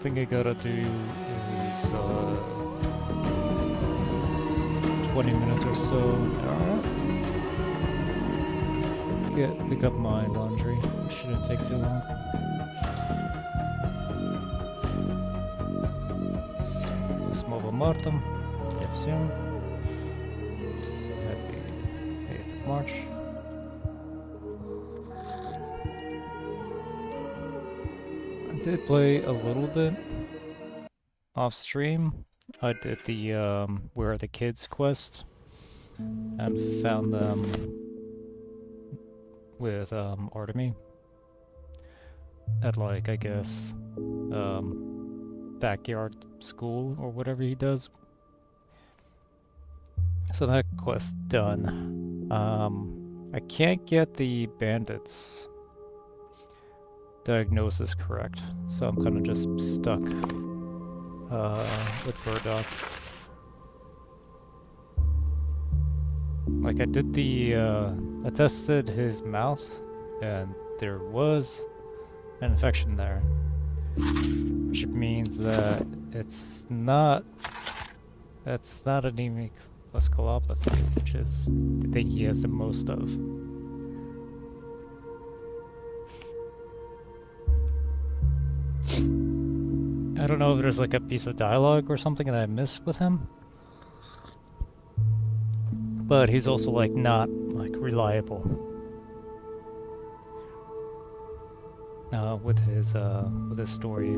thing I gotta do is 20 minutes or so. Alright. Pick up my laundry. It shouldn't take too long. С 8 марта. Я всем. Happy 8th of March. I did play a little bit off stream. I did the Where Are the Kids quest and found them with Artemy at, like, I guess backyard school or whatever he does. So that quest done. I can't get the bandits diagnosis correct, so I'm kind of just stuck with Burdock. Like, I did the I tested his mouth and there was an infection there, which means that it's not anemic vasculopathy, which is the thing he has the most of. I don't know if there's like a piece of dialogue or something that I missed with him, but he's also like not like reliable with his story.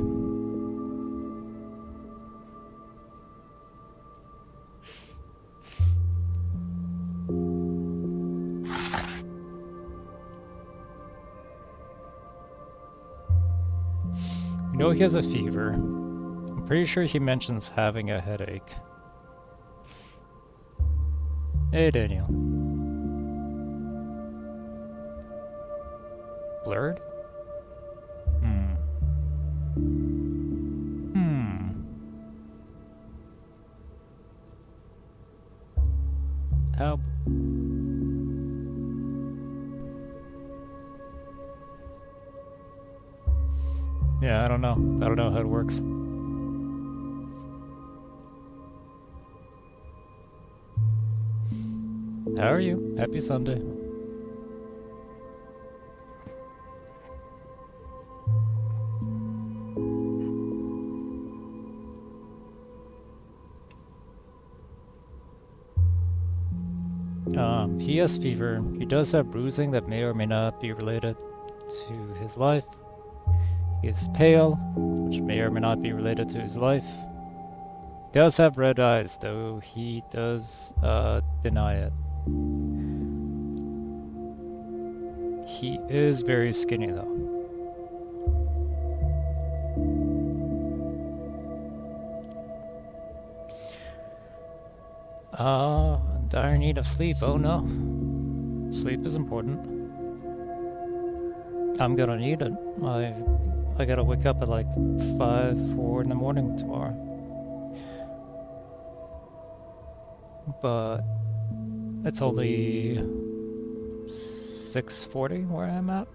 You know he has a fever. I'm pretty sure he mentions having a headache. Hey, Daniel. Blurred? How? Yeah, I don't know. I don't know how it works. How are you? Happy Sunday. He has fever. He does have bruising that may or may not be related to his life. He is pale, which may or may not be related to his life. He does have red eyes, though he does deny it. He is very skinny, though. Dire need of sleep. Oh no. Sleep is important. I'm gonna need it. I gotta wake up at like 4 in the morning tomorrow. But it's only 6:40 where I'm at.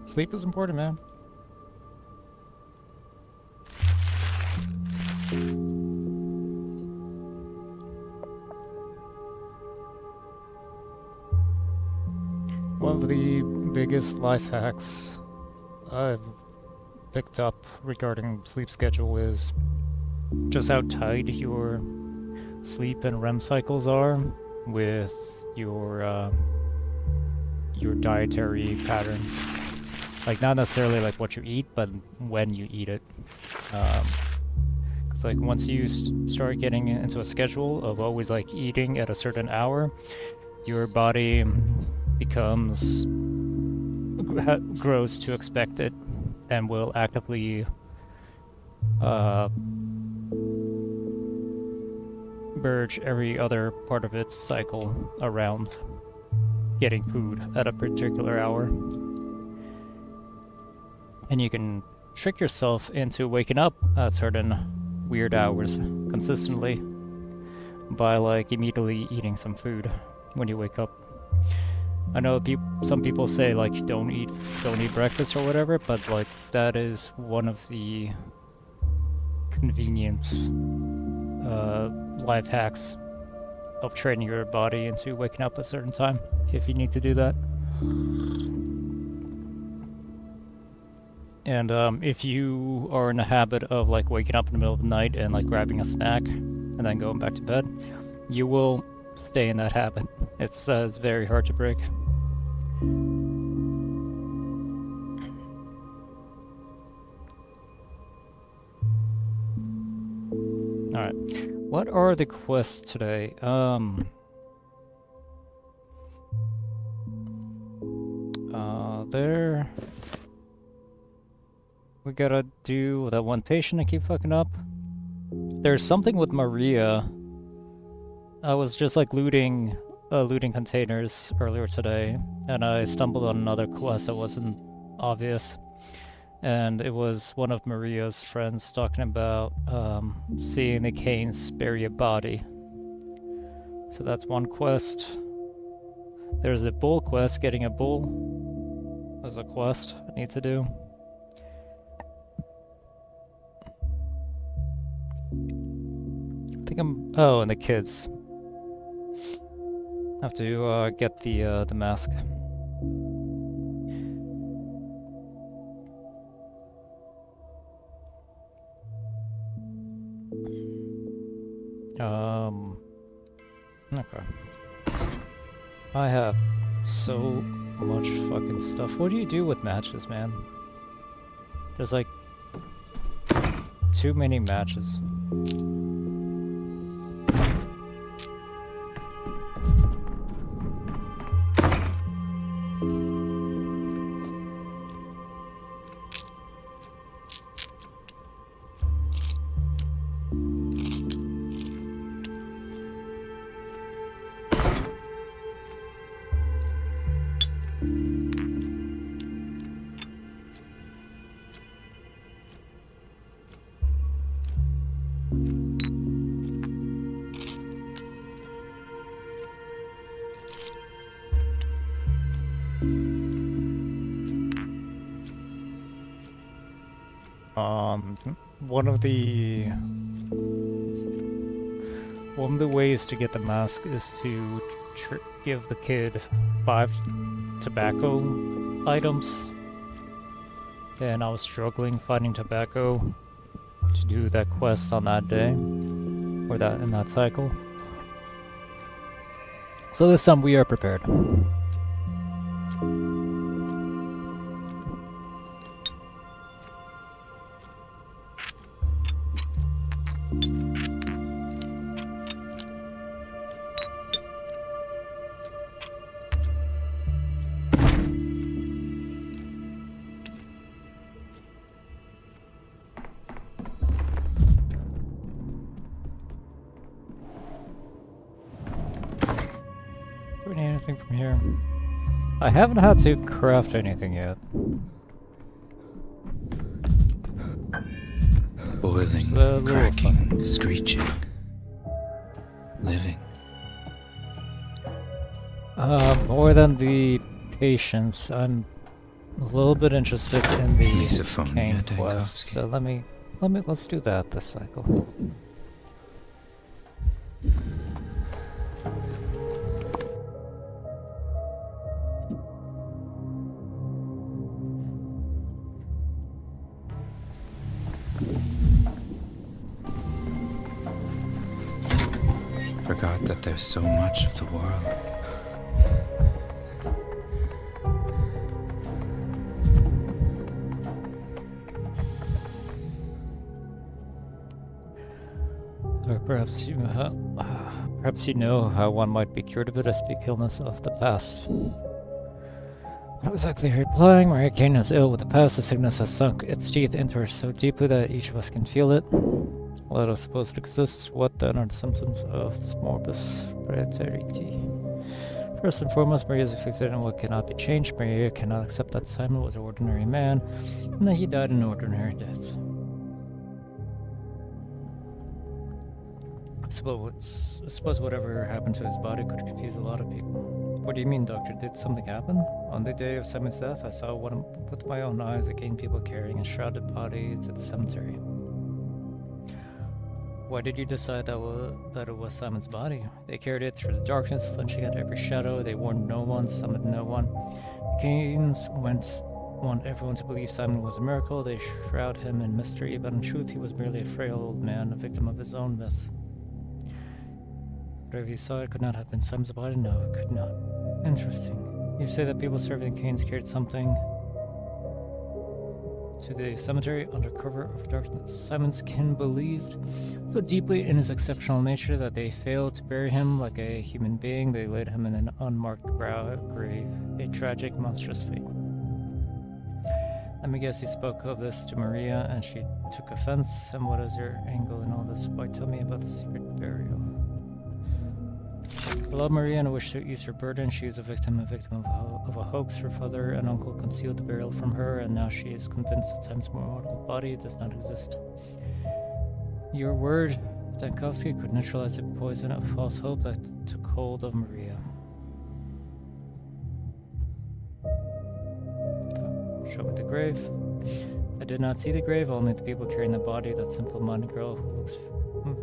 Sleep is important, man. One of the biggest life hacks I've picked up regarding sleep schedule is just how tight your sleep and REM cycles are with your dietary pattern. Like, not necessarily like what you eat, but when you eat it. Cause like once you start getting into a schedule of always like eating at a certain hour, your body grows to expect it and will actively merge every other part of its cycle around getting food at a particular hour. And you can trick yourself into waking up at certain weird hours consistently by like immediately eating some food when you wake up. I know some people say like don't eat breakfast or whatever, but like that is one of the convenience life hacks of training your body into waking up at a certain time if you need to do that. And if you are in a habit of like waking up in the middle of the night and like grabbing a snack and then going back to bed, you will stay in that habit. It's very hard to break. Alright, what are the quests today? There... We gotta do that one patient I keep fucking up. There's something with Maria. I was just like looting containers earlier today, and I stumbled on another quest that wasn't obvious. And it was one of Maria's friends talking about seeing the Canes bury a body. So that's one quest. There's a bull quest, getting a bull. There's a quest I need to do. I think I'm... Oh, and the kids. I have to get the mask. Okay. I have so much fucking stuff. What do you do with matches, man? There's like too many matches. One of the ways to get the mask is to give the kid 5 tobacco items, and I was struggling finding tobacco to do that quest on that day, or in that cycle. So this time we are prepared. Do we need anything from here? I haven't had to craft anything yet. Boiling, cracking, screeching. Living. More than the patience, I'm a little bit interested in the Kane quest. So let's do that this cycle. Forgot that there's so much of the world. Or perhaps you know how one might be cured of it, as speak illness of the past. What exactly are you replying? Maria Kane is ill with the past. The sickness has sunk its teeth into her so deeply that each of us can feel it. Let us suppose it exists. What then are the symptoms of this morbus praeterity? First and foremost, Maria is fixated on what cannot be changed. Maria cannot accept that Simon was an ordinary man, and that he died an ordinary death. I suppose whatever happened to his body could confuse a lot of people. What do you mean, Doctor? Did something happen? On the day of Simon's death, I saw one with my own eyes again people carrying a shrouded body to the cemetery. Why did you decide that it was Simon's body? They carried it through the darkness, flinching at every shadow. They warned no one, summoned no one. The Canes want everyone to believe Simon was a miracle. They shroud him in mystery, but in truth he was merely a frail old man, a victim of his own myth. Whatever you saw, it could not have been Simon's body. No, it could not. Interesting. You say that people serving the Canes carried something to the cemetery under cover of darkness. Simon's kin believed so deeply in his exceptional nature that they failed to bury him like a human being. They laid him in an unmarked grave. A tragic, monstrous fate. Let me guess you spoke of this to Maria and she took offense. And what is your angle in all this? Why tell me about the secret burial? I love Maria and I wish to ease her burden. She is a victim of a hoax. Her father and uncle concealed the burial from her, and now she is convinced that Simon's mortal body does not exist. Your word, Stankowski, could neutralize the poison of false hope that took hold of Maria. Show me the grave. I did not see the grave, only the people carrying the body. That simple-minded girl who looks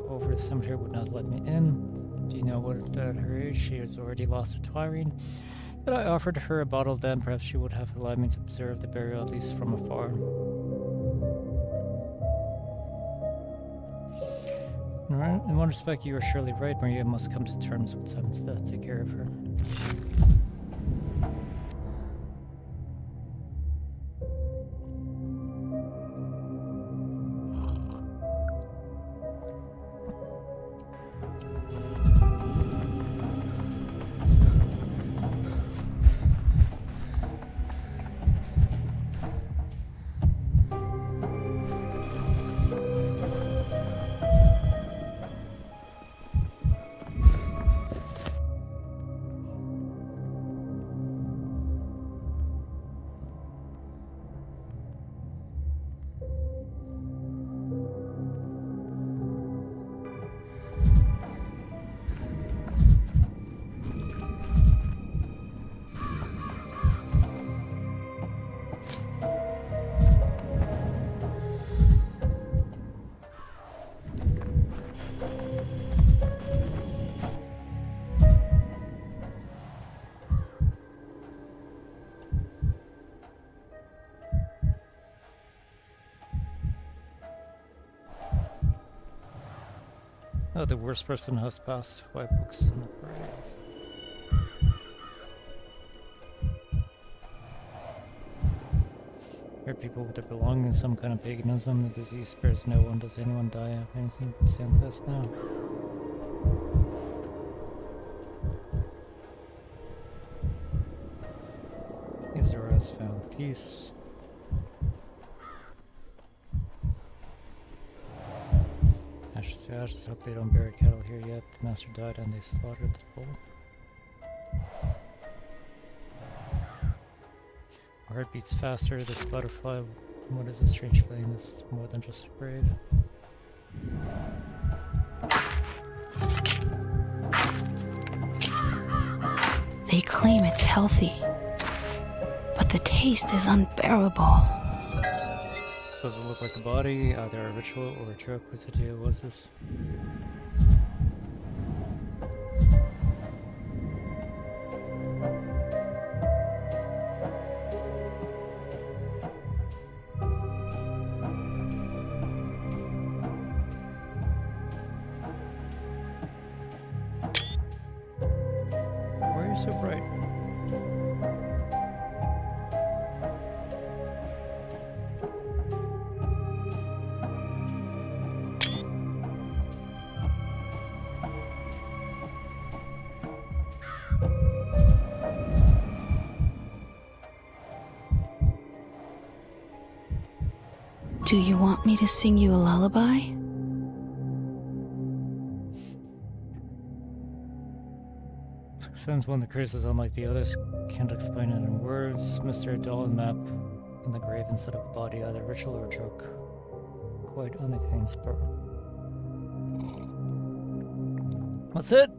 over the cemetery would not let me in. Do you know what at her age she has already lost her twirling? But I offered her a bottle then, perhaps she would have allowed me to observe the burial at least from afar. In one respect, you are surely right. Maria must come to terms with Simon's death. Take care of her. Oh, the worst person has passed. White books in the grave. Here people with their belongings, some kind of paganism. The disease spares no one. Does anyone die of anything but stand fast now? Israel has found peace. Ashes to ashes, hope they don't bury cattle here yet. The master died and they slaughtered the bull. My heart beats faster, this butterfly. What is this strange feeling? This is more than just a grave. They claim it's healthy, but the taste is unbearable. Does it look like a body, either a ritual or a joke? Whose idea was this? Why are you so bright? Do you want me to sing you a lullaby? Since one of the curses, unlike the others, can't explain it in words. Mr. Dolan map in the grave instead of a body, either ritual or joke. Quite uncanny spur. That's it.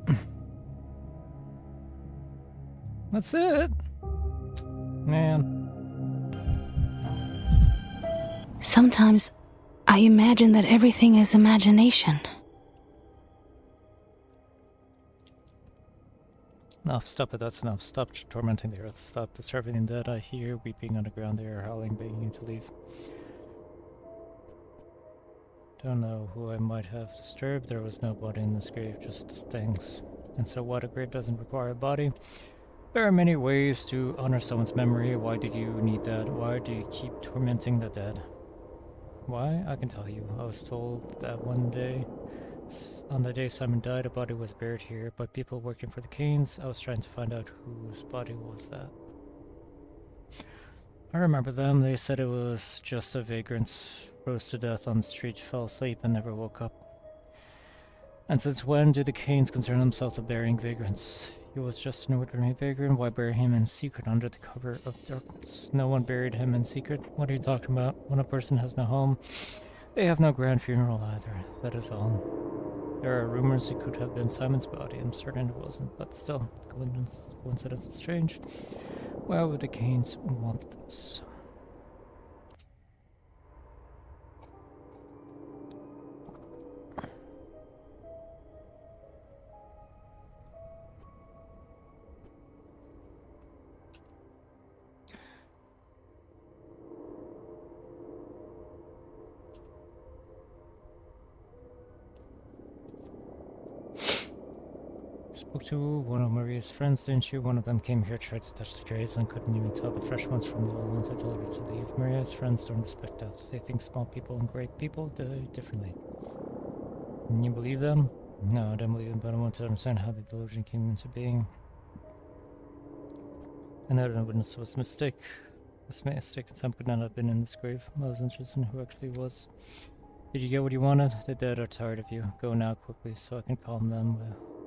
That's it. Man. Sometimes I imagine that everything is imagination. Enough, stop it, that's enough. Stop tormenting the earth. Stop disturbing the dead. I hear weeping on the ground. They are howling, begging you to leave. Don't know who I might have disturbed. There was no body in this grave, just things. And so what? A grave doesn't require a body. There are many ways to honor someone's memory. Why did you need that? Why do you keep tormenting the dead? Why? I can tell you. I was told that one day, on the day Simon died, a body was buried here, but people working for the Canes, I was trying to find out whose body was that. I remember them. They said it was just a vagrant. Rose to death on the street, fell asleep, and never woke up. And since when do the Canes concern themselves with burying vagrants? He was just an ordinary vagrant. Why bury him in secret under the cover of darkness? No one buried him in secret. What are you talking about? When a person has no home, they have no grand funeral either. That is all. There are rumors it could have been Simon's body. I'm certain it wasn't, but still, coincidence is strange. Why would the Canes want this? Spoke to one of Maria's friends, didn't you? One of them came here, tried to touch the graves, and couldn't even tell the fresh ones from the old ones. I told her to leave. Maria's friends don't respect that. They think small people and great people do differently. Can you believe them? No, I don't believe them, but I want to understand how the delusion came into being. Another witness was a mistake. Sam could not have been in this grave. I was interested in who actually was. Did you get what you wanted? The dead are tired of you. Go now quickly so I can calm them.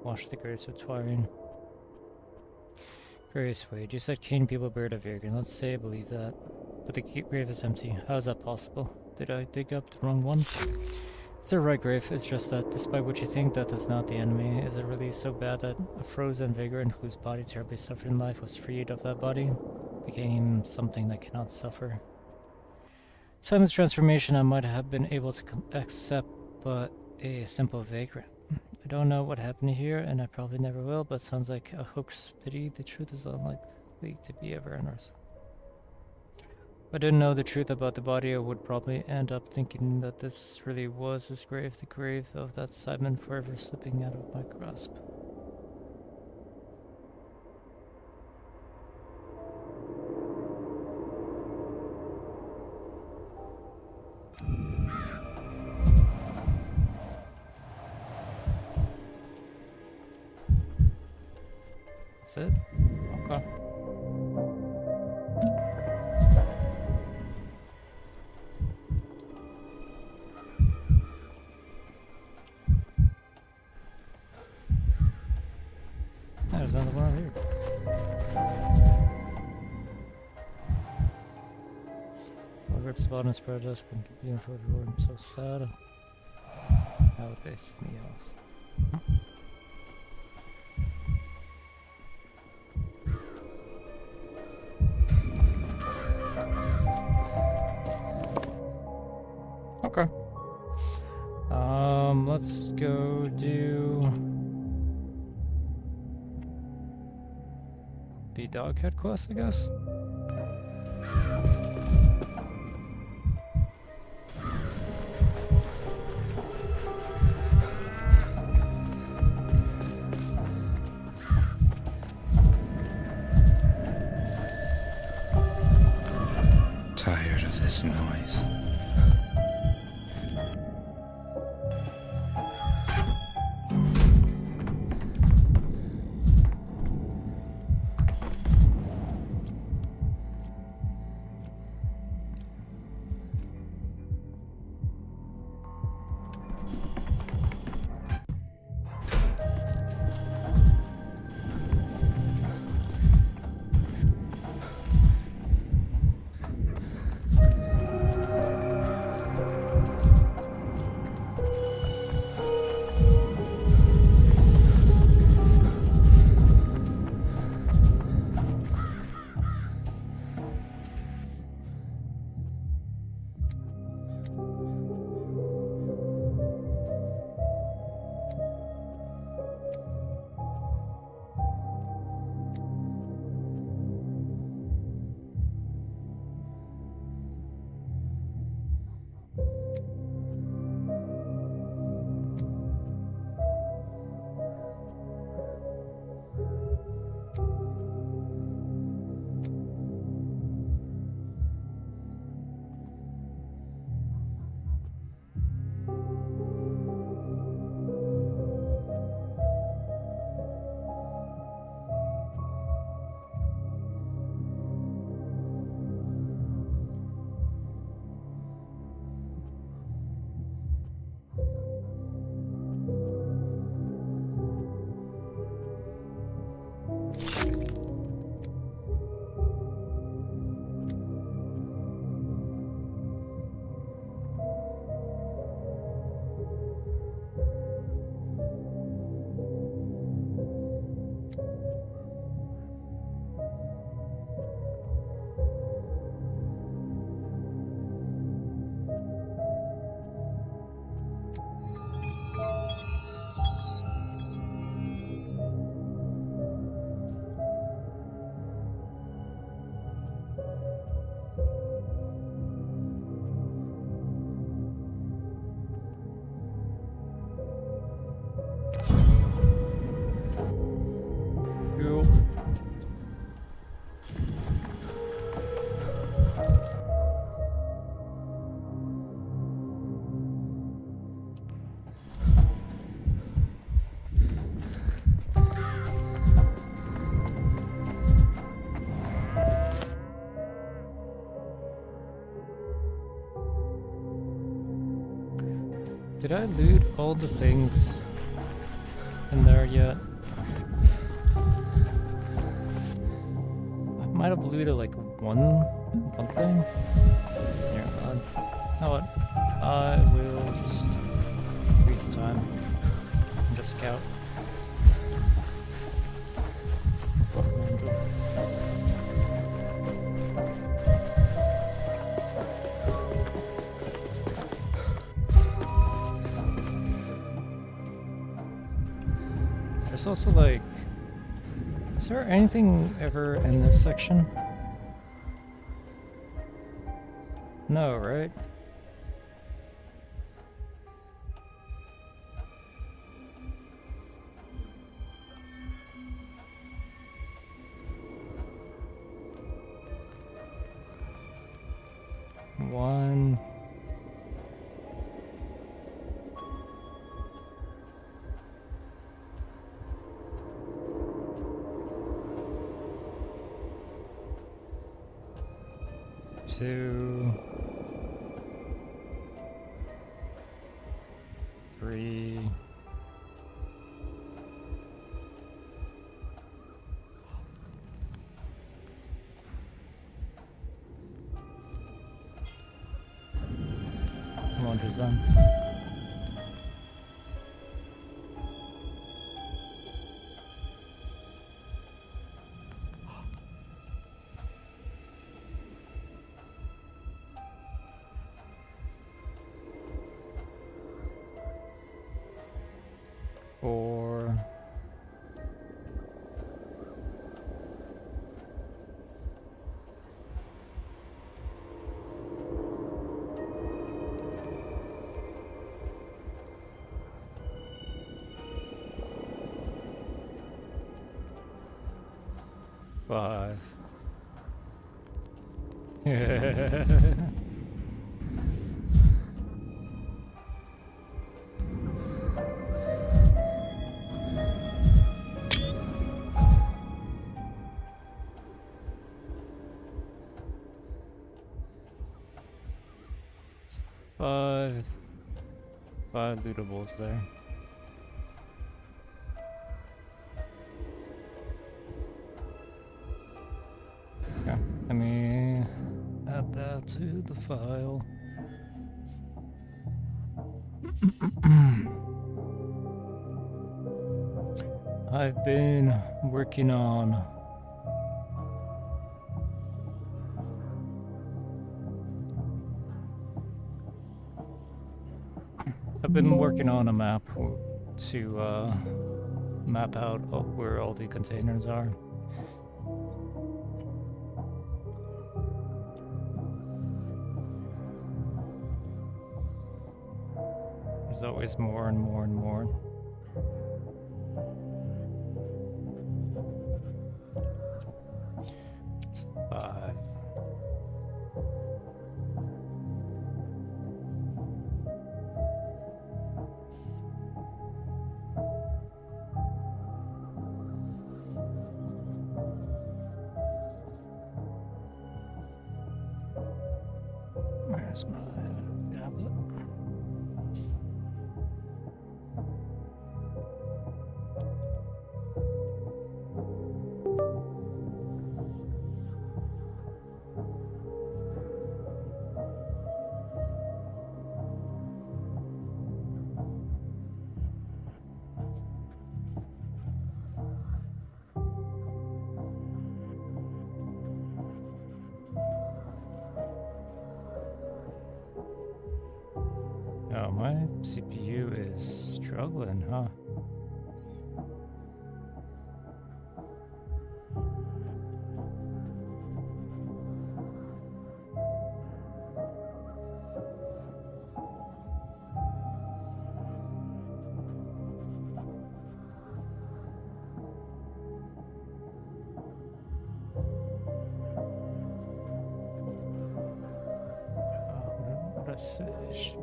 Wash the graves with Twirine. Grace, wait, you said Cane people buried a vagrant. Let's say I believe that. But the grave is empty. How is that possible? Did I dig up the wrong one? It's the right grave. It's just that, despite what you think, death is not the enemy. Is it really so bad that a frozen vagrant whose body terribly suffered in life was freed of that body? Became something that cannot suffer. Simon's transformation I might have been able to accept, but a simple vagrant. I don't know what happened here, and I probably never will, but sounds like a hoax pity. The truth is unlikely to be ever unearthed. If I didn't know the truth about the body, I would probably end up thinking that this really was his grave, the grave of that Simon forever slipping out of my grasp. That's it? Okay. There's another one over here. Well, rip spot and spread us, been beautiful everywhere. I'm so sad. How would they see me off? Okay. Let's go do the doghead quest, I guess. Tired of this noise. Did I loot all the things in there yet? I might have looted like one thing. Never mind. You know what? I will just waste time and just scout. There's also like, is there anything ever in this section? No, right? One. Two. Three. Launches done. Four. Five. Five lootables there. Okay, let me add that to the file. I've been working on a map to map out where all the containers are. There's always more and more and more. It's 5. Where's my tablet? Oh, my CPU is struggling, huh? Let's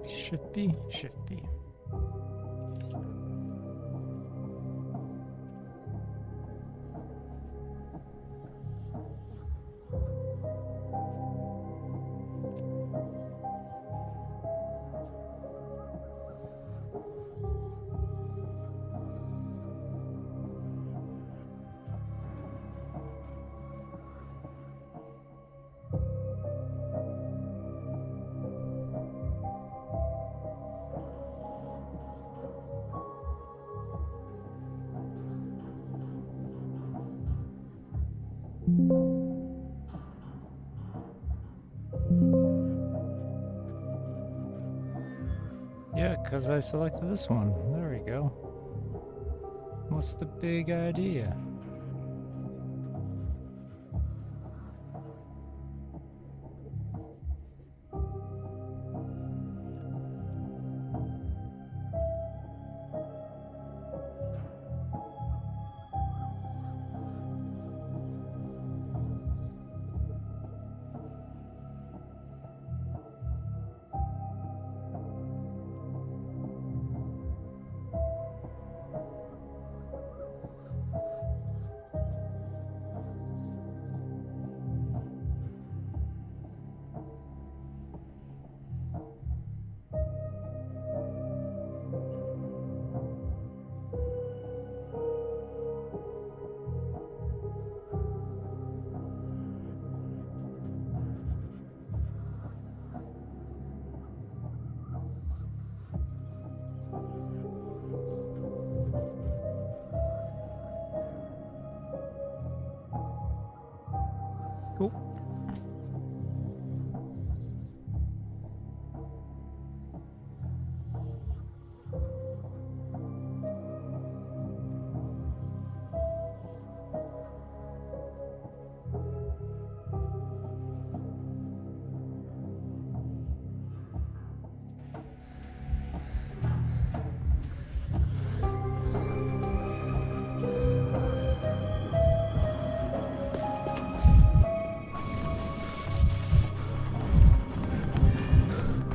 should be. Yeah, because I selected this one. There we go. What's the big idea? Cool.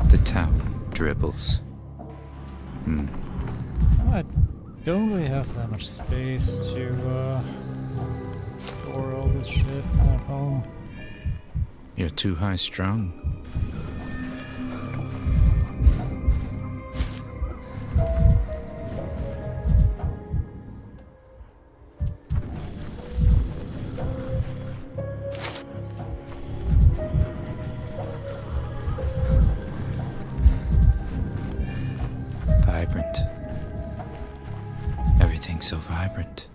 The towel dribbles. I don't really have that much space to store all this shit at home. You're too high strung. Vibrant. Everything's so vibrant.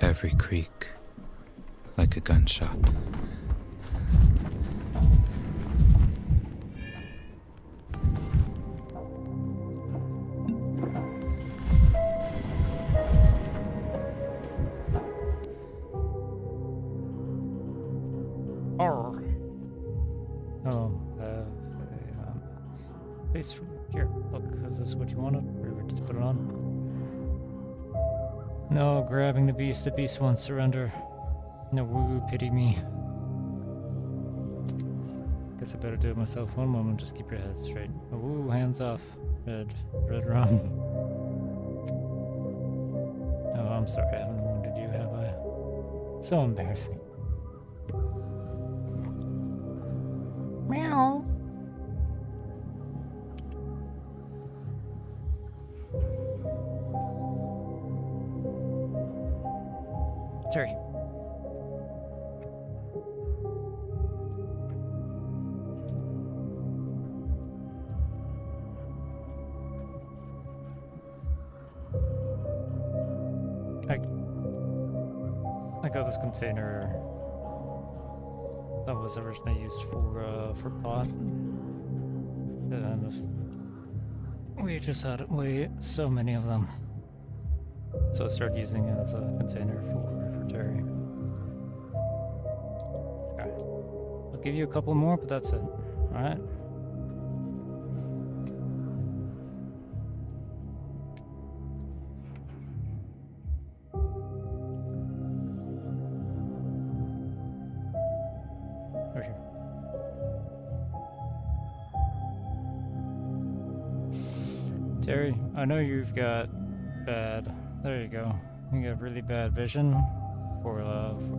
Every creak, like a gunshot. Arr. Oh, space from here. Look, is this what you wanted? Or just put it on? No, grabbing the beast. The beast won't surrender. No, woo, pity me. Guess I better do it myself. One moment, just keep your head straight. Oh, woo, hands off. Red rum. Oh, I'm sorry, I haven't wounded you, have I? So embarrassing. Meow. Terry. I got this container that was originally used for pot, and we just had so many of them, so I started using it as a container for Terry. Alright, I'll give you a couple more, but that's it. Alright. Right here. Terry, I know you've got bad. There you go. You got really bad vision for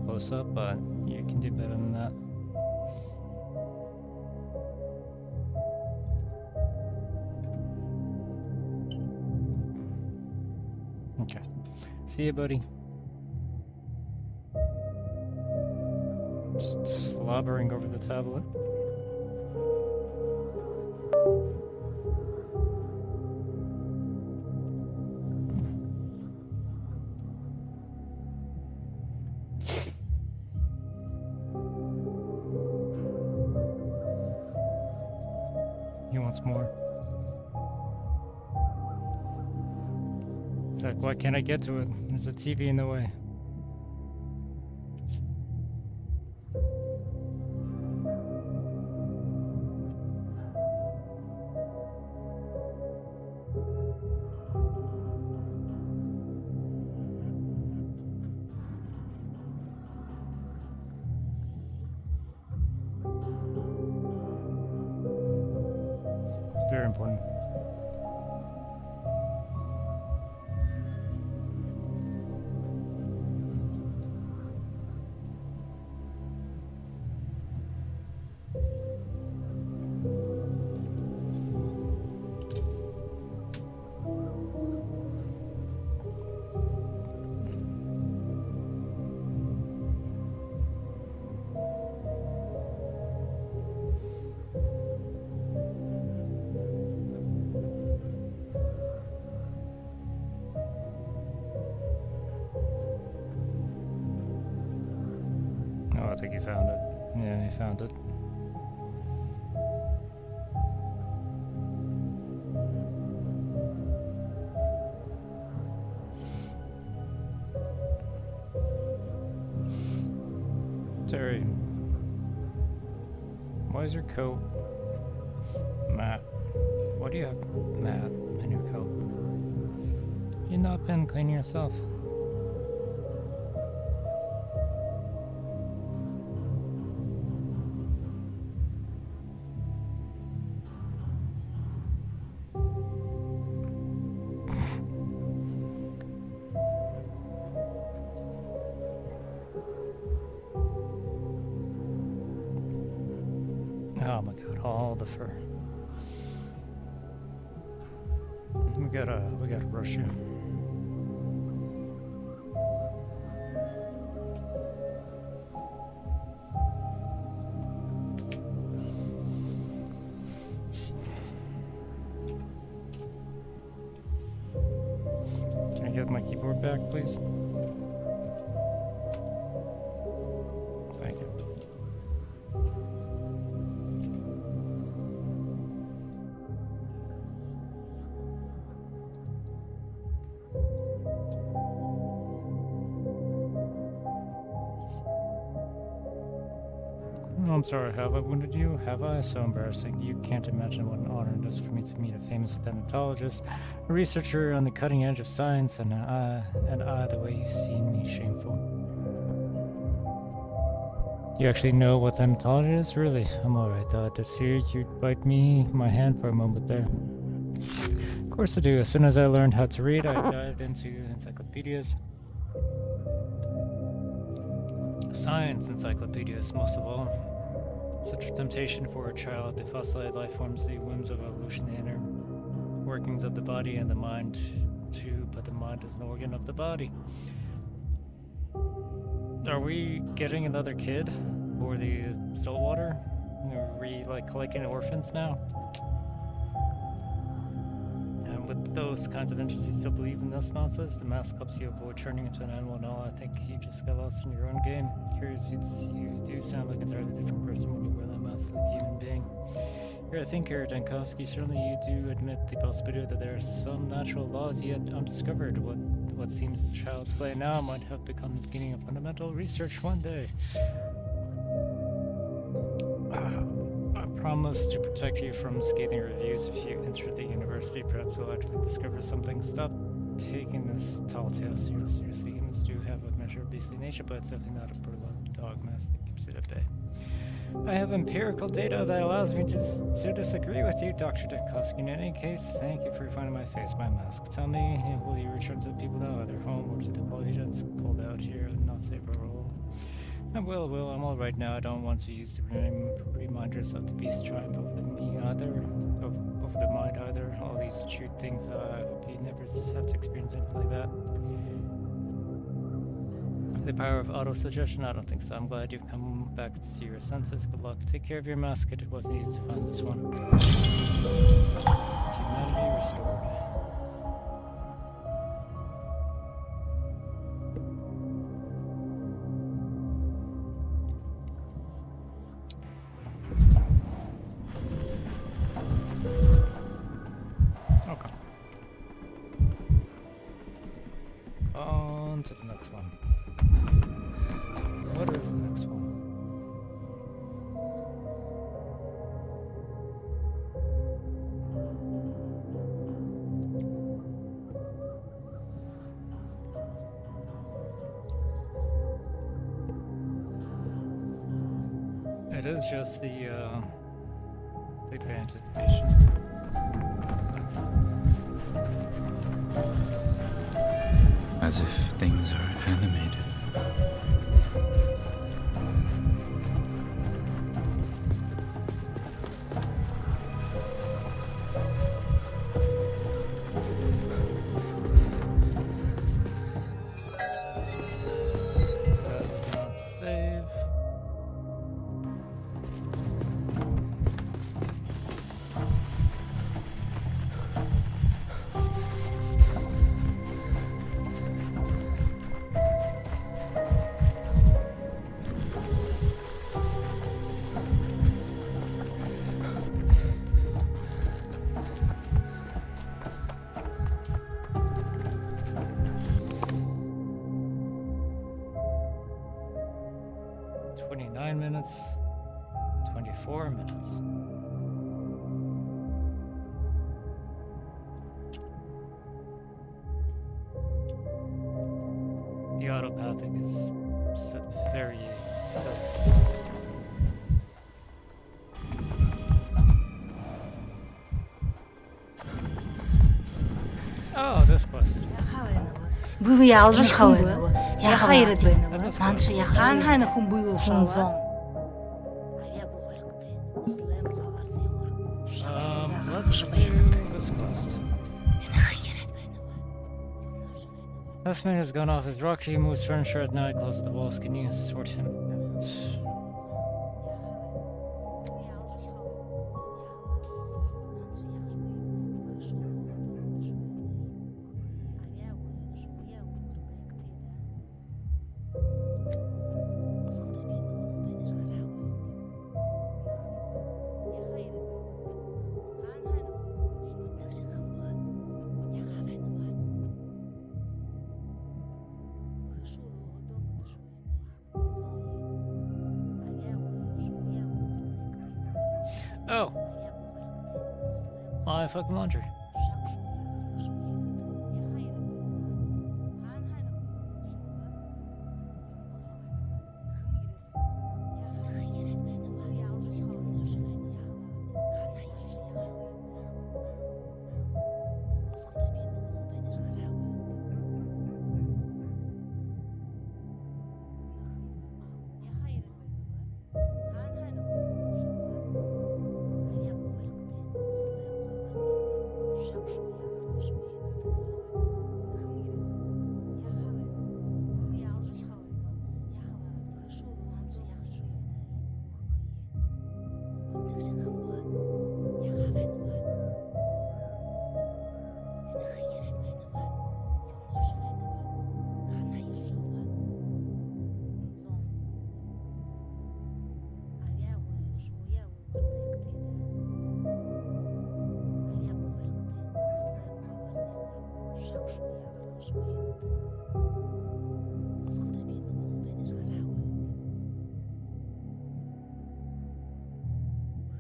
close up, but you can do better than that. Okay. See you, buddy. Just slobbering over the tablet. He wants more. It's like, why can't I get to it? There's a TV in the way. Very important. Oh, I think he found it. Yeah, he found it. Terry, why is your coat matte? Why do you have matte in your coat? You've not been cleaning yourself. Oh my god, all the fur. We gotta rush you. Can I get my keyboard back, please? Thank you. I'm sorry, have I wounded you? Have I? So embarrassing. You can't imagine what an honor it is for me to meet a famous thanatologist, a researcher on the cutting edge of science, and the way you see me, shameful. You actually know what thanatology is? Really? I'm alright, though. I did fear you'd bite my hand for a moment there. Of course I do. As soon as I learned how to read, I dived into encyclopedias. Science encyclopedias, most of all. Such a temptation for a child. The fossilized life forms, the whims of evolution, the inner workings of the body and the mind too, but the mind is an organ of the body. Are we getting another kid for the saltwater? Are we like collecting orphans now? And with those kinds of interests, you still believe in this nonsense? The mask helps you avoid turning into an animal and all. I think you just got lost in your own game. Curious, you do sound like an entirely different person when you wear that mask like a human being. You're a thinker, Dankowski. Certainly you do admit the possibility that there are some natural laws yet undiscovered. What seems child's play now might have become the beginning of fundamental research one day. I promise to protect you from scathing reviews if you enter the university. Perhaps we'll actually discover something. Stop taking this tall tale seriously. Humans do have a measure of beastly nature, but it's definitely not a burlap dog mask that keeps it at bay. I have empirical data that allows me to disagree with you, Dr. Dankowski. In any case, thank you for finding my face, my mask. Tell me, will you return to the people now, either home or to the college? It's cold out here and not safe for all. I will. I'm all right now. I don't want to use the reminders of the beast triumph over me either. of the mind either. All these shoot things, I hope you never have to experience anything like that. The power of auto-suggestion? I don't think so. I'm glad you've come back to your senses. Good luck. Take care of your mask. It wasn't easy to find this one. Humanity restored. Okay. On to the next one. What is the next one? It is just the bandit patient. Sucks. As if things are animated. That did not save. Minutes, 24 minutes. The autopathic is very self-serious. Oh, this quest. Бүви ялж хав байна уу? Яха ирээд байна уу? This Ман чи quest. яхан хайна хүн буюу шонзон. Let's do this quest. This man has gone off his rock. He moves furniture at night, close to the walls. Can you sort him out? Oh, my fucking laundry.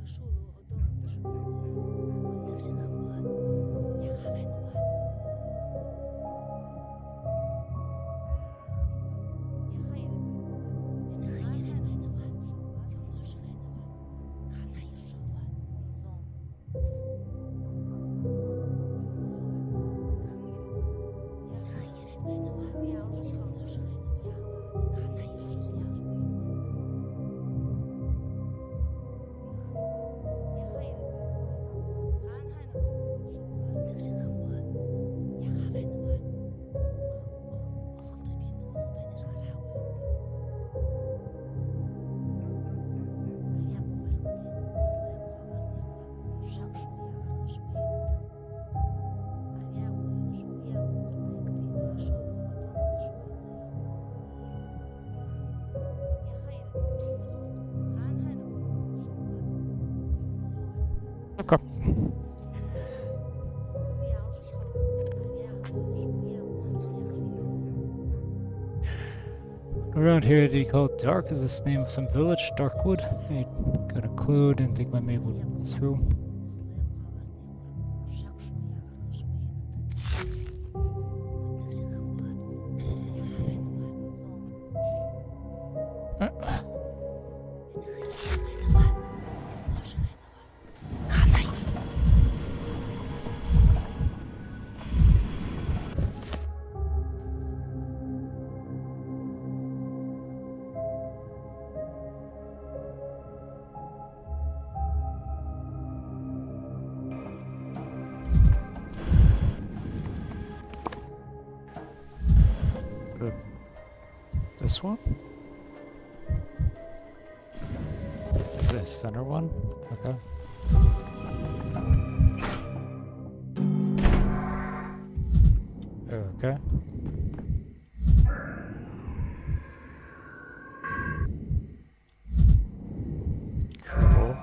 Шул Okay. Around here, do you call it dark? Is this the name of some village? Darkwood? I got a clue, didn't think my mate would pull through. This one? Is this center one? Okay. Okay. Cool.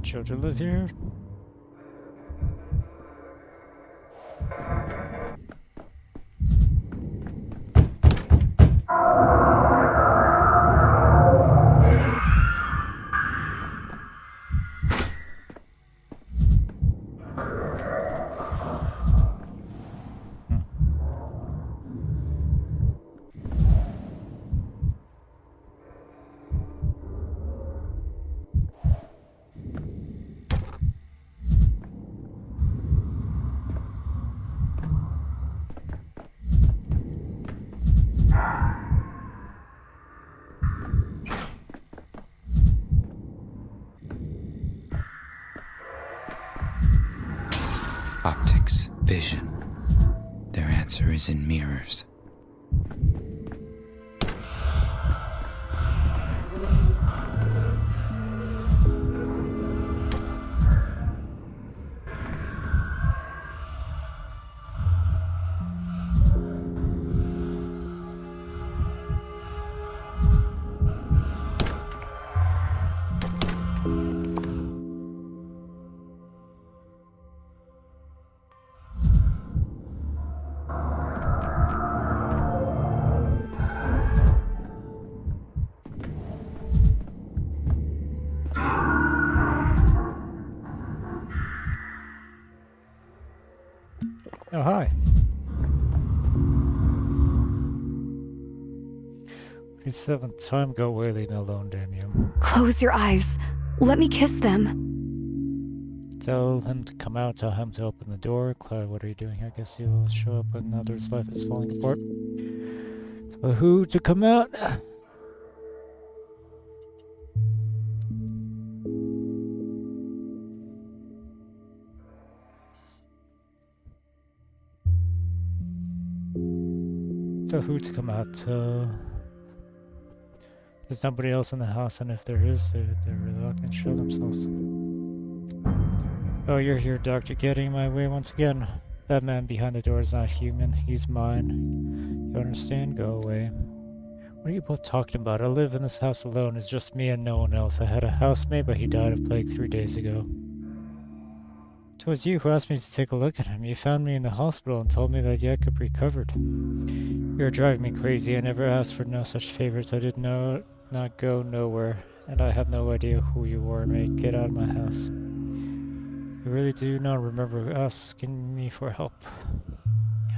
Children live here? Optics, vision. Their answer is in mirrors. Oh, hi. For the seventh time, go away, leave me alone, damn you. Close your eyes. Let me kiss them. Tell him to come out, tell him to open the door. Clara, what are you doing? I guess you'll show up when others' life is falling apart. Tell who to come out? Tell who to come out. There's nobody else in the house, and if there is, they're reluctant to show themselves. Oh, you're here, Doctor. Getting in my way once again. That man behind the door is not human. He's mine. You understand? Go away. What are you both talking about? I live in this house alone. It's just me and no one else. I had a housemate, but he died of plague 3 days ago. It was you who asked me to take a look at him. You found me in the hospital and told me that Jacob recovered. You're driving me crazy. I never asked for no such favors. I did not go nowhere, and I have no idea who you are, mate. Get out of my house. You really do not remember asking me for help.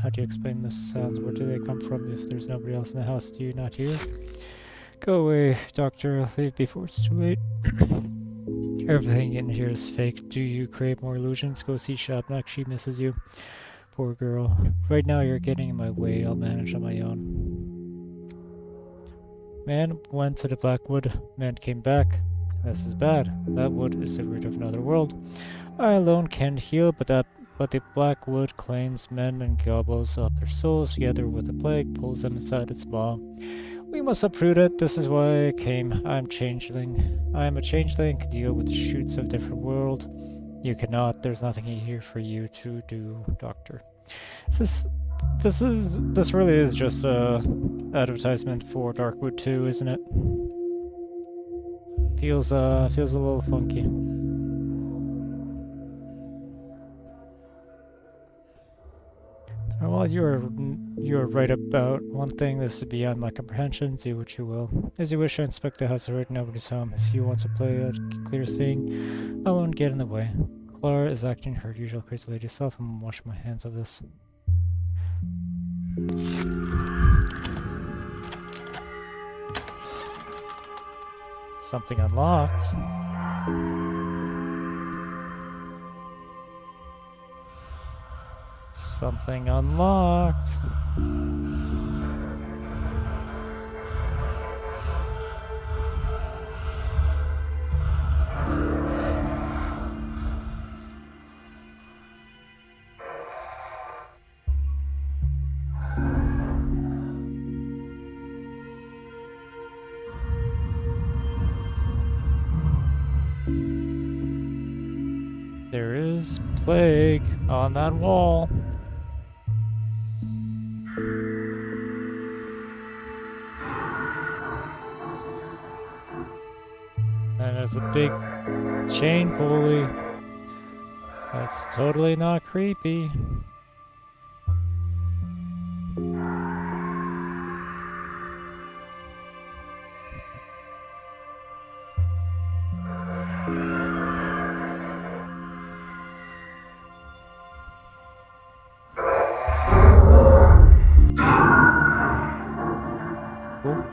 How do you explain this sounds? Where do they come from if there's nobody else in the house? Do you not hear? Go away, Doctor. I'll leave before it's too late. Everything in here is fake. Do you crave more illusions? Go see Shabnak. She misses you. Poor girl. Right now you're getting in my way. I'll manage on my own. Man went to the Blackwood. Man came back. This is bad. That wood is the root of another world. I alone can heal, but the Blackwood claims men and gobbles up their souls together with the plague, pulls them inside its maw. We must uproot it. This is why I came. I'm changeling. I am a changeling, can deal with shoots of different world. You cannot. There's nothing here for you to do, Doctor. This really is just a advertisement for Darkwood 2, isn't it? Feels a little funky. Well, you're right about one thing. This is beyond my comprehension. Do what you will. As you wish. I inspect the house. Right, nobody's home. If you want to play a clear seeing, I won't get in the way. Clara is acting her usual crazy lady self. I'm washing my hands of this. Something unlocked. Something unlocked. There is plague on that wall. And there's a big chain pulley. That's totally not creepy. Cool.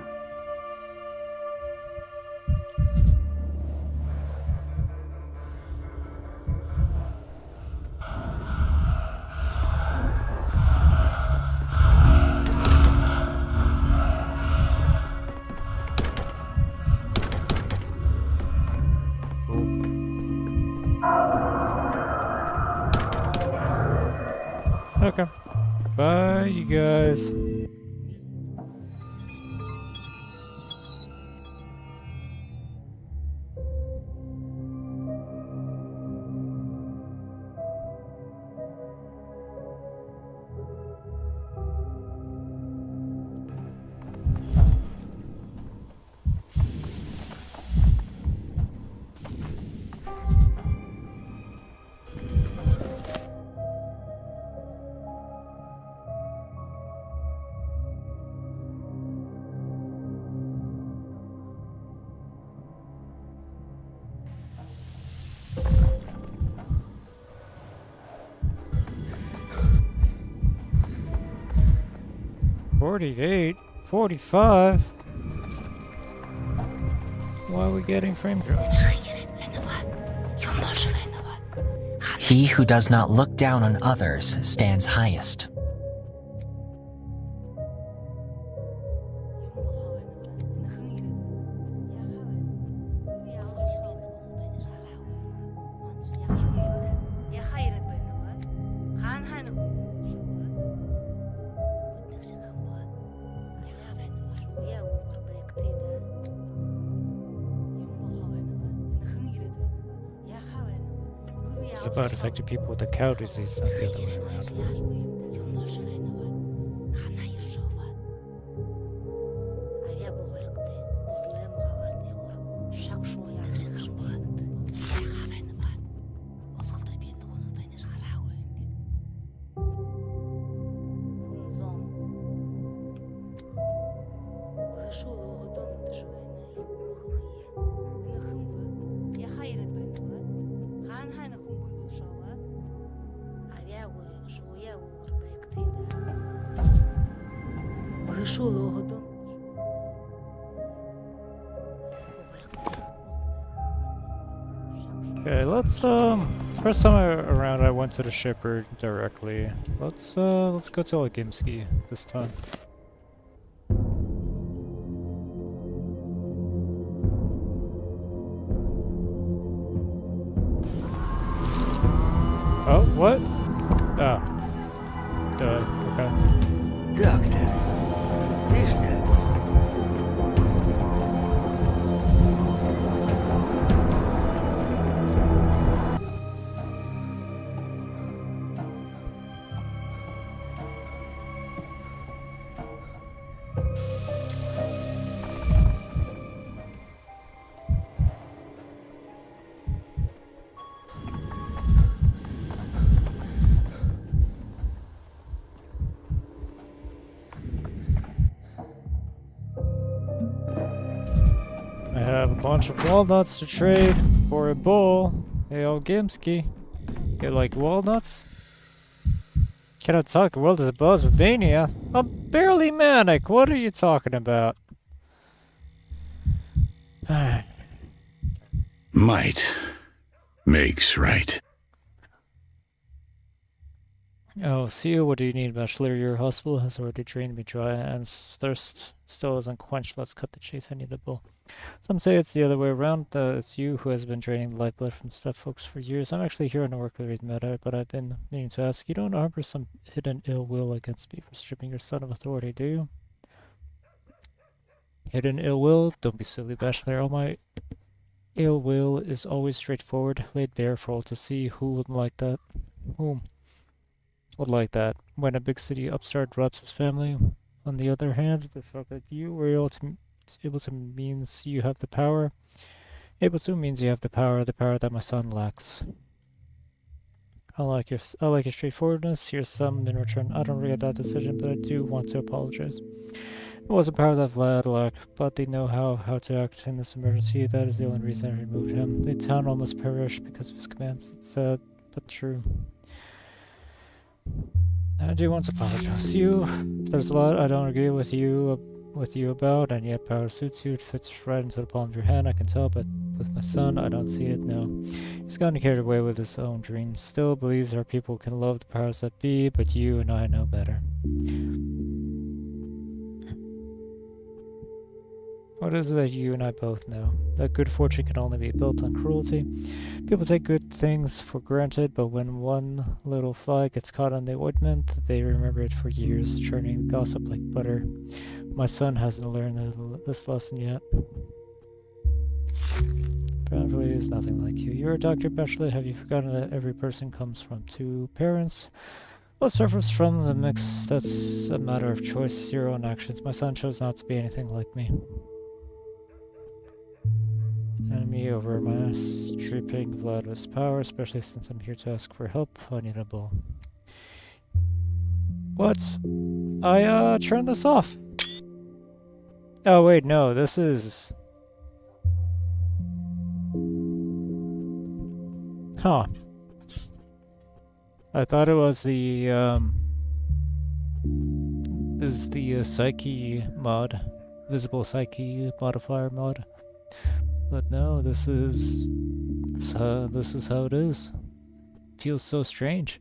Okay. Bye, you guys. $48, $45. Why are we getting frame drops? He who does not look down on others stands highest. It's about affecting people with the cow disease, not the other way around. Okay, let's first time around I went to the shipper directly. Let's go to Legimski this time. Oh, what? Oh. Duh, okay. Doctor, this the... I have a bunch of walnuts to trade for a bull. Hey, old Gimsky. You like walnuts? Cannot talk, the world is abuzz with mania. I'm barely manic. What are you talking about? Might makes right. Oh, see you. What do you need, Bachelor? Your hospital has already drained me dry, and thirst still isn't quenched. Let's cut the chase. I need a bull. Some say it's the other way around. It's you who has been draining the lifeblood from step folks for years. I'm actually here on a work-related matter, but I've been meaning to ask. You don't harbor some hidden ill will against me for stripping your son of authority, do you? Hidden ill will? Don't be silly, Bachelor. All my ill will is always straightforward, laid bare for all to see. Who wouldn't like that? Whom would like that? When a big city upstart robs his family. On the other hand, the fact that you were able to means you have the power. Able to means you have the power that my son lacks. I like your straightforwardness. Here's some in return. I don't regret that decision, but I do want to apologize. It was a power that Vlad lacked, but they know how to act in this emergency. That is the only reason I removed him. The town almost perished because of his commands. It's sad, but true. I do want to apologize. There's a lot I don't agree with you about, and yet power suits you. It fits right into the palm of your hand, I can tell, but with my son, I don't see it, no. He's gotten carried away with his own dreams. Still believes our people can love the powers that be, but you and I know better. What is it that you and I both know? That good fortune can only be built on cruelty. People take good things for granted, but when one little fly gets caught on the ointment, they remember it for years, churning gossip like butter. My son hasn't learned this lesson yet. Probably is nothing like you. You're a doctor, Bachelor. Have you forgotten that every person comes from two parents? What suffers from the mix? That's a matter of choice, your own actions. My son chose not to be anything like me. Enemy over my stripping Vlad of his power, especially since I'm here to ask for help. I need a bull. What? I turned this off. Oh wait, no, this is... Huh. I thought it was the, is the Psyche mod. Visible Psyche modifier mod. But no, this is how it is. Feels so strange.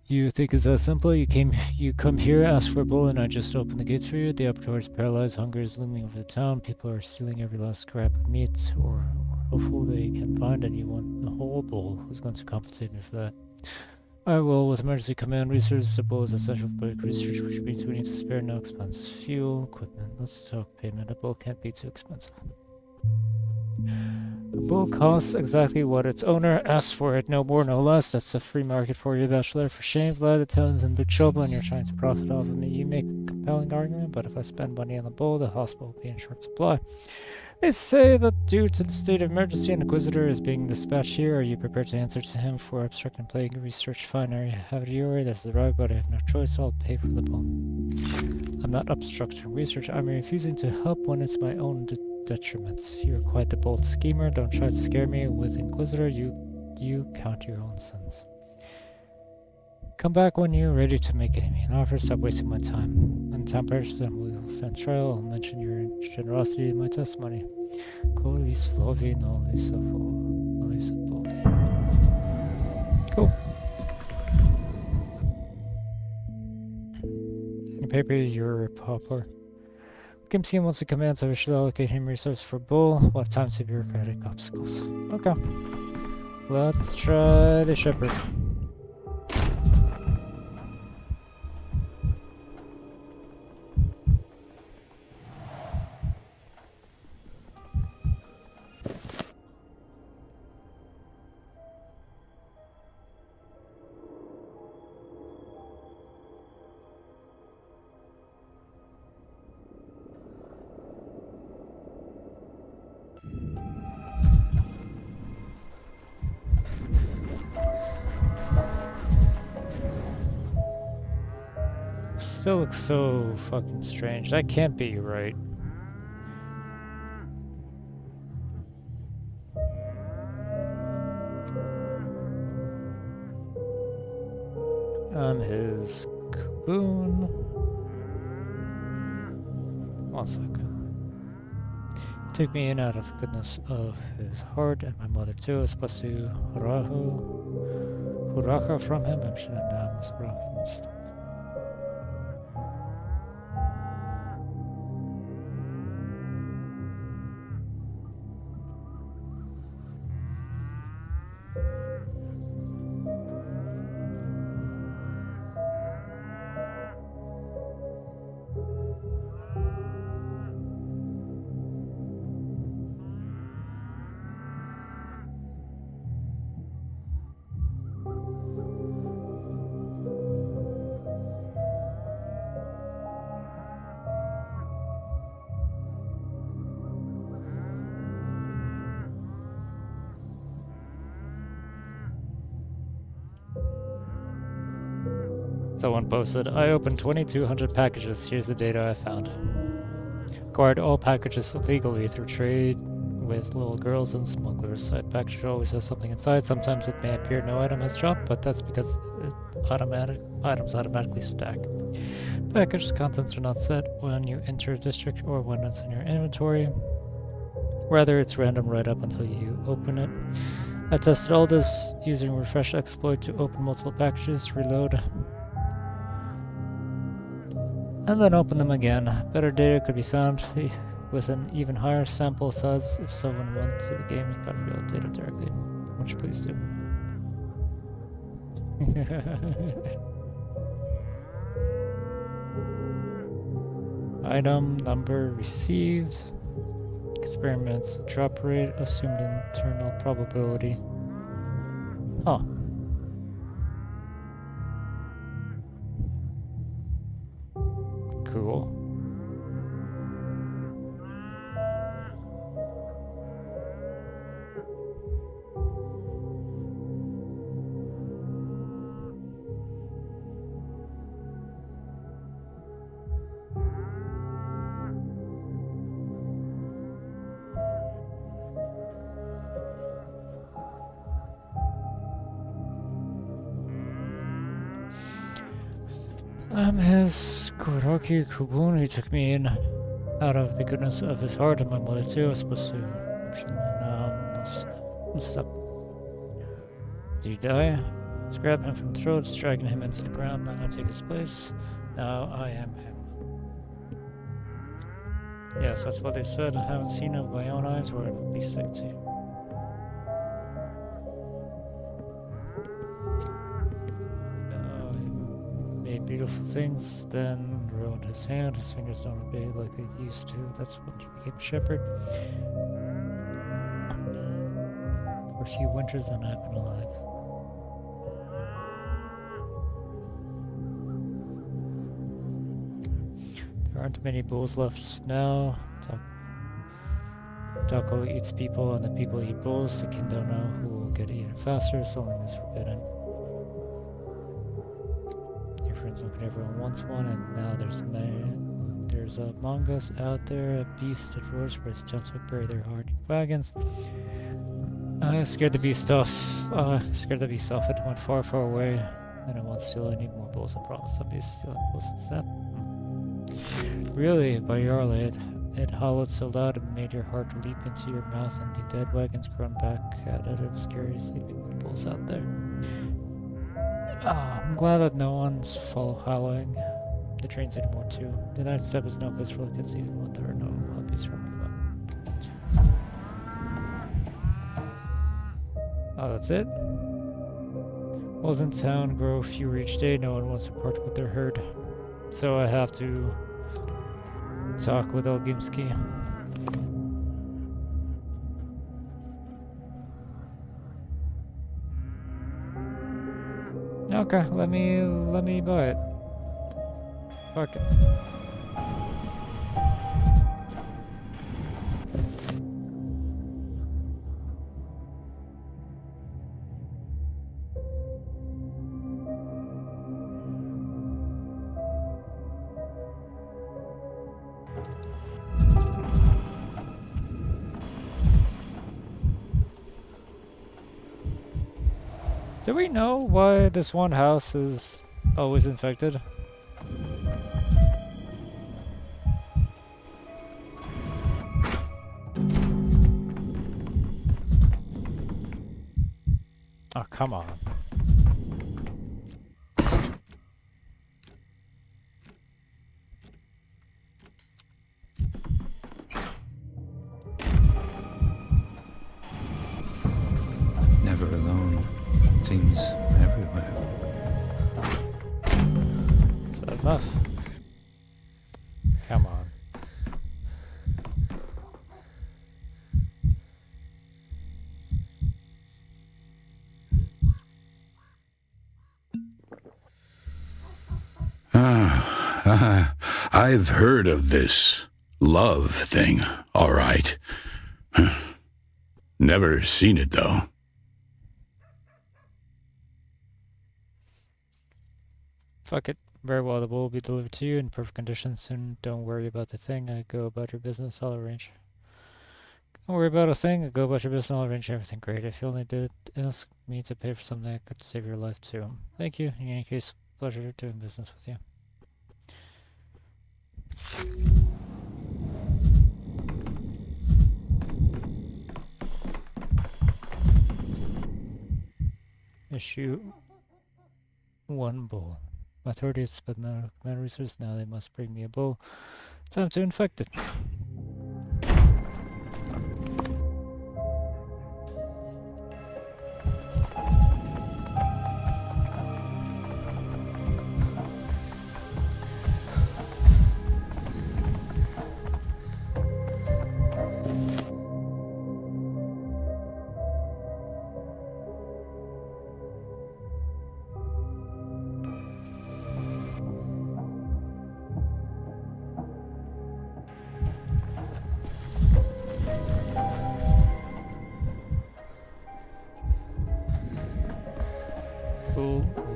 You think it's that simple? You come here, ask for a bull, and I just open the gates for you. The appetite is paralyzed, hunger is looming over the town. People are stealing every last scrap of meat, or hopeful they can find anyone. A whole bull who's going to compensate me for that. I will, with emergency command research. The bull is essential for basic research, which means we need to spare no expense. Fuel, equipment. Let's talk payment. A bull can't be too expensive. A bull costs exactly what its owner asks for it, no more, no less. That's a free market for you, Bachelor. For shame, Vlad, the town's in big trouble and you're trying to profit off of me. You make a compelling argument, but if I spend money on the bull, the hospital will be in short supply. They say that due to the state of emergency, an inquisitor is being dispatched here. Are you prepared to answer to him for obstructing plague research? Fine, I have it your this is right, but I have no choice, so I'll pay for the bull. I'm not obstructing research, I'm refusing to help when it's my own detriment. You're quite the bold schemer. Don't try to scare me with Inquisitor. You count your own sins. Come back when you're ready to make me an offer. Stop wasting my time. When time perishes, then we will stand trial. I'll mention your generosity in my testimony. Cool. Any paper, you're a pauper. Gimsky wants the commands, so we should allocate him resources for bull. What time to bureaucratic obstacles. Okay. Let's try the shepherd. Still looks so fucking strange. That can't be right. I'm his Kaboon. One sec. Took me in out of goodness of his heart, and my mother too. I was supposed to Huraka from him. I'm sure now was Huraka from his. Someone posted, I opened 2,200 packages. Here's the data I found. Acquired all packages illegally through trade with little girls and smugglers. Side package always has something inside. Sometimes it may appear no item has dropped, but that's because items automatically stack. Package contents are not set when you enter a district or when it's in your inventory. Rather, it's random right up until you open it. I tested all this using refresh exploit to open multiple packages, reload, and then open them again. Better data could be found with an even higher sample size if someone went to the game and got real data directly. Would you please do? Item number received. Experiments drop rate assumed internal probability. Huh. Cool. I'm his Kuroki Kubun. He took me in out of the goodness of his heart, and my mother too. I was supposed to. Stop. Did he die? Let's grab him from the throat, dragging him into the ground. Not gonna take his place. Now I am him. Yes, that's what they said. I haven't seen it with my own eyes, or I'd be sick too. Beautiful things, then ruined his hand. His fingers don't obey like they used to. That's when he became a shepherd. For a few winters, and I've been alive. There aren't many bulls left now. Taco eats people, and the people eat bulls. The king don't know who will get eaten faster. Selling is forbidden. Look, everyone wants one, and now there's a mongoose out there, a beast that roars where its jets would bury their hardy wagons. Scared the beast off. It went far, far away, and it wants to. I need more bulls. I promise. Somebody's stealing bulls instead. Really, by Yarla, it hollowed so loud it made your heart leap into your mouth, and the dead wagons groaned back at it. It was scary sleeping with bulls out there. I'm glad that no one's following the trains anymore too. The next step is no place for the kids even when there are no puppies roaming about. Oh, that's it? Wolves in town grow fewer each day. No one wants to part with their herd. So I have to talk with Elgimsky. Okay, let me buy it. Fuck it. Do we know why this one house is always infected? Oh, come on. Never alone. Things everywhere. Is that enough? Come on. I've heard of this love thing, all right. Never seen it, though. Fuck it. Very well, the bowl will be delivered to you in perfect condition soon. Don't worry about the thing. I go about your business. I'll arrange. Don't worry about a thing. I go about your business. I'll arrange everything. Great. If you only did ask me to pay for something, I could save your life too. Thank you. In any case, pleasure doing business with you. Issue 1 bull. My authorities spent my resources, now they must bring me a bull. Time to infect it.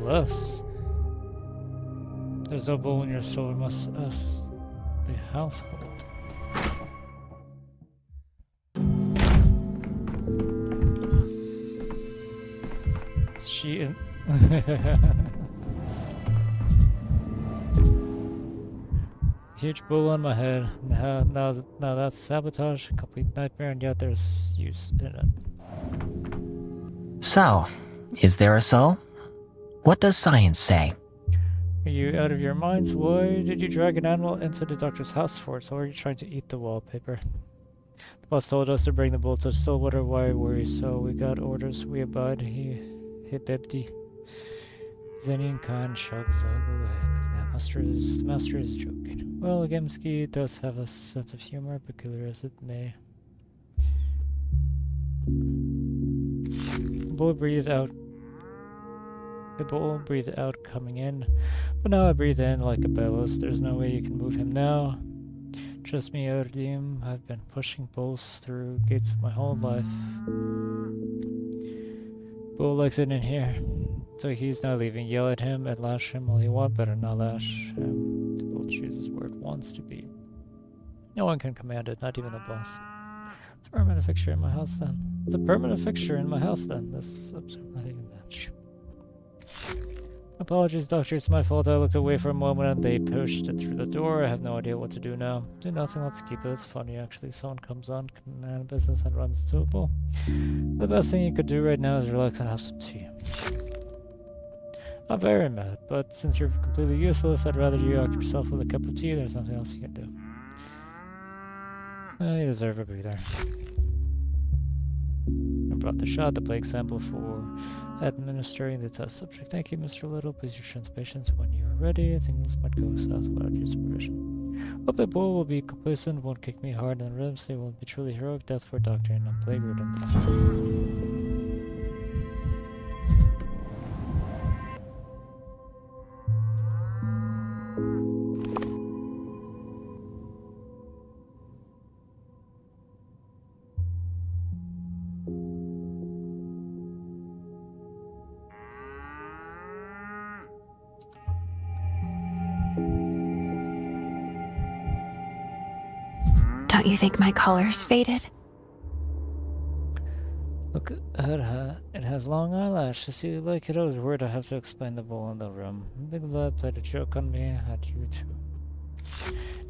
Less. There's no bull in your soul. We must ask the household. Is she in? Huge bull on my head. Now that's sabotage, a complete nightmare, and yet there's use in it. So, is there a soul? What does science say? Are you out of your minds? Why did you drag an animal into the doctor's house for? So are you trying to eat the wallpaper? The boss told us to bring the bull to Stillwater. Why worry? So we got orders. We abide. He bebdi. Zenian Khan shrugs away. The master is joking. Well, Gemsky does have a sense of humor, peculiar as it may. The bull breathed out. The bull breathed out coming in, but now I breathe in like a bellows. There's no way you can move him now. Trust me, Erdim, I've been pushing bulls through gates my whole life. Bull likes it in here, so he's now leaving. Yell at him and lash him all you want, better not lash him. The bull chooses where it wants to be. No one can command it, not even the boss. It's a permanent fixture in my house then. It's a permanent fixture in my house then. This is absurd. Not even that. Apologies, Doctor. It's my fault. I looked away for a moment and they pushed it through the door. I have no idea what to do now. Do nothing. Let's keep it. It's funny, actually. Someone comes on, command business, and runs to a bull. The best thing you could do right now is relax and have some tea. I'm very mad, but since you're completely useless, I'd rather you occupy yourself with a cup of tea. There's nothing else you can do. You deserve a breather. I brought the shot, the plague sample for administering the test subject. Thank you, Mr. Little. Please use patience when you are ready. Things might go south without your supervision. Hope the bull will be complacent, won't kick me hard in the ribs. They will be truly heroic death for Doctor and not plague ridden. Don't you think my color's faded? Look at her. It has long eyelashes. You like it? I was worried I have to explain the bowl in the room. Big Lad played a joke on me. Had you too.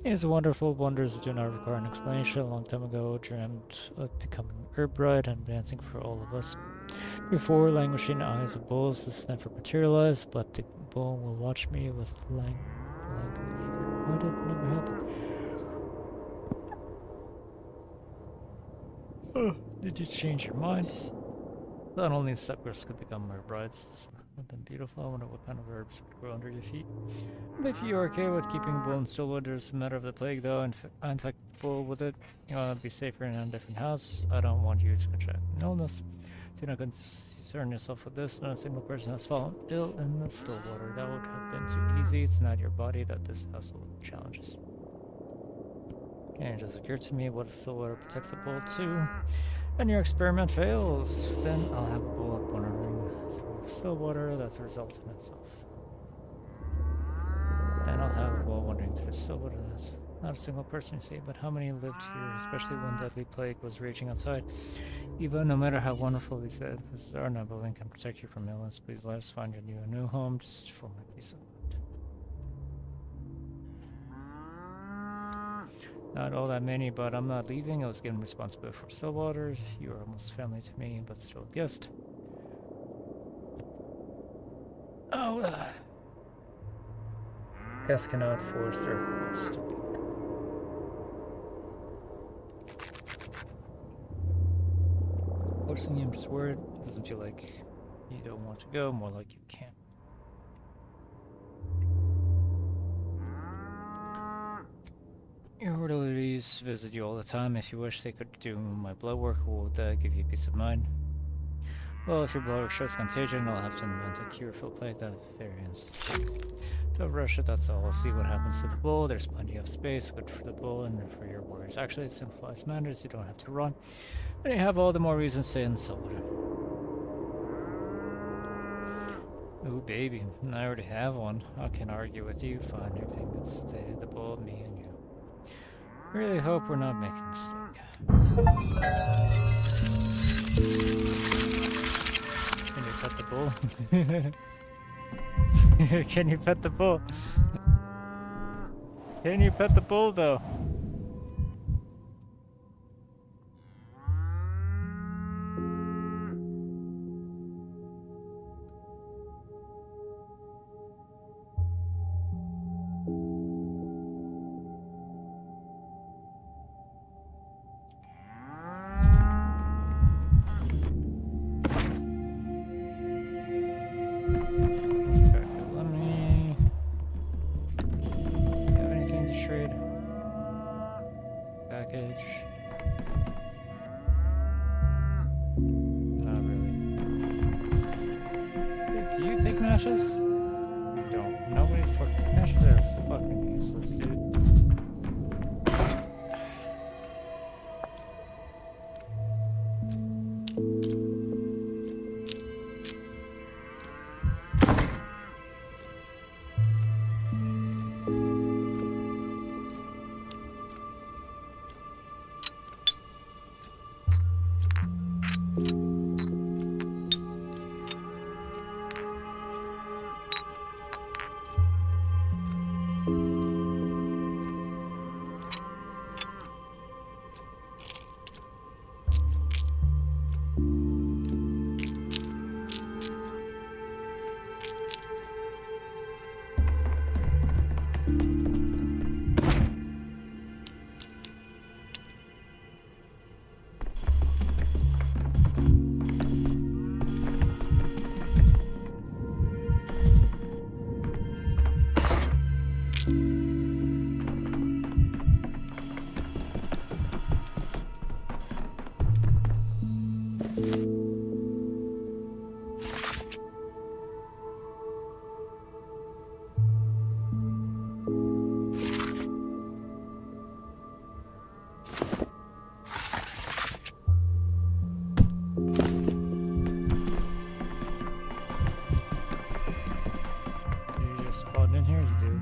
He is wonderful. Wonders do not require an explanation. A long time ago, dreamed of becoming herb bride and dancing for all of us. Before languishing eyes of bulls, this never materialized, but the bull will watch me with language. Why did it never happen? Did you change your mind? Not only stepgirls could become her brides, this would have been beautiful. I wonder what kind of herbs would grow under your feet. But if you're okay with keeping bull in Stillwood, there's a matter of the plague though, and I infect bull with it. You want to be safer in a different house. I don't want you to contract an illness. Do not concern yourself with this. Not a single person has fallen ill in the Stillwater. That would have been too easy. It's not your body that this household challenges. And it just occurred to me, what if Stillwater protects the bull too? And your experiment fails, then I'll have a bull up wandering through Stillwater. That's a result in itself. Then I'll have a bull wandering through Stillwater. That's not a single person, you see, but how many lived here, especially when deadly plague was raging outside? Eva, no matter how wonderful these edifices are, no building can protect you from illness. Please let us find you a new home, just for my peace of mind. Not all that many, but I'm not leaving. I was given responsibility for Stillwater. You are almost family to me, but still a guest. Oh, guests cannot force their host to leave. Forcing you, I'm just worried. It doesn't feel like you don't want to go, more like you can't. Your orderlies visit you all the time. If you wish, they could do my blood work. Would that give you peace of mind? Well, if your blood work shows contagion, I'll have to invent a cure for plague that variants. Don't rush it, that's all. We'll see what happens to the bull. There's plenty of space, good for the bull and for your warriors. Actually, it simplifies matters. You don't have to run. And you have all the more reasons to stay in Stillwater. Ooh, baby, I already have one. I can argue with you. Fine, everything but stay the bull, me and you. Really hope we're not making a mistake. Can you pet the bull? Can you pet the bull? Can you pet the bull though? Not really. Do you take matches? You don't. Nobody fucking matches are fucking useless, dude. Spawned in here, you do.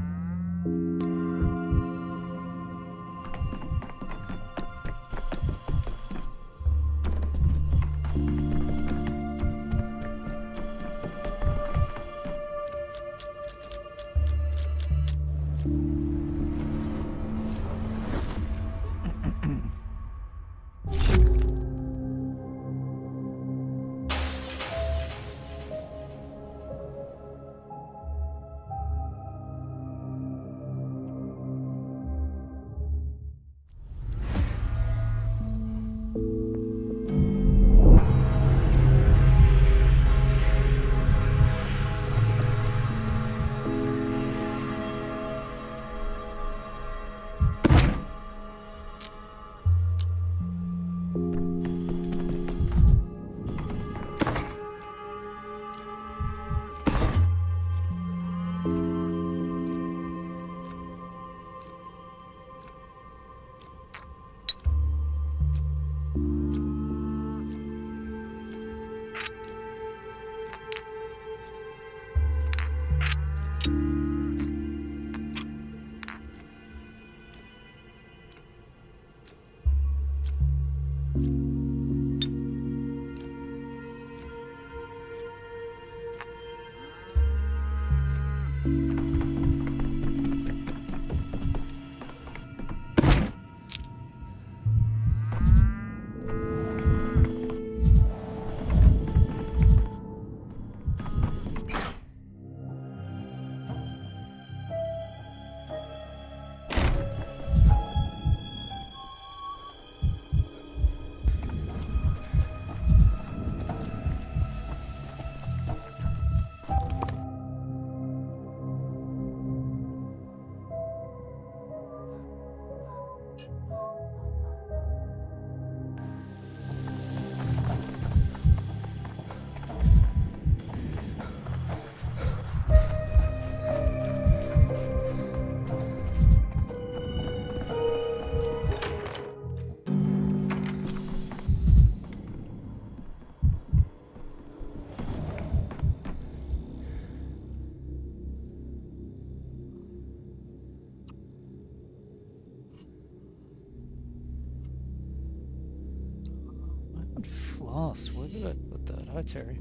and floss. Where did I put that? Hi, Terry.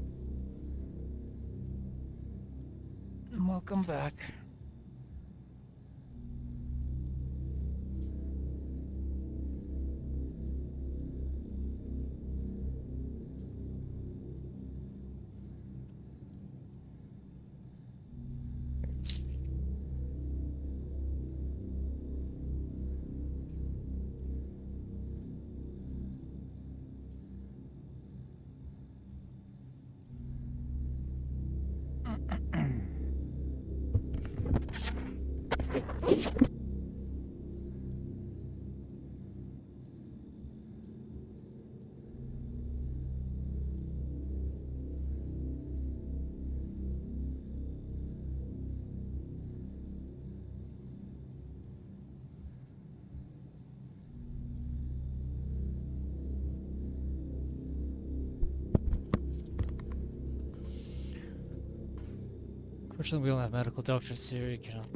Welcome back. Fortunately, we don't have medical doctors here. You cannot.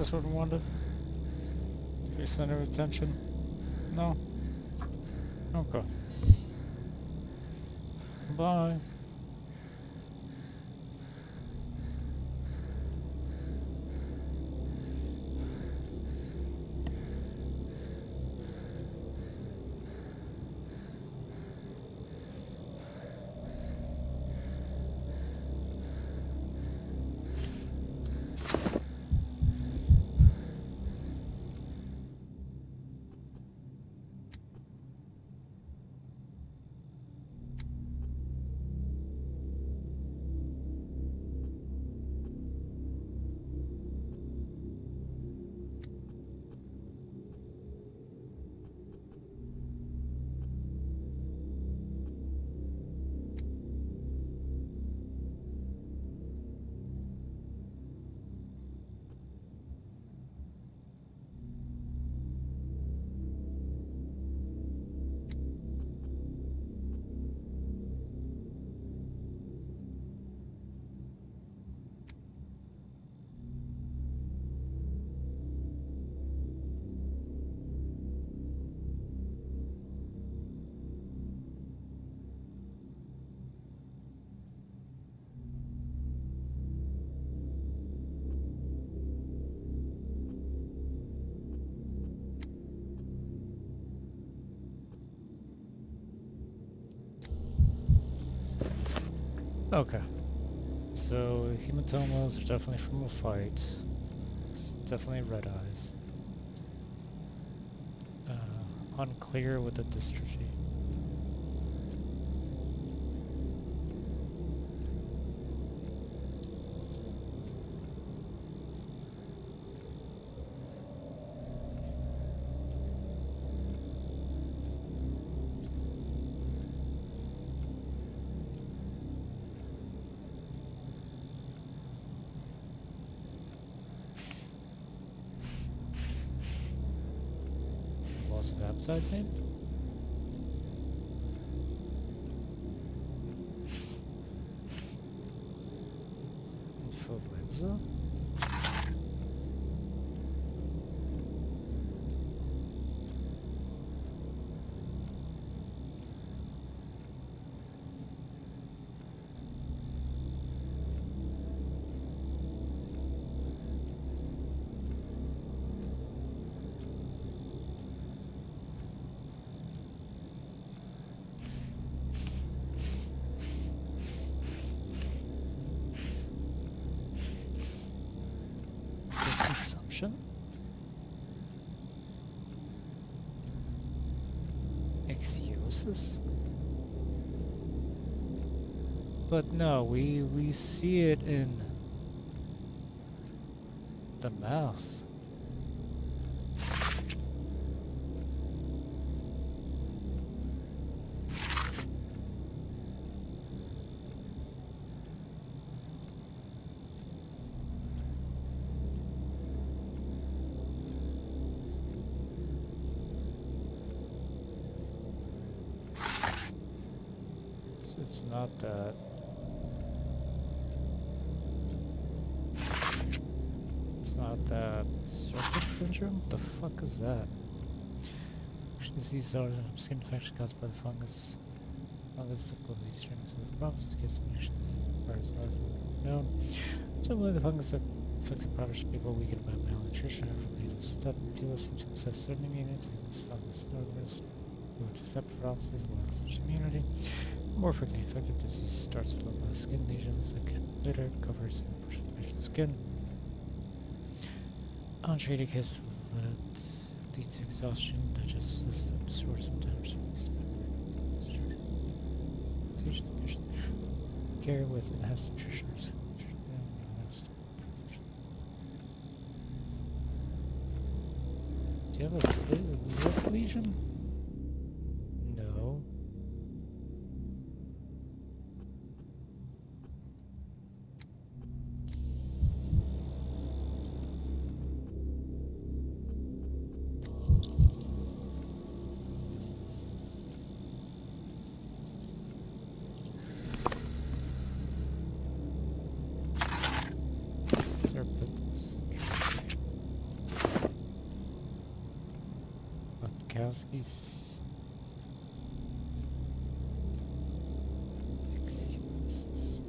This one wanted to be center of attention? No? Okay. Bye. Okay. So, hematomas are definitely from a fight. It's definitely red eyes. Unclear with the dystrophy. Loss of appetite, maybe? Influenza? Consumption? Ichthyosis? But no, we see it in the mouth. It's not that. It's not that. Serpent syndrome? What the fuck is that? Disease origin from skin infection caused by the fungus. Fungus that will be strings of the promises case of infection requires known. Similarly, the fungus that affects impoverished people weakened by malnutrition or from native step people seem to possess certain immunity to this fungus. Others who to step provinces allow such immunity. More frequently affected disease starts with localized skin lesions that can later cover infected skin. Untreated cases will lead to exhaustion, digestive system disorders, and damage to care with enhanced nutritioners. Do you have a lip lesion? No. Serpent syndrome. Wachowski's excuses.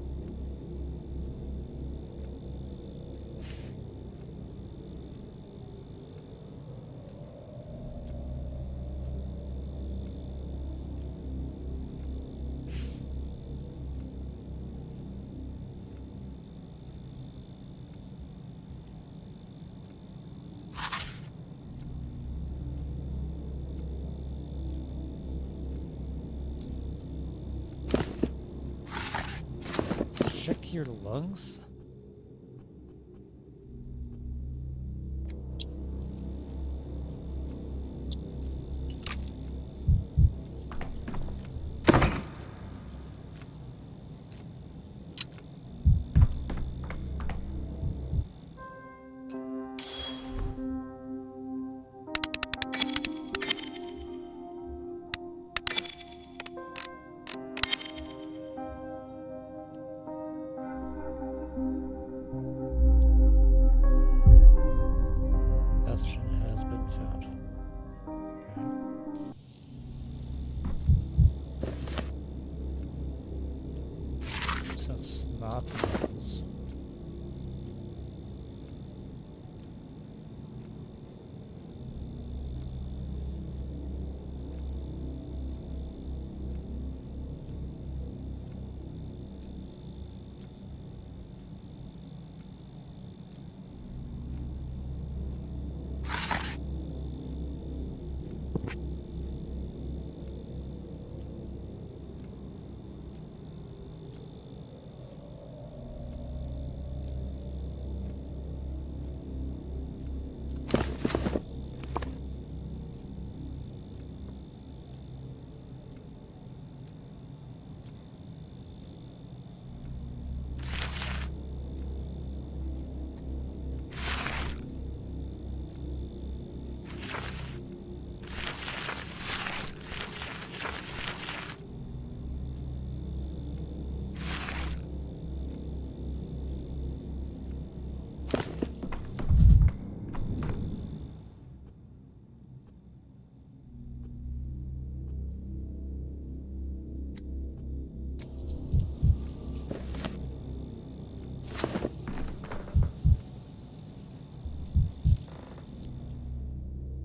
Check your lungs? Pathogen has been found. Okay. So it's not measles.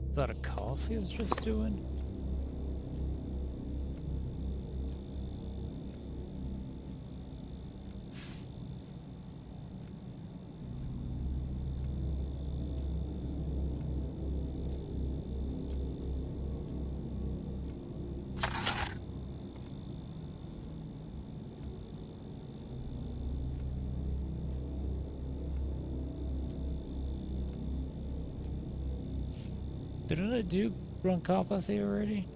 Is that a cough he was just doing? Didn't I do bronchopathy already?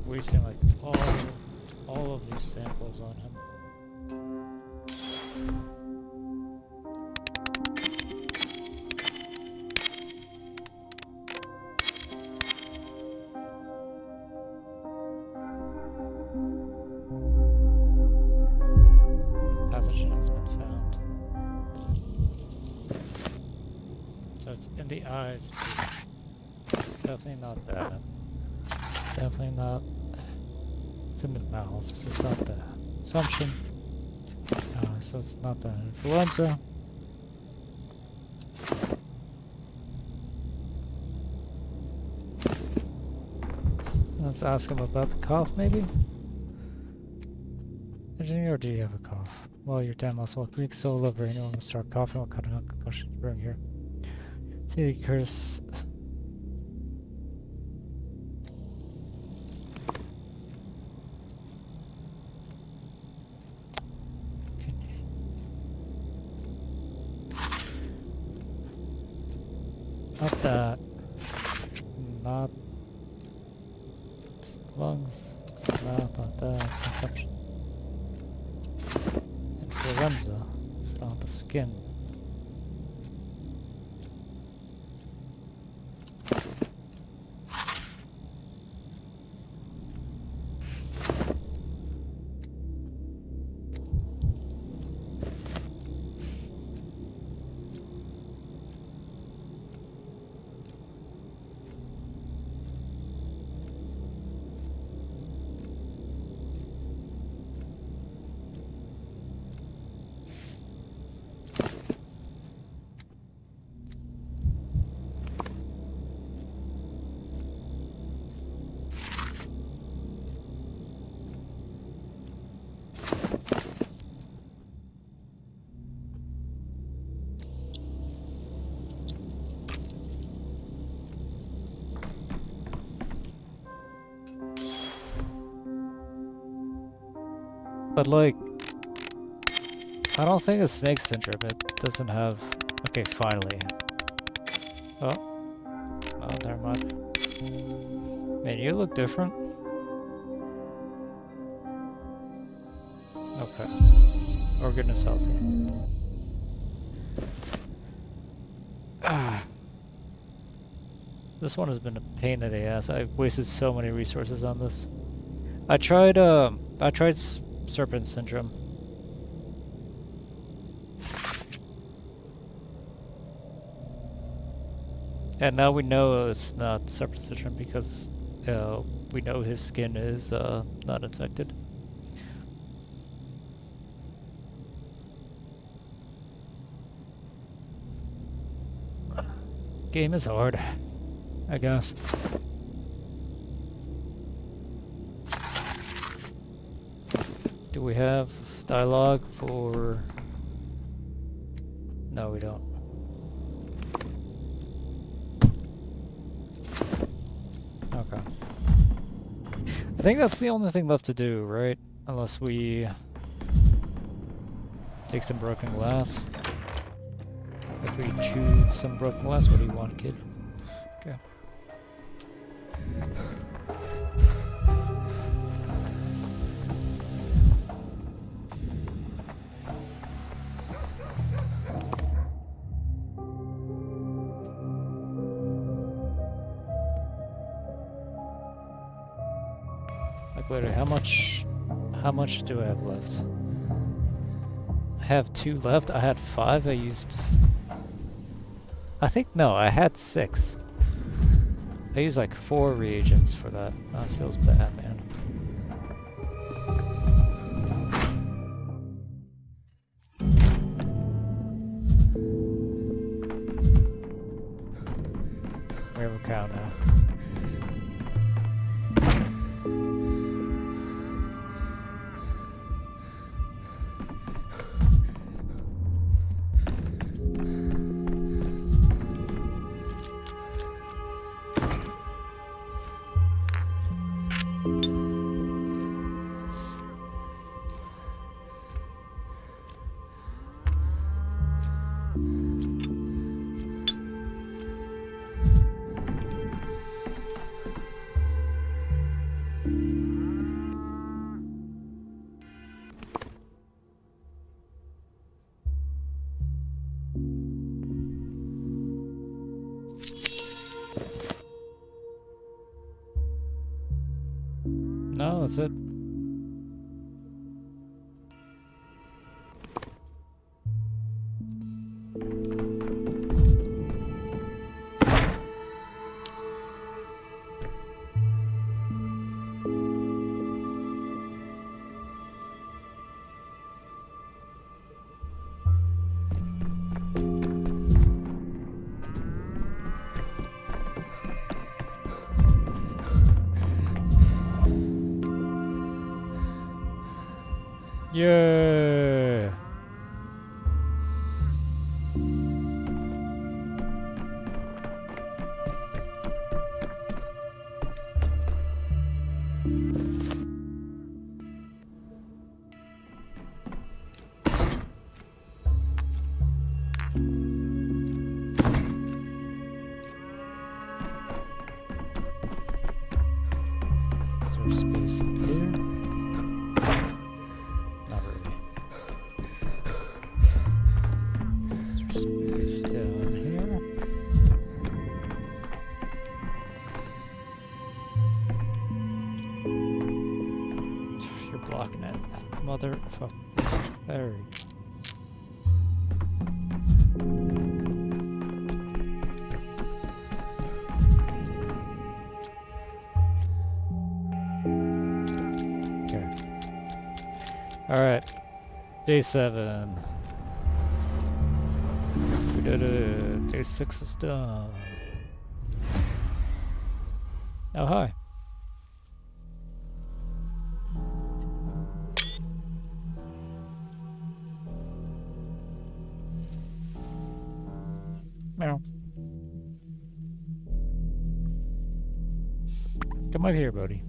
Wasting like all of these samples on him. Pathogen has been found. So it's in the eyes too. It's definitely not that. Definitely not. It's in the mouth, so it's not the assumption. So it's not the influenza. Let's ask him about the cough, maybe? Engineer, do you have a cough? Well, your damn muscle weak soul of brain will start coughing. What kind of concussion you bring here? See, Curtis. Not that. Not lungs. It's the mouth, not that. Consumption. Influenza. It's not the skin. But like, I don't think it's snake syndrome. It doesn't have. Okay, finally. Oh, never mind. Man, you look different. Okay, organ is healthy. This one has been a pain in the ass. I've wasted so many resources on this. I tried serpent syndrome. And now we know it's not serpent syndrome because we know his skin is not infected. Game is hard, I guess. Do we have dialogue for... No, we don't. Okay. I think that's the only thing left to do, right? Unless we take some broken glass. If we chew some broken glass, what do you want, kid? Okay. Like, wait, how much do I have left? I have 2 left. I had 5. I used... I think, no, I had 6. I used like 4 reagents for that. That feels bad, man. We have a cow now. No, that's it. Yeah. there space up here? Not really. Is there space down here? You're blocking it, motherfucker. There we go. Alright, day 7. We did it. Day 6 is done. Oh, hi. Meow. Come over here, buddy.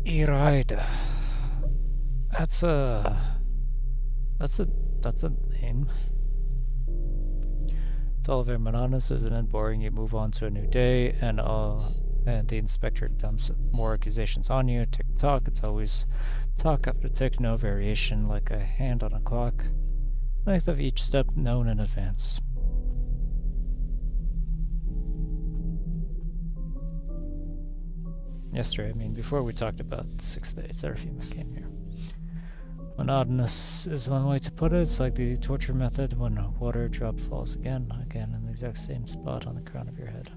Iraida. That's a name. It's all very monotonous, isn't it? Boring. You move on to a new day, and the inspector dumps more accusations on you. Tick tock. It's always talk after tick, no variation, like a hand on a clock. Length of each step known in advance. Yesterday, I mean, before we talked about 6 days, Seraphim came here. Monotonous is one way to put it. It's like the torture method when a water drop falls again in the exact same spot on the crown of your head.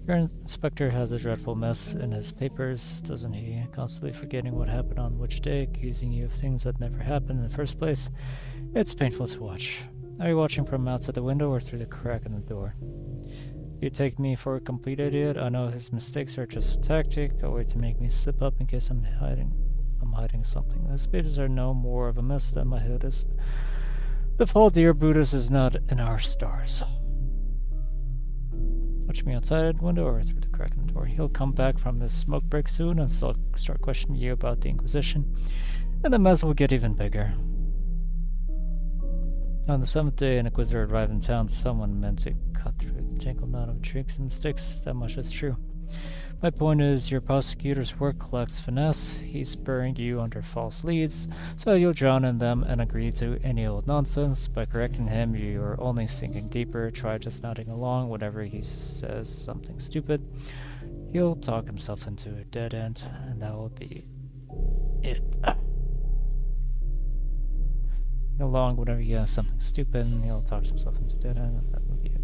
Your inspector has a dreadful mess in his papers, doesn't he? Constantly forgetting what happened on which day, accusing you of things that never happened in the first place. It's painful to watch. Are you watching from outside the window or through the crack in the door? You take me for a complete idiot. I know his mistakes are just a tactic, a way to make me slip up in case I'm hiding something. His papers are no more of a mess than my head is. The fault, dear Brutus, is not in our stars. Watch me outside the window or through the crack in the door. He'll come back from his smoke break soon and start questioning you about the Inquisition, and the mess will get even bigger. On the 7th day, an inquisitor arrived in town. Someone meant to cut through the tangled knot of tricks and mistakes. That much is true. My point is, your prosecutor's work lacks finesse. He's spurring you under false leads, so you'll drown in them and agree to any old nonsense. By correcting him, you're only sinking deeper. Try just nodding along whenever he says something stupid. He'll talk himself into a dead end, and that will be it. Along whenever he has something stupid, and he'll talk himself into dead end, and that will be it.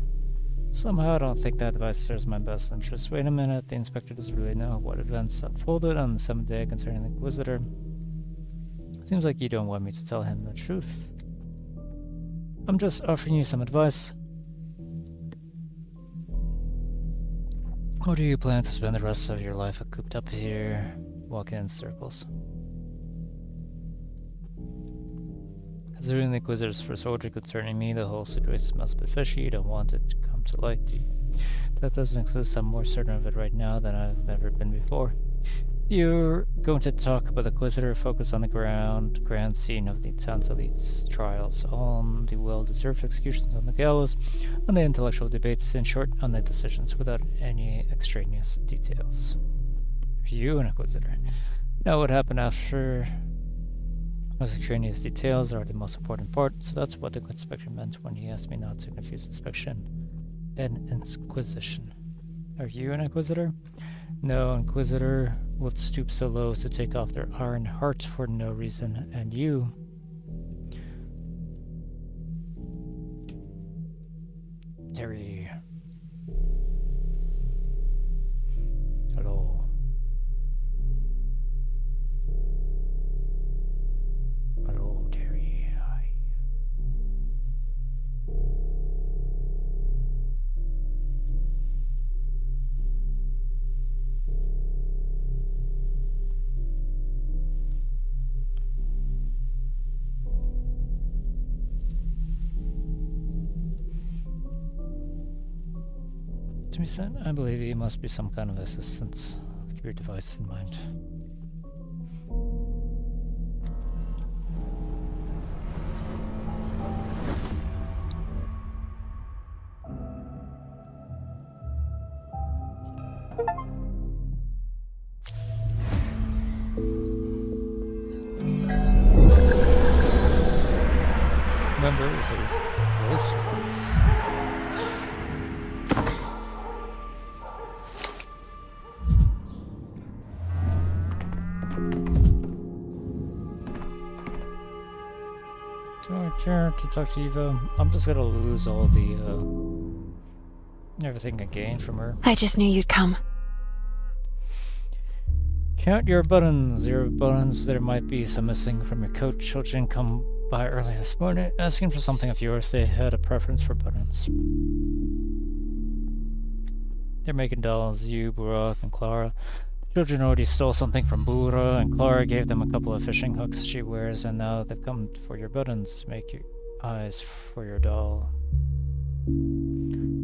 Somehow I don't think that advice serves my best interest. Wait a minute, the inspector doesn't really know what events unfolded on the 7th day concerning the Inquisitor. Seems like you don't want me to tell him the truth. I'm just offering you some advice. Or do you plan to spend the rest of your life cooped up here, walking in circles? Considering the Inquisitor's first order concerning me, the whole situation smells a bit fishy. You don't want it to come to light, do you? That doesn't exist. I'm more certain of it right now than I've ever been before. You're going to talk about the Inquisitor, focus on the grand scene of the town's elite's trials, on the well-deserved executions on the gallows, on the intellectual debates, in short, on the decisions, without any extraneous details. You, an Inquisitor, know what happened after. Those extraneous details are the most important part, so that's what the inspector meant when he asked me not to confuse inspection and inquisition. Are you an Inquisitor? No Inquisitor would stoop so low as to take off their iron heart for no reason, and you... Terry... Hello. Hello, Terry. Hi. To be sent, I believe he must be some kind of assistance. Keep your device in mind. remember his close ones. Do I care to talk to Eva? I'm just gonna lose all the, everything I gained from her. I just knew you'd come. Count your buttons. Your buttons. There might be some missing from your coat. Children come by early this morning asking for something of yours. They had a preference for buttons. They're making dolls, you, Burak, and Clara. Children already stole something from Bura, and Clara gave them a couple of fishing hooks she wears, and now they've come for your buttons to make your eyes for your doll.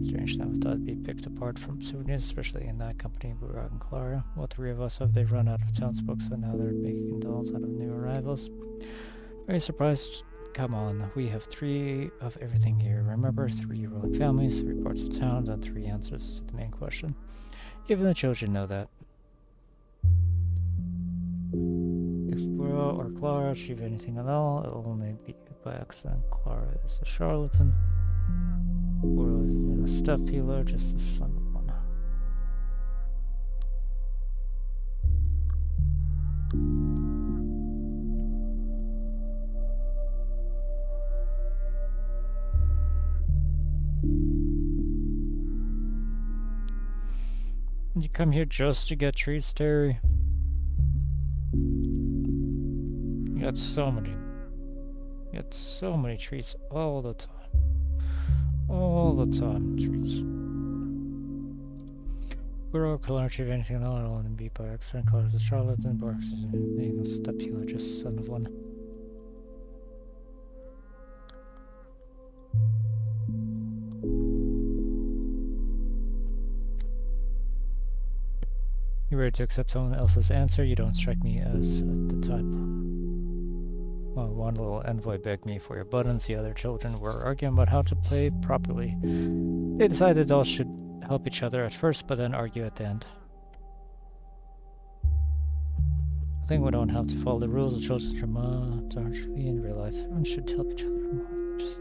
Strange that we thought it'd be picked apart from souvenirs, especially in that company, Burak and Clara. All three of us have they run out of townsfolk, so now they're making dolls out of new arrivals. Very surprised. Come on, we have 3 of everything here. Remember, 3 ruling families, 3 parts of town, and 3 answers to the main question. Even the children know that. If Bura or Clara achieve anything at all, it'll only be by accident. Clara is a charlatan. Bura is even a step healer, just the son of one. You come here just to get treats, Terry? You got so many treats all the time. All the time, treats. We're all color achieve anything at all, it'll only be by accident. Colors a charlatan, barks is a step healer, just son of one. You ready to accept someone else's answer? You don't strike me as the type. Well, one little envoy begged me for your buttons. The other children were arguing about how to play properly. They decided all should help each other at first, but then argue at the end. I think we don't have to follow the rules of children's drama largely in real life. Everyone should help each other more than just...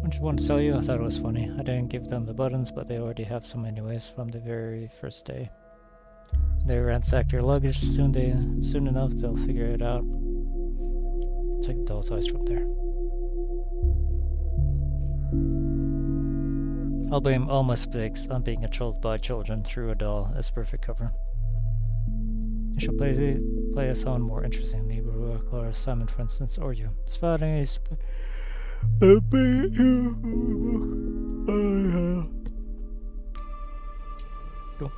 I just want to tell you, I thought it was funny. I didn't give them the buttons, but they already have some anyways from the very first day. They ransack your luggage soon enough they'll figure it out. Take the doll's eyes from there. I'll blame all my mistakes on being controlled by children through a doll as perfect cover. You should play a someone more interesting, maybe Clara, Simon, for instance, or you. It's funny. Go.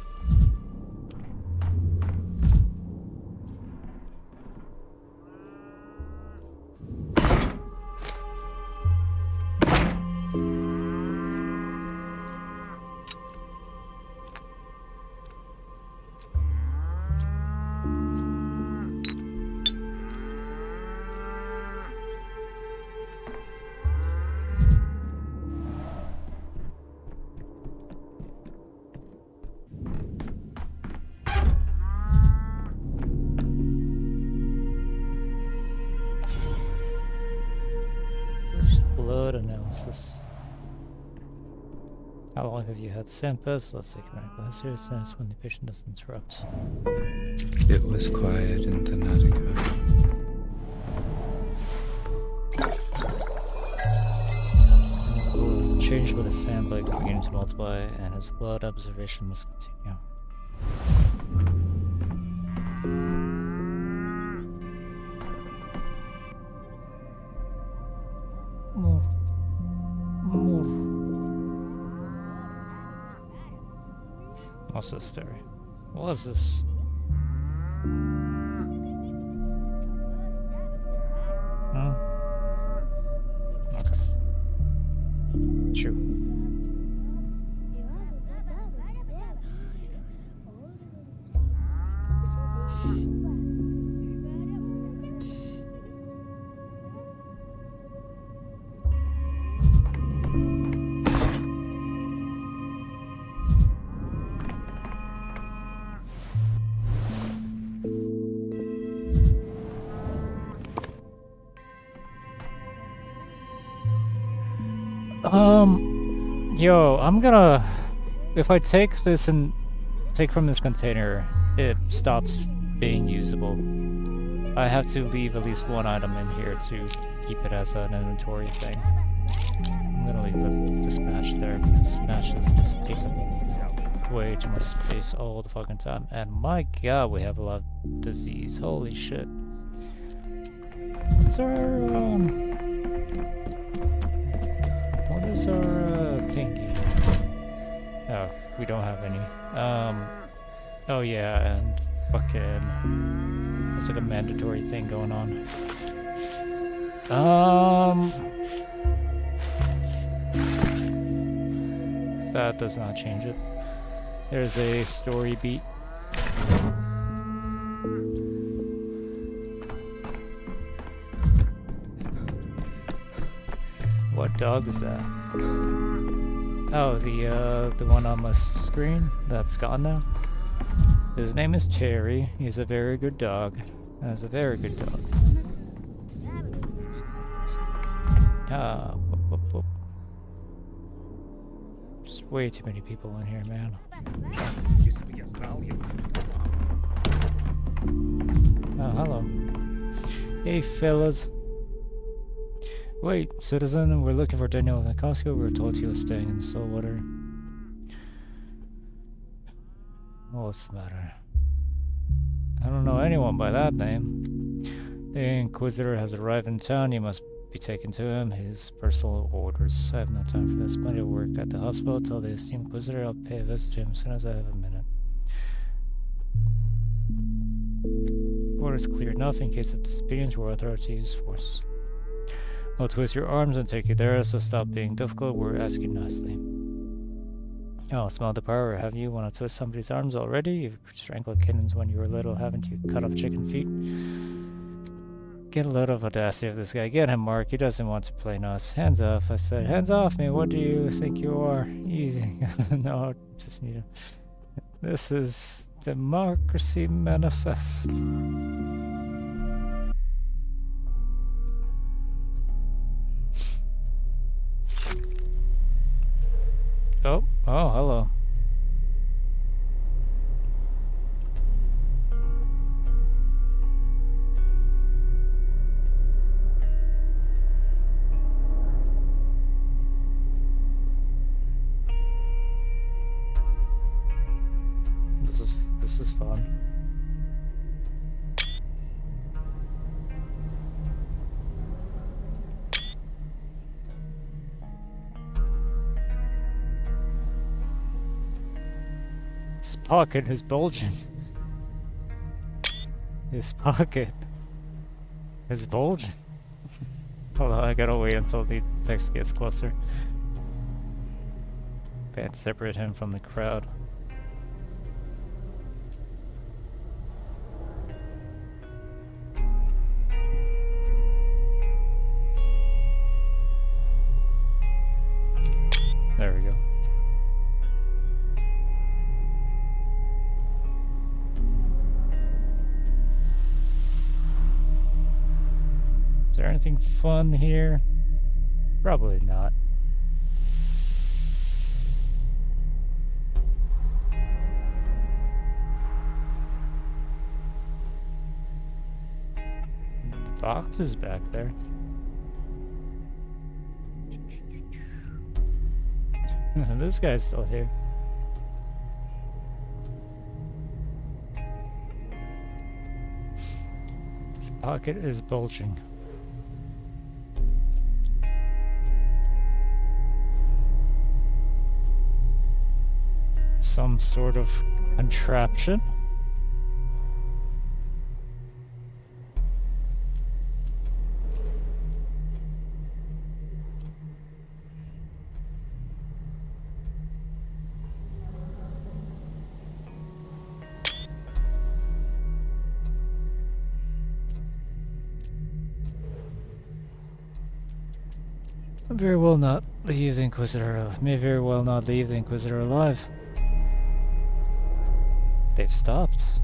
Blood analysis. How long have you had Sampes? Let's take medical seriousness when the patient doesn't interrupt. It was quiet in the Natica. The goal is changed with his sand legs beginning to multiply, and his blood observation must continue. More. What's this, Terry? What is this? Huh? Okay. True. Yo, I'm gonna... If I take this and take from this container, it stops being usable. I have to leave at least one item in here to keep it as an inventory thing. I'm gonna leave this match there, because matches just take up way too much space all the fucking time. And my god, we have a lot of disease. Holy shit. What's our, what is our, thingy? Oh, we don't have any. Oh yeah, and fucking... It's like a mandatory thing going on. That does not change it. There's a story beat. What dog is that? Oh, the one on my screen that's gone now. His name is Terry. He's a very good dog. That's a very good dog. Whoop, whoop, whoop. Just way too many people in here, man. Oh, hello. Hey, fellas. Wait, citizen, we're looking for Daniel Nikosko. We were told he was staying in Stillwater. What's the matter? I don't know anyone by that name. The Inquisitor has arrived in town. You must be taken to him. His personal orders. I have no time for this. Plenty of work at the hospital. Tell the esteemed Inquisitor I'll pay a visit to him as soon as I have a minute. Orders clear enough. In case of disobedience, we're authorized to use force. I'll twist your arms and take you there, so stop being difficult. We're asking nicely. Oh, smell the power, have you? Want to twist somebody's arms already? You've strangled kittens when you were little, haven't you? Cut off chicken feet? Get a load of audacity of this guy. Get him, Mark. He doesn't want to play nice. Hands off, I said. Hands off me. What do you think you are? Easy. No, just need a... This is Democracy Manifest. Oh, hello. This is fun. His pocket is bulging. His pocket is bulging. Hold on, I gotta wait until the text gets closer. Can't separate him from the crowd. There we go. Is there anything fun here? Probably not. The box is back there. This guy's still here. His pocket is bulging. Some sort of contraption. Very well not leave the Inquisitor. May very well not leave the Inquisitor alive. They've stopped.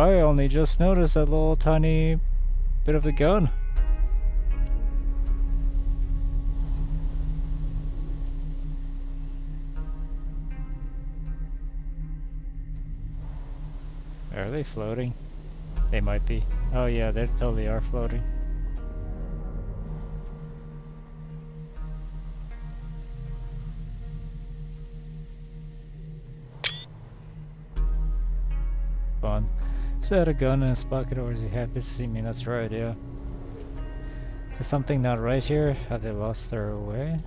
I only just noticed that little tiny bit of the gun. Are they floating? They might be. Oh yeah, they totally are floating. Fun. Is that a gun in his pocket, or is he happy to see me? That's right, yeah. Is something not right here? Have they lost their way?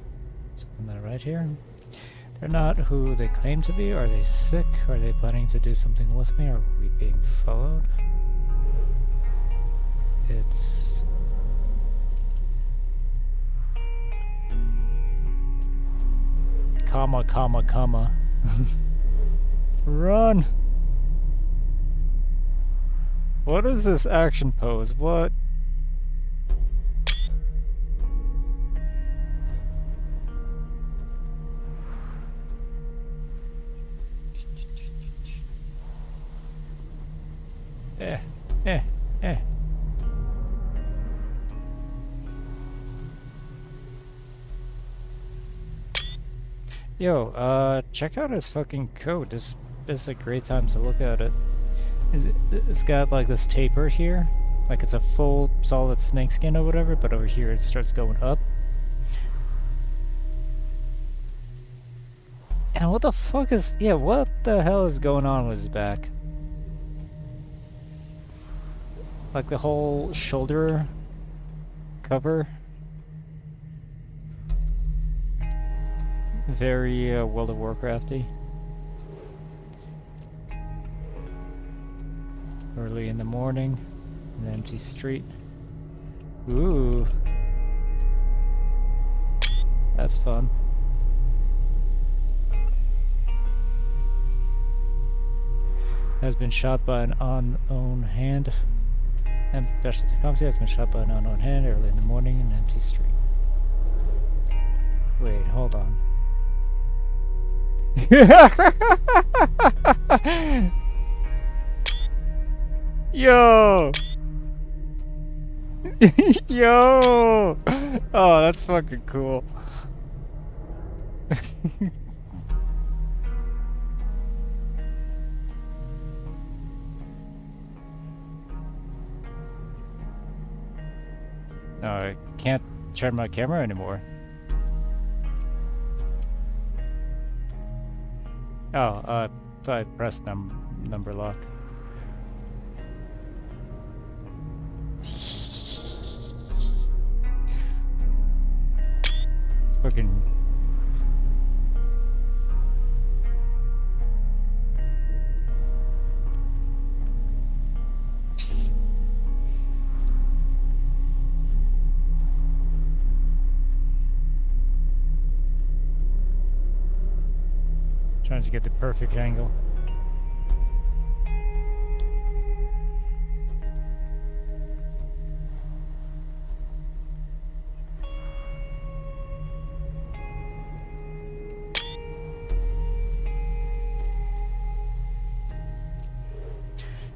Something not right here? They're not who they claim to be? Are they sick? Are they planning to do something with me? Are we being followed? It's... comma, comma, comma. Run! What is this action pose? What? Eh. Yo, check out his fucking coat. This is a great time to look at it. It's got like this taper here. Like it's a full solid snakeskin or whatever, but over here it starts going up. And what the fuck is... yeah, what the hell is going on with his back? Like the whole shoulder cover. Very World of Warcrafty. Early in the morning, an empty street. Ooh. That's fun. Has been shot by an unknown hand. And specialty pharmacy has been shot by an unknown hand early in the morning in an empty street. Wait, hold on. Yo! Yo! Oh, that's fucking cool. No, I can't turn my camera anymore. Oh, I pressed number lock. Fucking... trying to get the perfect angle.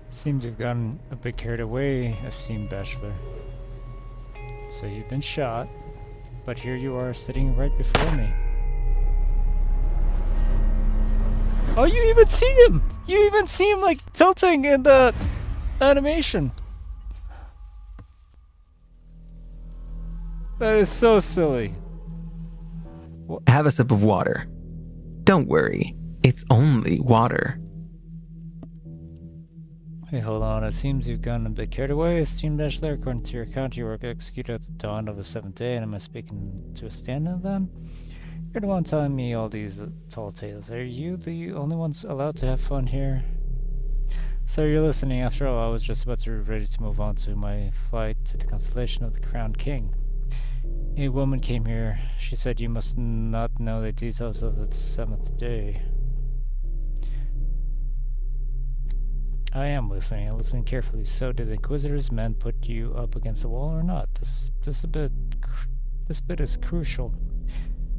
Seems you've gotten a bit carried away, esteemed bachelor. So you've been shot, but here you are sitting right before me. Oh, you even see him! You even see him like tilting in the animation. That is so silly. Have a sip of water. Don't worry, it's only water. Hey, hold on. It seems you've gotten a bit carried away, esteemed bachelor. According to your account, you were executed at the dawn of the 7th day, and am I speaking to a stand-in then? You're the one telling me all these tall tales. Are you the only ones allowed to have fun here? So you're listening. After all, I was just about to be ready to move on to my flight to the constellation of the Crowned King. A woman came here. She said you must not know the details of the 7th day. I am listening. I listen carefully. So, did the Inquisitor's men put you up against the wall or not? This bit is crucial.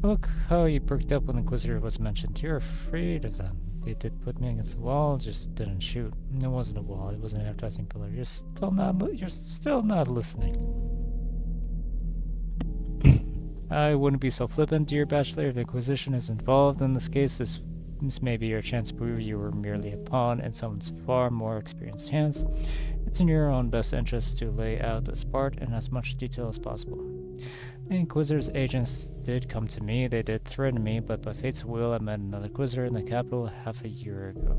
Look how you perked up when the Inquisitor was mentioned. You're afraid of them. They did put me against the wall, just didn't shoot. It wasn't a wall, it was an advertising pillar. You're still not listening. I wouldn't be so flippant, dear Bachelor. If Inquisition is involved in this case, this may be your chance to prove you were merely a pawn in someone's far more experienced hands. It's in your own best interest to lay out this part in as much detail as possible. The Inquisitor's agents did come to me, they did threaten me, but by fate's will I met another Inquisitor in the capital half a year ago,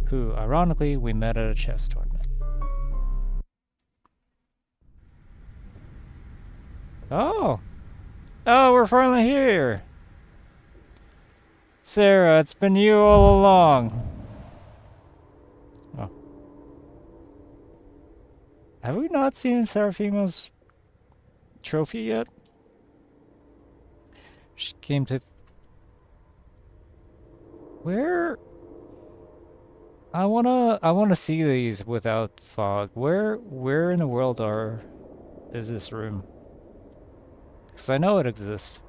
who, ironically, we met at a chess tournament. Oh! Oh, we're finally here! Sarah, it's been you all along. Oh. Have we not seen Seraphima's trophy yet? She came to... Where... I wanna see these without fog. Where in the world is this room? Because I know it exists.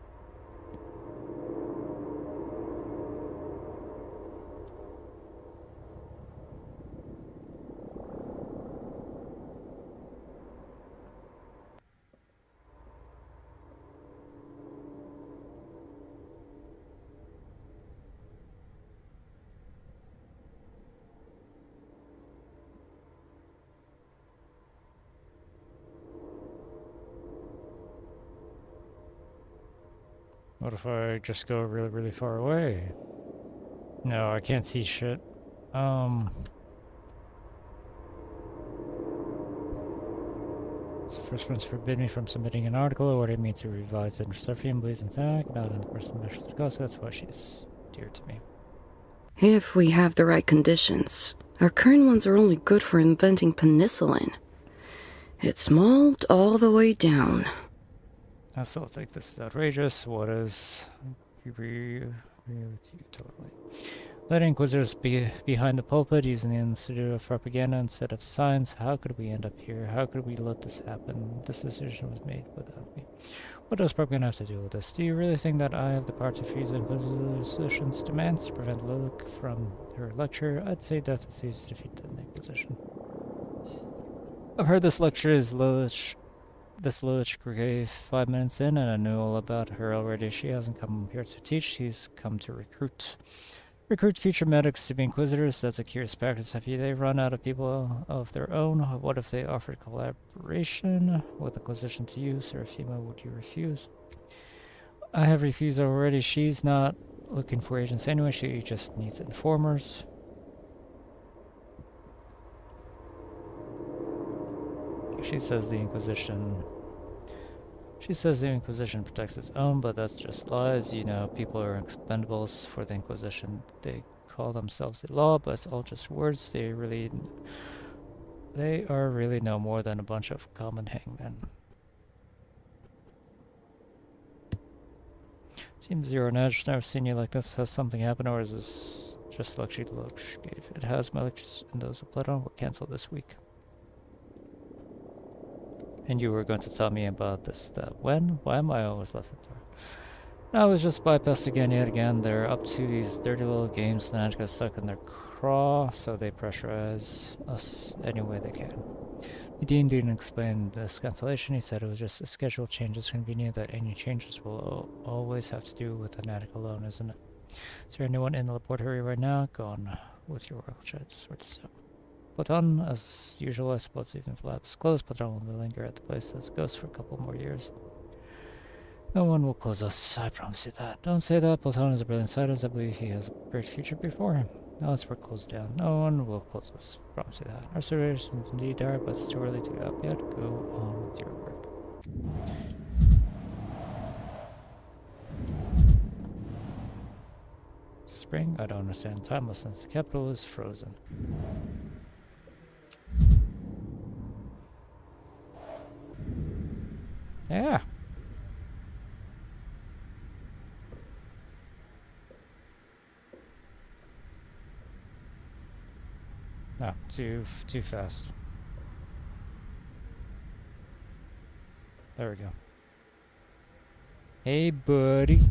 What if I just go really, really far away? No, I can't see shit. So first one's forbid me from submitting an article, ordered me to revise the Seraphium Blazing Attack, not in the person actually goes, that's why she's dear to me. If we have the right conditions. Our current ones are only good for inventing penicillin. It's mauled all the way down. I still think this is outrageous. What is... agree with you totally. Let Inquisitors be behind the pulpit using the Institute of Propaganda instead of science. How could we end up here? How could we let this happen? This decision was made without me. What does propaganda have to do with this? Do you really think that I have the power to refuse Inquisition's demands to prevent Lilith from her lecture? I'd say death is used to defeat the Inquisition. I've heard this lecture is Lilith. This Lilith gave 5 minutes in, and I knew all about her already. She hasn't come here to teach, she's come to recruit. Recruit future medics to be Inquisitors. That's a curious practice. Have they run out of people of their own? What if they offered collaboration with Inquisition to you? Seraphima, would you refuse? I have refused already. She's not looking for agents anyway. She just needs informers. She says the Inquisition protects its own, but that's just lies. You know, people are expendables for the Inquisition. They call themselves the law, but it's all just words. They are really no more than a bunch of common hangmen. Team Zero Edge, never seen you like this. Has something happened, or is this just lecture the Loach gave? It has. My lectures and those of Platon were cancelled this week. And you were going to tell me about this, that when? Why am I always left at the door? I was just bypassed again, yet again. They're up to these dirty little games, and I just got stuck in their craw, so they pressurize us any way they can. The Dean didn't explain this cancellation. He said it was just a schedule change. It's convenient that any changes will always have to do with an attic alone, isn't it? Is there anyone in the laboratory right now? Go on with your work. I'll try to sort this out. Platon, as usual, I suppose even if the lab is closed, Platon will linger at the place as a ghost for a couple more years. No one will close us, I promise you that. Don't say that, Platon is a brilliant scientist. I believe he has a bright future before him. Now let's work closed down. No one will close us, I promise you that. Our situation is indeed dire, but it's too early to get up yet. Go on with your work. Spring? I don't understand. Timelessness. The capital is frozen. Yeah. No, too fast. There we go. Hey, buddy.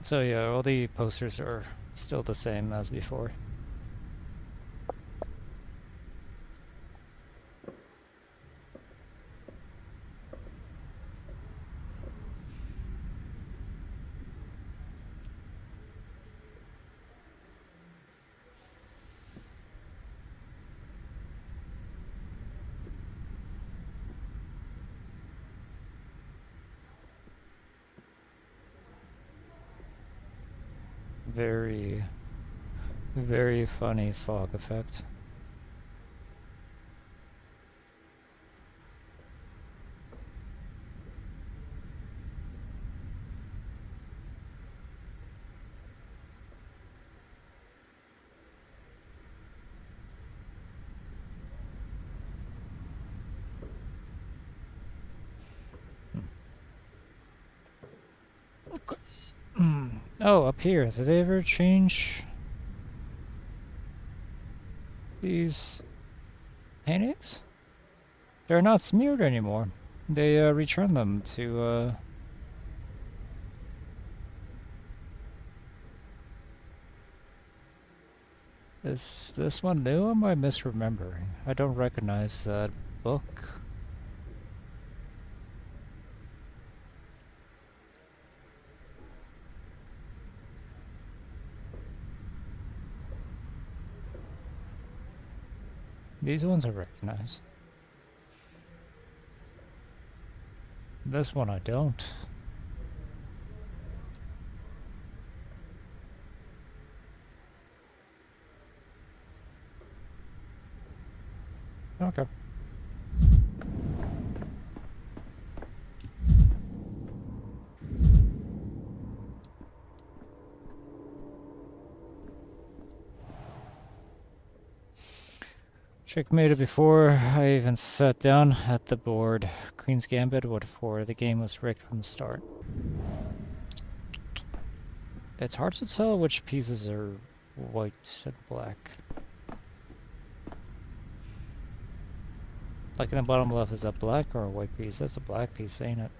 So yeah, all the posters are still the same as before. Very, very funny fog effect. Oh, up here. Did they ever change these paintings? They're not smeared anymore. They return them to Is this one new? Or am I misremembering? I don't recognize that book. These ones I recognize. This one I don't. Okay. Checkmated before I even sat down at the board. Queen's Gambit, what for? The game was rigged from the start. It's hard to tell which pieces are white and black. Like in the bottom left, is that black or a white piece? That's a black piece, ain't it?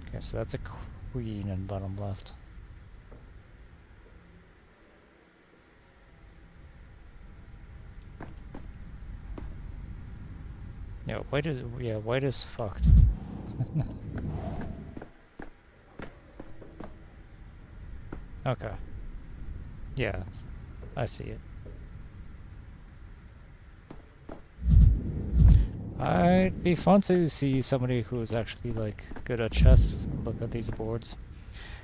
Okay, so that's a queen in bottom left. Yeah, white is fucked. Okay. Yeah, I see it. It'd be fun to see somebody who's actually like good at chess look at these boards.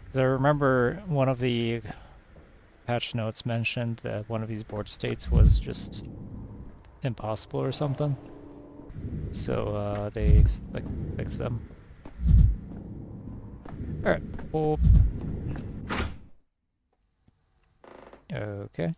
Because I remember one of the patch notes mentioned that one of these board states was just impossible or something. So they like fixed them. Alright, well, okay.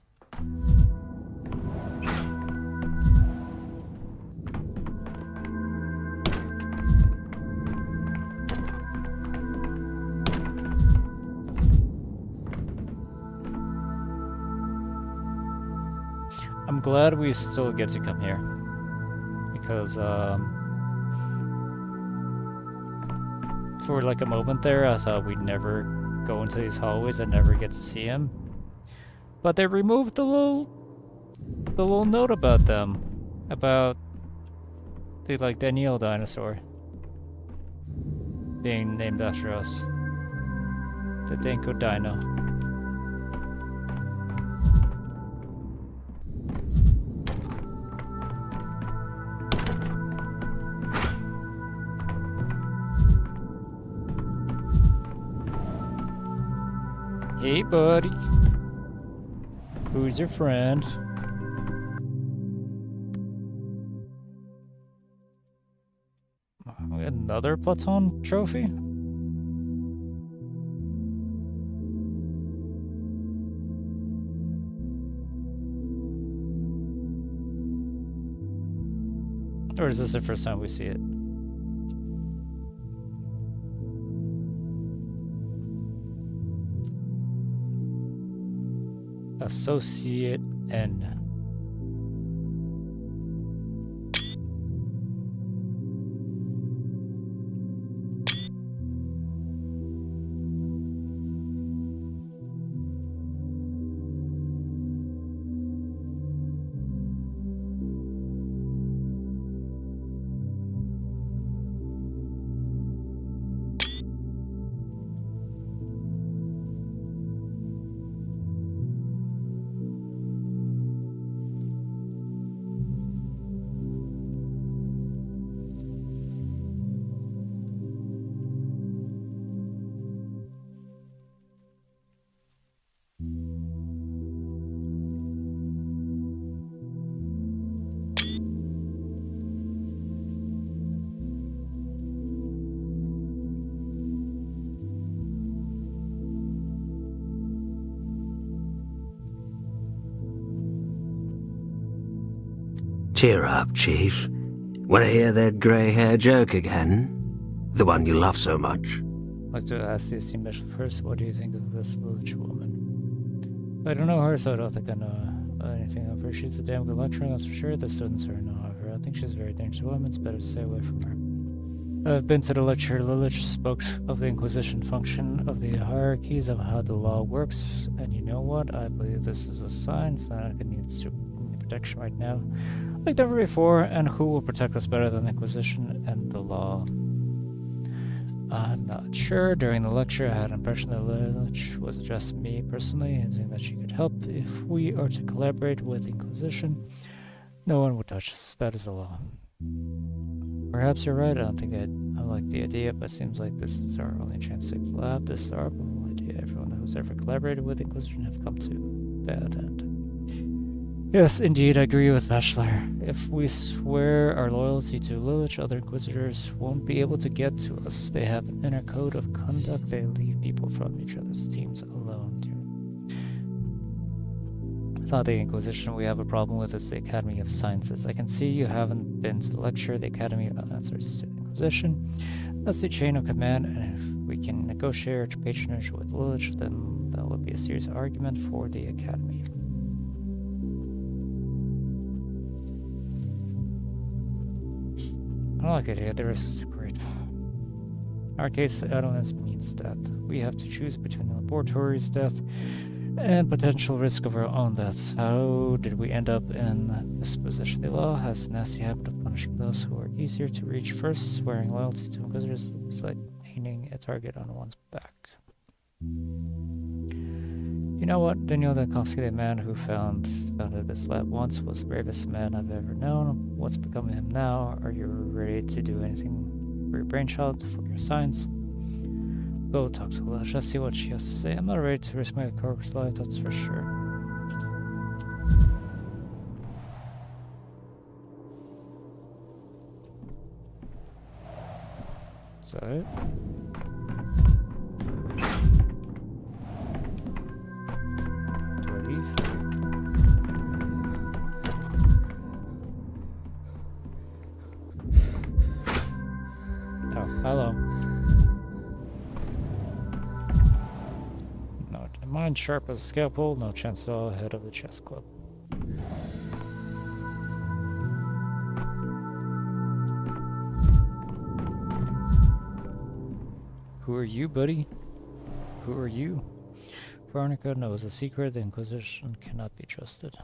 I'm glad we still get to come here. Because, for like a moment there, I thought we'd never go into these hallways and never get to see him. But they removed the little note about them. About the, like, Danielle dinosaur. Being named after us. The Danko Dino. Hey, buddy. Who's your friend? Another Platon trophy? Or is this the first time we see it? Associate N. Cheer up, Chief. Want to hear that grey hair joke again? The one you love so much. I'd like to ask the esteemed bishop first, what do you think of this Lilith woman? I don't know her, so I don't think I know anything of her. She's a damn good lecturer, that's for sure. The students are not of her. I think she's a very dangerous woman. It's better to stay away from her. I've been to the lecture. Lilith spoke of the Inquisition function of the hierarchies of how the law works, and you know what? I believe this is a sign that it needs protection right now, like never before. And who will protect us better than the Inquisition and the law? I'm not sure. During the lecture, I had an impression that Lilith was addressing me personally, hinting that she could help if we are to collaborate with the Inquisition. No one would touch us. That is the law. Perhaps you're right. I don't think I like the idea, but it seems like this is our only chance to collab. This is our whole idea. Everyone who's ever collaborated with the Inquisition have come to a bad end. Yes, indeed, I agree with Bachelor. If we swear our loyalty to Lilith, other Inquisitors won't be able to get to us. They have an inner code of conduct. They leave people from each other's teams alone. It's not the Inquisition we have a problem with, it's the Academy of Sciences. I can see you haven't been to the lecture. The Academy answers to the Inquisition. That's the chain of command, and if we can negotiate patronage with Lilith, then that would be a serious argument for the Academy. I don't like it here. The risk is great. In our case, idleness means death. We have to choose between the laboratory's death and potential risk of our own deaths. How did we end up in this position? The law has a nasty habit of punishing those who are easier to reach first. Swearing loyalty to Inquisitors is like aiming a target on one's back. You know what? Daniel Dankovsky, the man who founded this lab once, was the bravest man I've ever known. What's become of him now? Are you ready to do anything for your brainchild, for your science? Go talk to Lilith. Let's see what she has to say. I'm not ready to risk my coworker's life, that's for sure. Is that it? Do I leave? Oh, hello. No, mind sharp as a scalpel, no chance at all ahead of the chess club. Who are you, buddy? Who are you? Veronica knows a secret. The Inquisition cannot be trusted.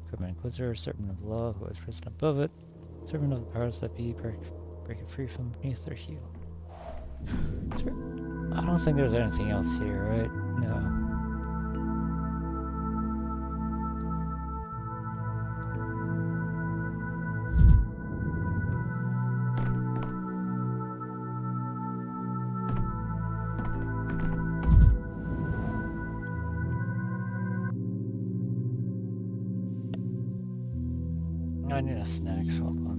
From an Inquisitor, servant of the law, who has risen above it, servant of the powers that be, break it free from beneath their heel. I don't think there's anything else here, right? No. I need a snack, so hold on.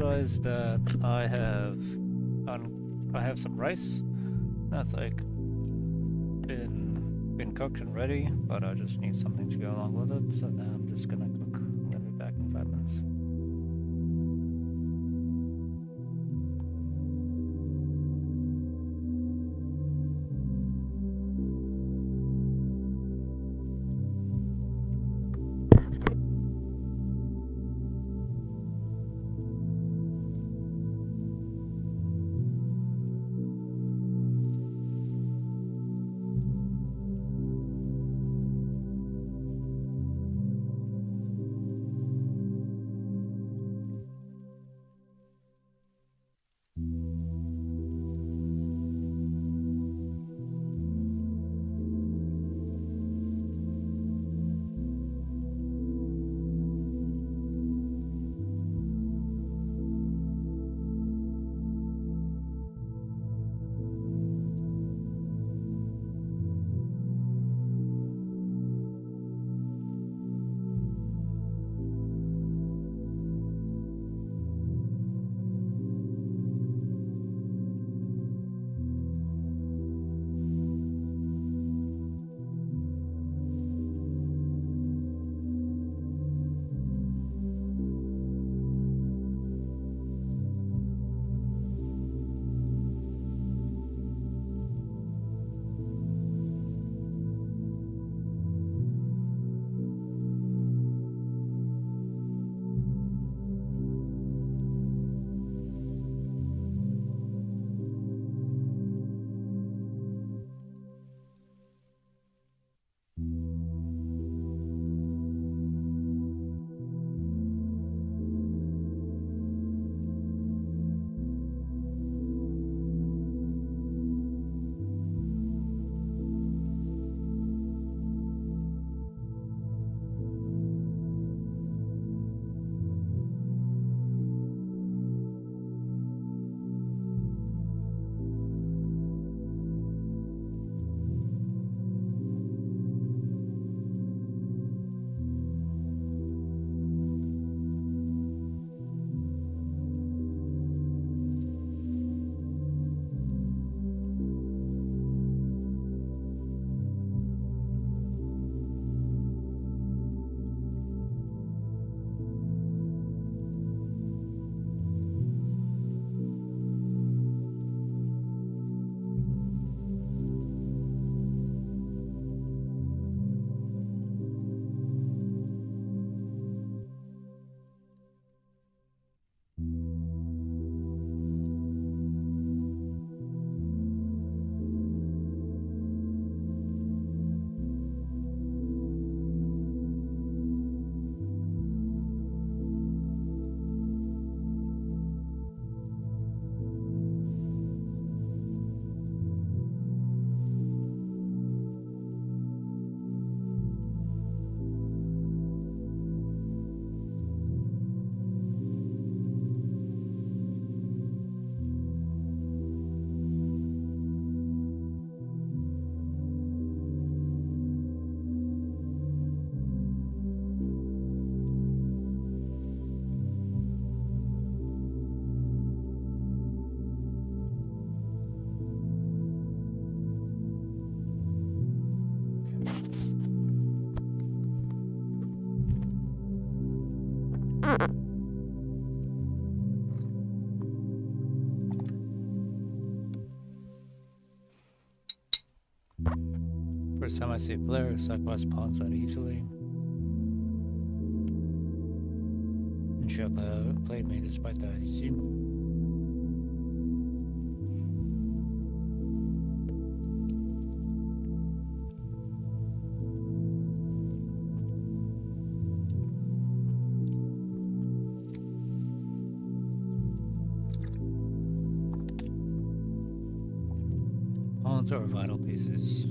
realized that I have some rice that's like been cooked and ready, but I just need something to go along with it. So now I'm just gonna cook. I'm gonna be back in 5 minutes. First time I see a player sacrifice pawns that easily. And she played me despite that, you see? Pawns are vital pieces.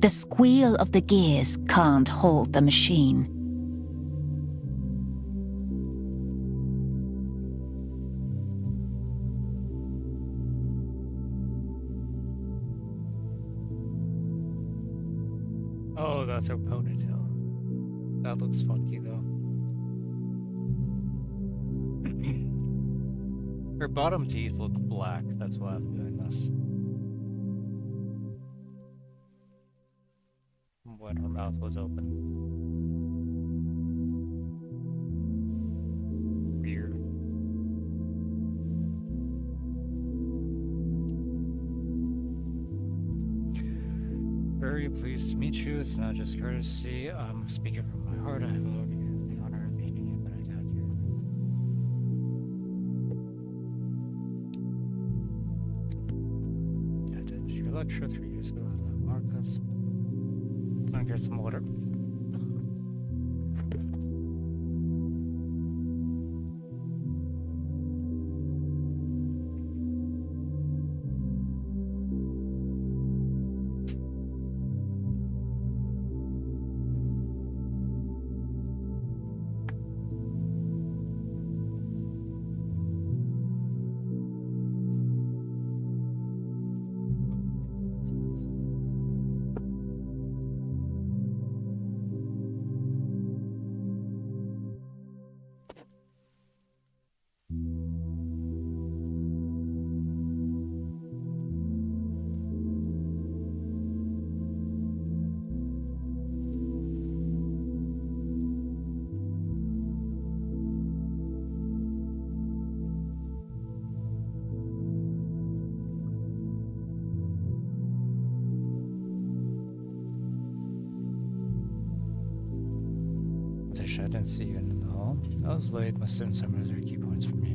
The squeal of the gears can't halt the machine. Oh, that's her ponytail. That looks funky, though. Her bottom teeth look black. That's why I'm doing this. When her mouth was open. Weird. Very pleased to meet you. It's not just courtesy. I'm speaking from my heart. I have the honor of meeting you, but I doubt you. I attended your lecture 3 years ago at Marcus. I'm gonna get some water. I didn't see you in the hall. I was late. My students summarized their key points for me.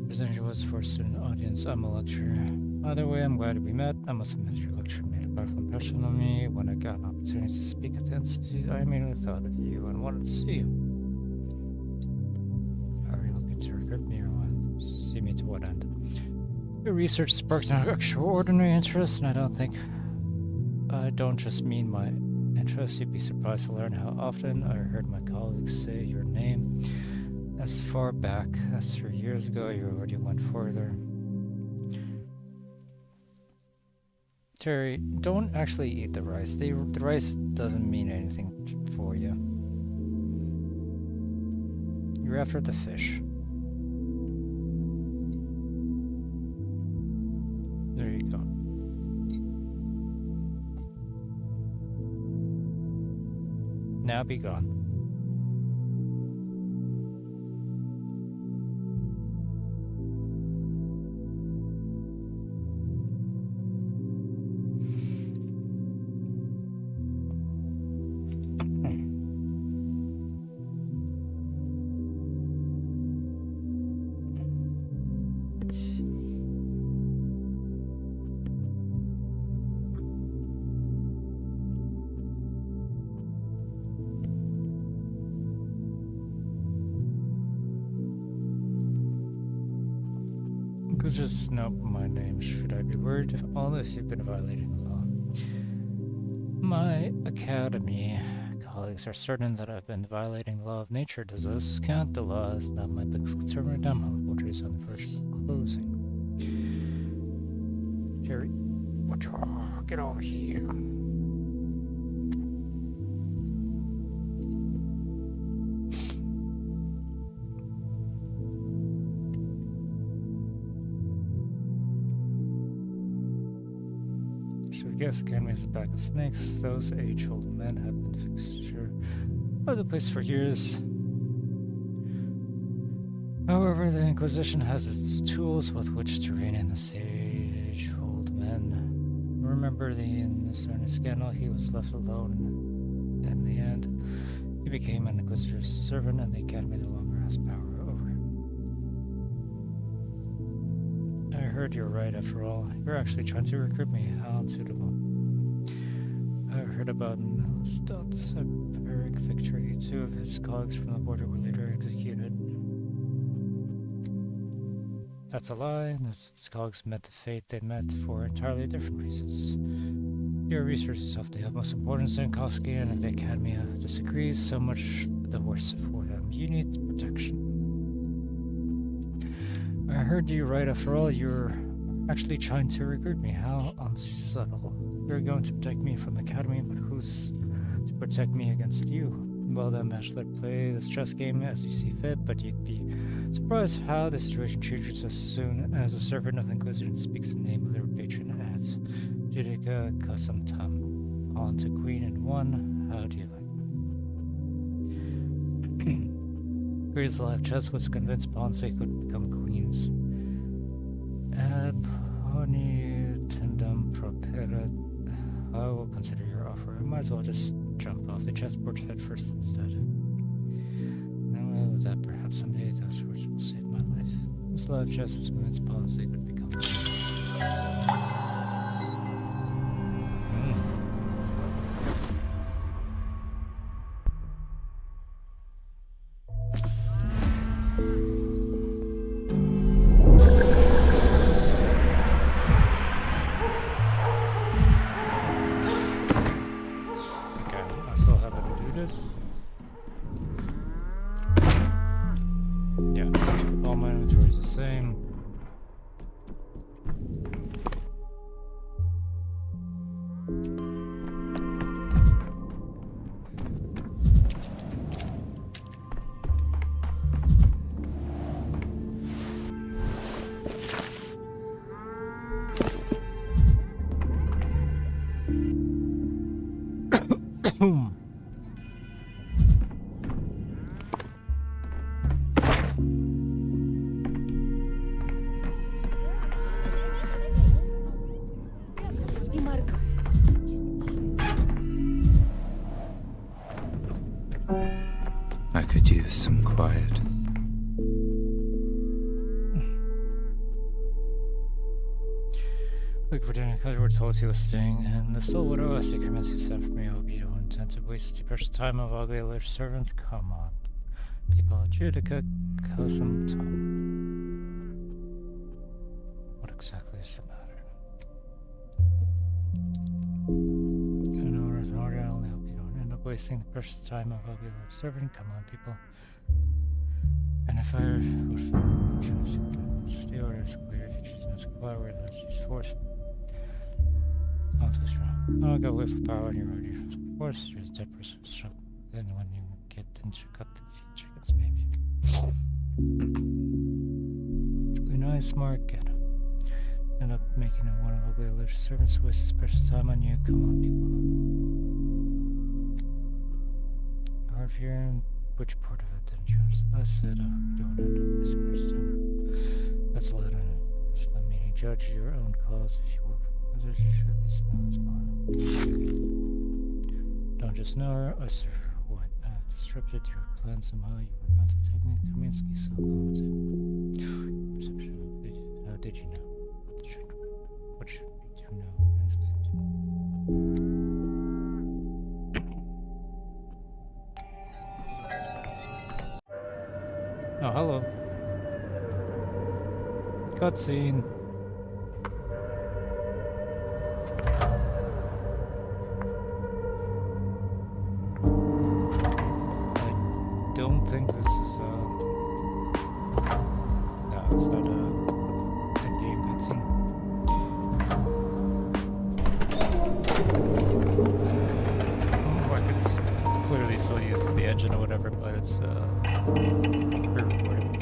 Presentation was for a student audience. I'm a lecturer. Either way, I'm glad we met. I must admit your lecture made a powerful impression on me. When I got an opportunity to speak at the institute, I immediately thought of you and wanted to see you. Are you looking to recruit me or what? See me to what end? Your research sparked an extraordinary interest, and I don't just mean my interest. You'd be surprised to learn how often I heard my colleagues say your name. As far back as 3 years ago, you already went further. Terry, don't actually eat the rice. The rice doesn't mean anything for you. You're after the fish. There you go. Now be gone. Just know my name. Should I be worried? Only if you've been violating the law. My academy colleagues are certain that I've been violating the law of nature. Does this count? The law is not my biggest concern right now. My laboratory is on the verge of closing. Terry, get over here. Yes, Academy is a bag of snakes. Those age-old men have been fixture of the place for years. However, the Inquisition has its tools with which to rein in the age-old men. Remember the Innisarni scandal? He was left alone in the end. He became an Inquisitor's servant, and the Academy no longer has power over him. I heard you're right after all. You're actually trying to recruit me. How unsuitable. I heard about Nostot's barbaric victory. 2 of his colleagues from the border were later executed. That's a lie. Nostot's colleagues met the fate they met for entirely different reasons. Your research is of the utmost importance, Sankovsky, and if the Academy disagrees, so much the worse for them. You need protection. I heard you right. After all, you're actually trying to recruit me. How unsubtle. You're going to protect me from the Academy, but who's to protect me against you? Well then, match, let play this chess game as you see fit, but you'd be surprised how the situation changes as soon as a servant of the Inquisition speaks the name of their patron and adds Judica Custom Tam. Pawn to queen and 1. How do you like? Greatest live chess was convinced pawns they could become queens. Pony tendum propera. I will consider your offer. I might as well just jump off the chessboard head first instead. Now that perhaps someday those words will save my life. This live chess was convinced pawns they could become I could use some quiet. Look for dinner because we're told he was staying in the Stillwood OS. The comments he sent for me. I hope you don't intend to waste the precious time of ugly little servant. Come on. People, Judica Custom Tom. What exactly is the matter? In order, I only hope you don't end up wasting the precious time of ugly little servant. Come on, people. And if I choose the order is clear. If you choose not to comply with it, let's use force. I'll twist wrong. I'll go wait for power on your road. Force, you're the dead person. Then when you get into cut the feet chickens, baby. Really nice, smart, get him. End up making him one of ugly little servants who wastes his precious time on you. Come on, people. Hard for you. Which part of it didn't you understand? I said, you don't end up wasting precious time. That's a letter. That's not meaning. Judge your own cause if you work for others. You should at least know its motto. Don't just know her, I serve her. What? I have disrupted your plan somehow. You were going to take me to Kaminsky, so going to. Perception. How did you know? What should we do now? Oh, hello. Cutscene. I don't think this is no, it's not a in-game cutscene. I could clearly still uses the engine or whatever, but it's pre-recorded.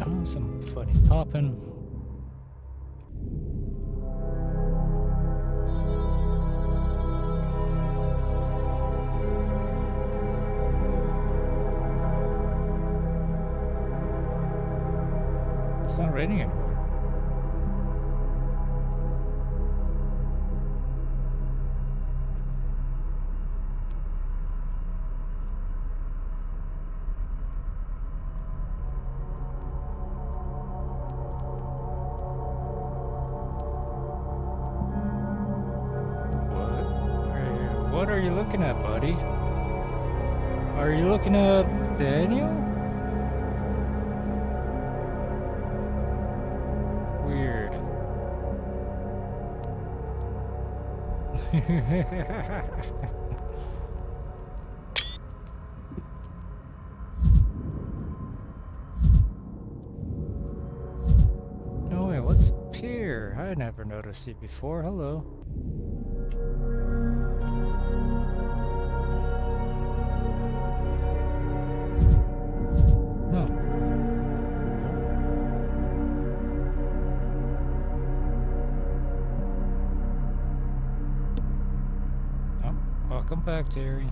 Oh, some funny popping. It's not raining anymore. What are you looking at, buddy? Are you looking at Daniel? Oh wait, what's up here? I never noticed you before. Hello. Oh. Oh, welcome back, Terry.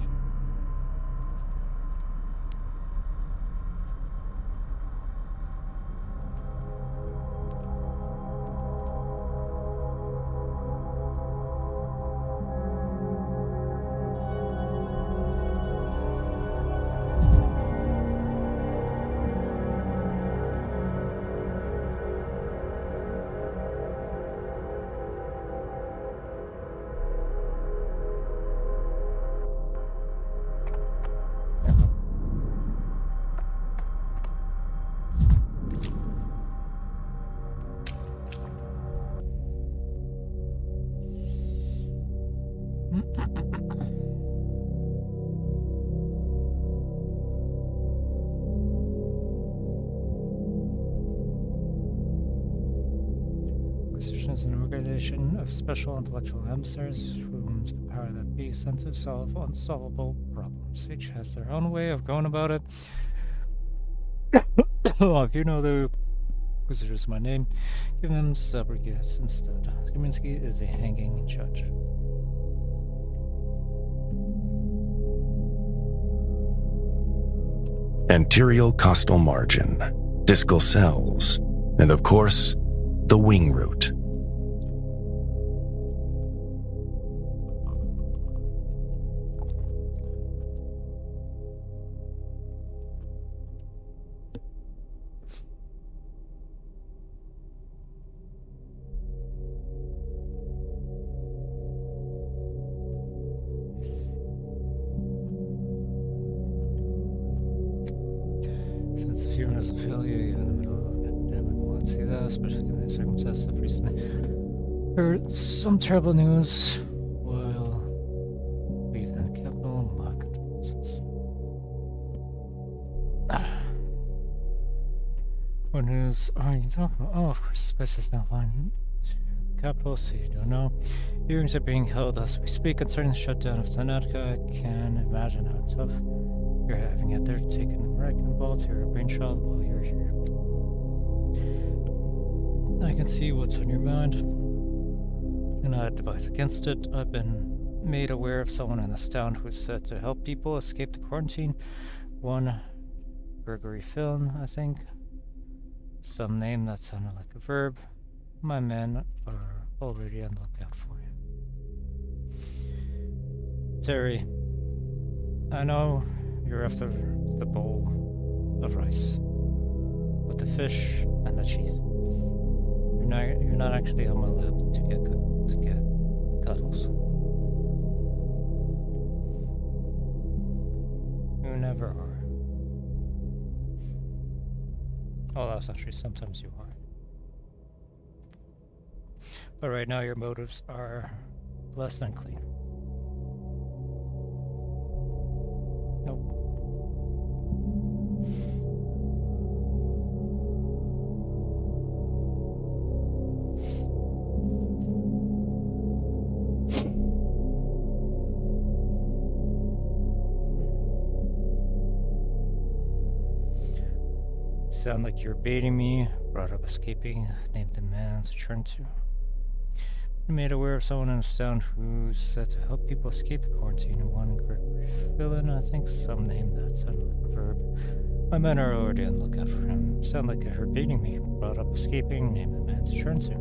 Inquisition is an organization of special intellectual emissaries who owns the power that be sent to solve unsolvable problems. Each has their own way of going about it. Oh, if you know the Inquisitor's my name, give them subrogats instead. Kaminsky is a hanging judge. Anterior costal margin, discal cells, and of course, the wing root. Sense of humor is a failure, even in the middle of an epidemic. Well, let's see that, especially given the circumstances of recently heard some terrible news while leaving the capital. My condolences. What news are you talking about? Oh, of course, space is now flying to the capital, so you don't know. Hearings are being held as we speak concerning the shutdown of Tanatka. I can imagine how tough you're having it. They're taking the wrecking ball to your brainchild while you're here. I can see what's on your mind, and I advise against it. I've been made aware of someone in this town who is said to help people escape the quarantine. One Gregory Fillon, I think. Some name that sounded like a verb. My men are already on the lookout for you. Terry, I know you're after the bowl of rice with the fish and the cheese. You're not actually on my lap to get cuddles. You never are. Oh, that's not true. Sometimes you are. But right now your motives are less than clean. Nope. Sound like you're baiting me. Brought up escaping. Named the man to turn to. I'm made aware of someone in this town who's said to help people escape the quarantine. One Gregory Fillon, I think, some name that sounded like a verb. My men are already on the lookout for him. Sound like I heard baiting me. Brought up escaping. Named the man to turn to.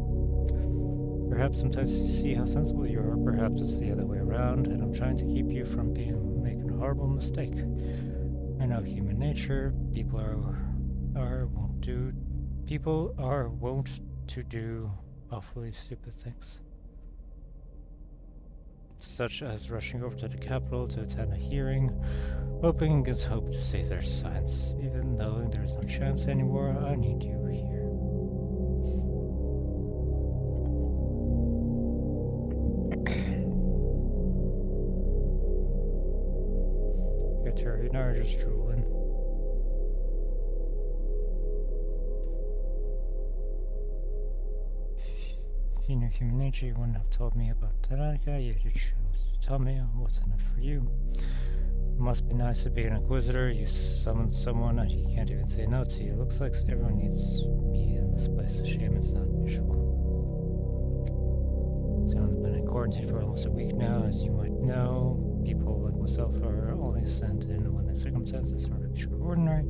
Perhaps sometimes you see how sensible you are. Perhaps it's the other way around, and I'm trying to keep you from making a horrible mistake. I know human nature. People are wont to do awfully stupid things, such as rushing over to the capital to attend a hearing, hoping against hope to save their science. Even though there's no chance anymore, I need you here. Terry, now you're just drooling. If you knew human nature, you wouldn't have told me about Tanaka, yet you chose to tell me what's in it for you. It must be nice to be an inquisitor. You summon someone and he can't even say no to you. Looks like everyone needs me in this place. A shame it's not usual. Someone's been in quarantine for almost a week now, as you might know. People like myself are only sent in when the circumstances are extraordinary.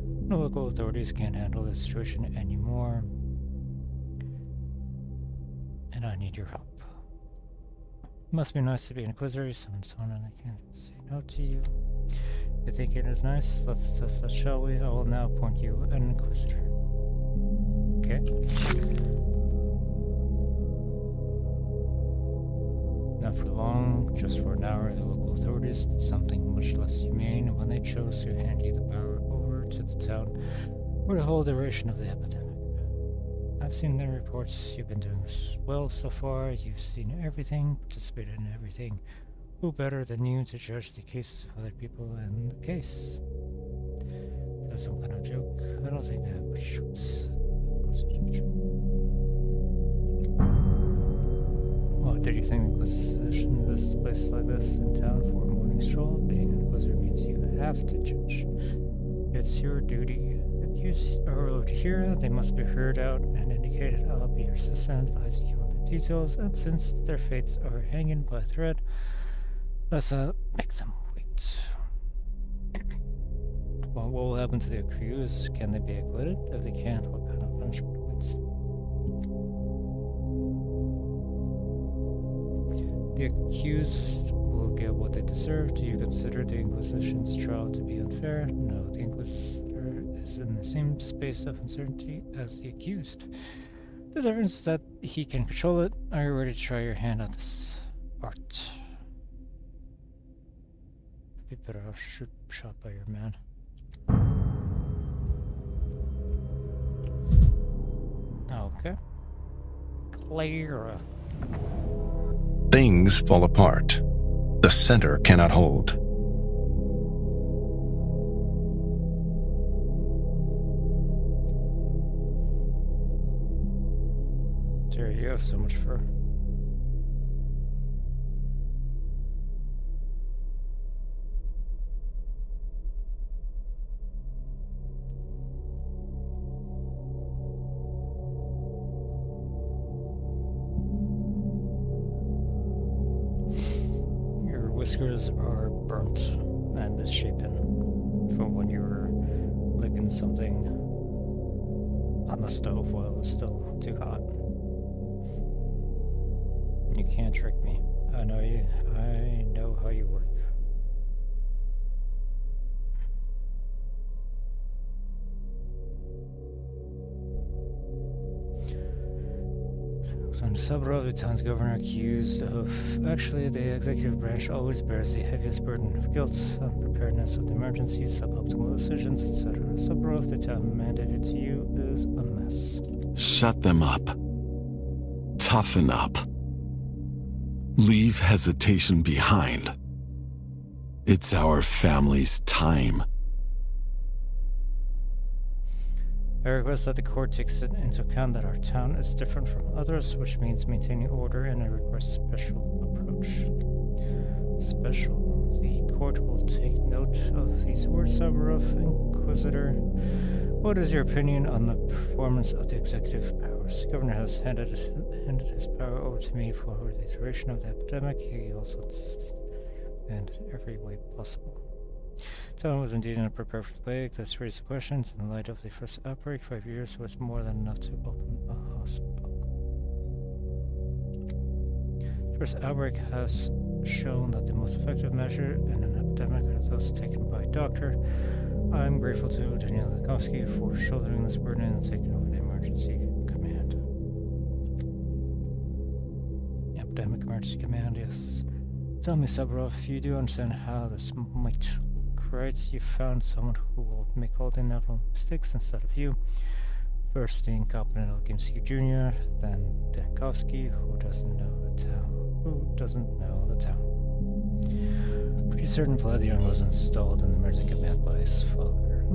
No local authorities can't handle the situation anymore. And I need your help. Must be nice to be an inquisitor. You summon someone and I can't say no to you. You think it is nice? Let's test that, shall we? I will now appoint you an inquisitor. Okay. Not for long, just for an hour. The local authorities did something much less humane when they chose to hand you the power over to the town for the whole duration of the epidemic. I've seen the reports. You've been doing well so far. You've seen everything, participated in everything. Who better than you to judge the cases of other people in the case? That's some kind of joke. I don't think I have much choice. What did you think the Inquisition of this place like this in town for a morning stroll? Being an Inquisitor means you have to judge. It's your duty. Accused are allowed here. They must be heard out and indicated. I'll be your assistant, advising you on the details, and since their fates are hanging by a thread, let's make them wait. Well, what will happen to the accused? Can they be acquitted? If they can't, what kind of punishment awaits them? The accused will get what they deserve. Do you consider the Inquisition's trial to be unfair? No, the Inquisitor is in the same space of uncertainty as the accused. There's evidence that he can control it. Are you ready to try your hand at this art? Be better off shot by your man. Okay. Clara. Things fall apart. The center cannot hold. Jerry, you have so much fur. Whiskers are burnt and misshapen from when you were licking something on the stove while it was still too hot. You can't trick me. I know you. I know how you work. Son Sabrov, the town's governor, accused of... Actually, the executive branch always bears the heaviest burden of guilt, unpreparedness of the emergencies, suboptimal decisions, etc. Sabrov, the town mandated to you, is a mess. Shut them up. Toughen up. Leave hesitation behind. It's our family's time. I request that the court takes it into account that our town is different from others, which means maintaining order, and I request special approach. Special. The court will take note of these words, Saburov, Inquisitor. What is your opinion on the performance of the executive powers? The governor has handed his power over to me for the duration of the epidemic. He also insisted in every way possible. The town was indeed in a perfect plague. This raised questions. In light of the first outbreak, 5 years was more than enough to open a hospital. The first outbreak has shown that the most effective measure in an epidemic are those taken by a doctor. I'm grateful to Daniel Lakovsky for shouldering this burden and taking over the emergency command. Epidemic emergency command, yes. Tell me, Saburov, if you do understand how this might look right. You found someone who will make all the inevitable mistakes instead of you. First, the incompetent Alkimsky Jr., then Dankovsky, who doesn't know the town. Pretty certain Vladion was installed in the emergency command by his father.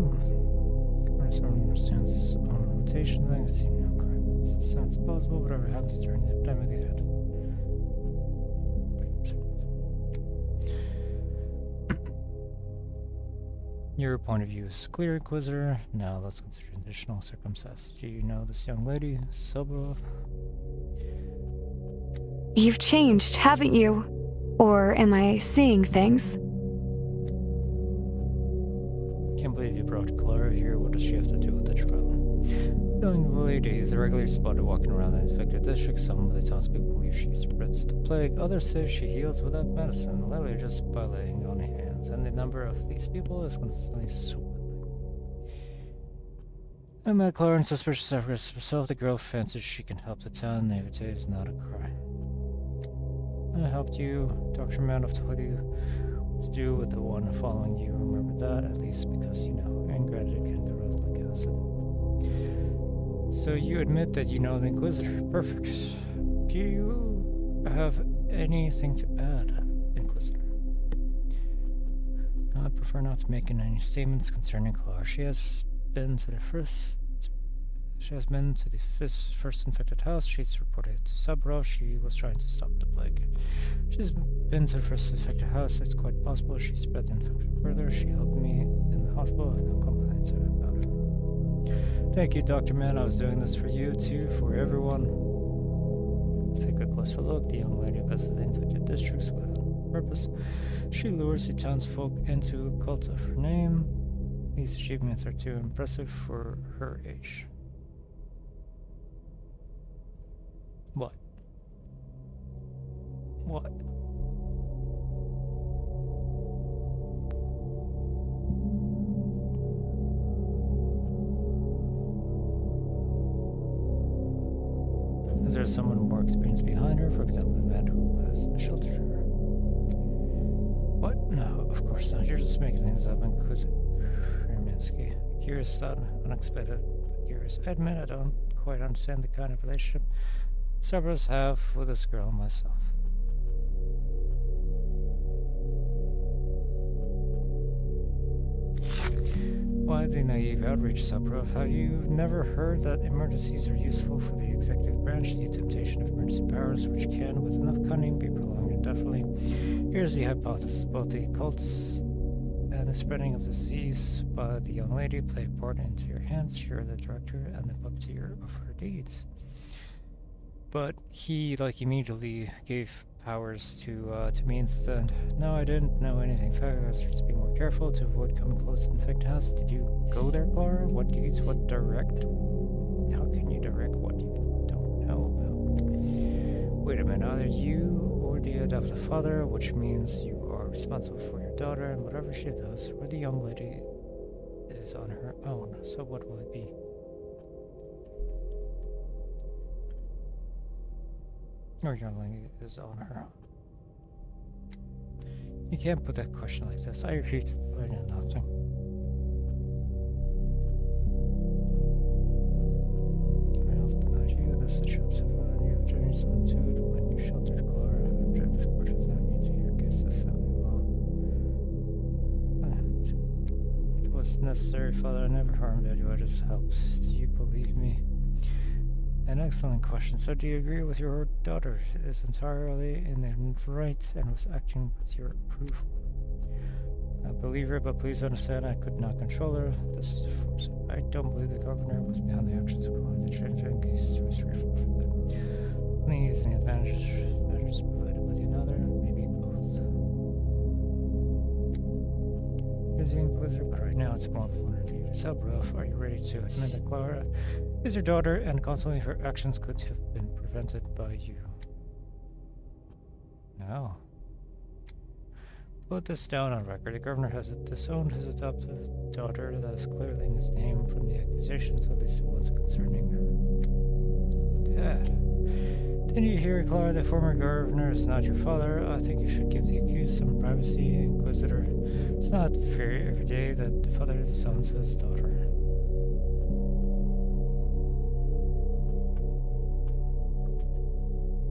Someone understands his own limitations. I can see no crime. It sounds plausible. Whatever happens during the epidemic ahead. Your point of view is clear, Inquisitor. Now let's consider additional circumstances. Do you know this young lady, Soborov? You've changed, haven't you? Or am I seeing things? Can't believe you brought Clara here. What does she have to do with the trial? The young lady is regularly spotted walking around the infected district. Some of the townspeople believe she spreads the plague. Others say she heals without medicine, literally just by laying on hands. And the number of these people is constantly swelling. I met Clara and suspicious efforts herself. The girl fancies she can help the town. Naivete is not a crime. I helped you. Dr. Manov told you what to do with the one following you. Remember that, at least because, you know, ingratitude can corrode like acid. So you admit that you know the Inquisitor. Perfect. Do you have anything to add, Inquisitor? I prefer not to make any statements concerning Clara. She has been to the first infected house. She's reported to Soborov. She was trying to stop the plague. She's been to the first infected house. It's quite possible she spread the infection further. She helped me in the hospital. I have no complaints about it. Thank you, Dr. Mann. I was doing this for you, too, for everyone. Let's take a closer look. The young lady visits the infected districts without purpose. She lures the townsfolk into cults of her name. These achievements are too impressive for her age. What? What? Is there someone more experienced behind her? For example, the man who has sheltered her? What? No, of course not. You're just making things up. Kreminsky. Curious thought, unexpected, but curious. I admit I don't quite understand the kind of relationship Cerberus have with this girl myself. Why the naive outreach, Soborov? Have you never heard that emergencies are useful for the executive branch? The temptation of emergency powers, which can, with enough cunning, be prolonged indefinitely. Here's the hypothesis. Both the cults and the spreading of disease by the young lady play a part into your hands. You're the director and the puppeteer of her deeds. But he, immediately gave powers to me instead. No, I didn't know anything. In fact, I was to be more careful to avoid coming close to the infected house. Did you go there, Clara? What deeds? What direct? How can you direct what you don't know about? Wait a minute, either you or the adoptive father, which means you are responsible for your daughter and whatever she does, or the young lady is on her own. So what will it be? Or young lady is on her own. You can't put that question like this. I repeat, I know nothing. My husband, not you. This is the trip survived. You have journeyed solitude when you sheltered Clara. I've dragged this court has not mean to your case of family law. It was necessary, Father. I never harmed anyone. I just helped. Do you believe me? An excellent question. So do you agree with your daughter is entirely in the right and was acting with your approval? I believe her, but please understand I could not control her. This is a force. I don't believe the governor was behind the actions of calling the change in case to restrict for that. Only using the advantages provided by the another, maybe both. Here's the Inquisitor, but right now it's more important to you. Soborov, are you ready to admit that Clara is your daughter, and consequently her actions could have been prevented by you? No. Put this down on record. The governor has disowned his adopted daughter, thus clearing his name from the accusations, at least the ones concerning her. Dad, didn't you hear, Clara? The former governor is not your father. I think you should give the accused some privacy, Inquisitor. It's not fair every day that the father disowns his daughter.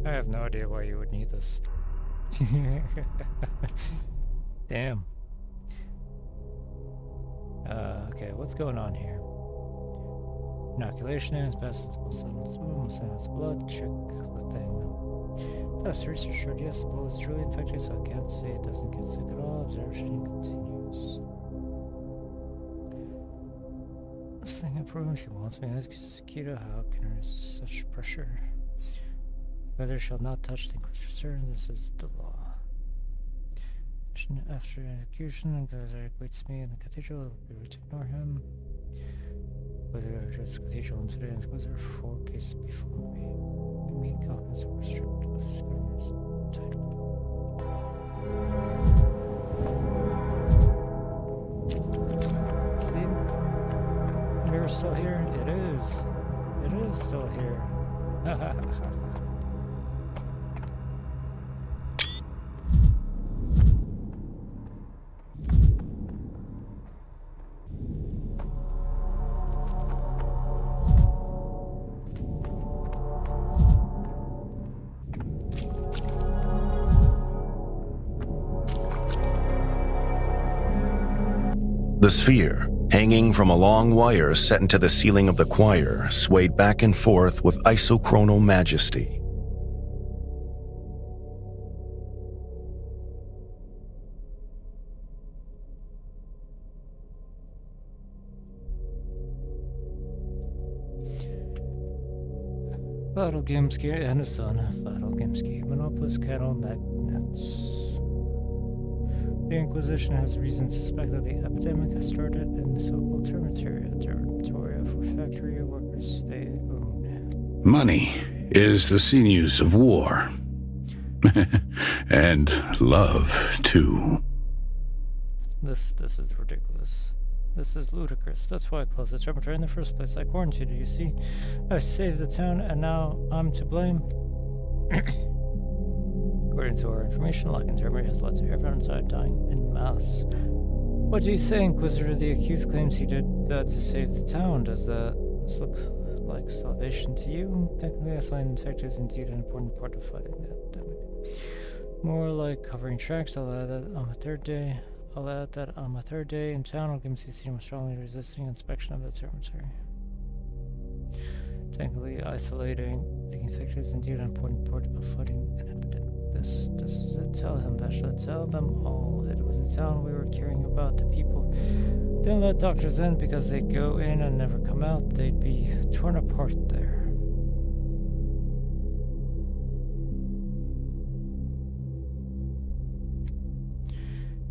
I have no idea why you would need this. Damn. Okay, what's going on here? Inoculation is passable sense blood. Check the thing. Yes, research showed yes, the bull is truly infected, so I can't say it doesn't get sick at all. Observation continues. This thing approved. He wants me to execute. How can I resist such pressure? Whether shall not touch the Inquisitor, sir. This is the law. After execution, the awaits me in the cathedral. It will be rude to ignore him. Whether I address the cathedral incident and Inquisitor 4 cases before me. Me, Calcus, are stripped of his governor's title. Sleep? The mirror's still here? It is. It is still here. Ha ha ha. The sphere, hanging from a long wire set into the ceiling of the choir, swayed back and forth with isochronal majesty. Fladel and his son, Fladel Gimski, monopolist cattle magnets. The Inquisition has reason to suspect that the epidemic has started in the so-called Termitoria for factory workers they own. Money is the sinews of war. And love, too. This is ridiculous. This is ludicrous. That's why I closed the Termitoria in the first place. I quarantined it, you see. I saved the town, and now I'm to blame. According to our information, lock in Termitoria has led to everyone inside dying en masse. What do you say, Inquisitor? The accused claims he did that to save the town. Does this look like salvation to you? Technically, isolating infected is indeed an important part of fighting the epidemic. More like covering tracks. I'll add that on my third day in town, I'll give him CC more strongly resisting inspection of the Termitoria. Technically, isolating the infected is indeed an important part of fighting an epidemic. This is it. Tell him, Bashla. Tell them all. It was a town we were caring about. The people didn't let doctors in because they'd go in and never come out. They'd be torn apart there.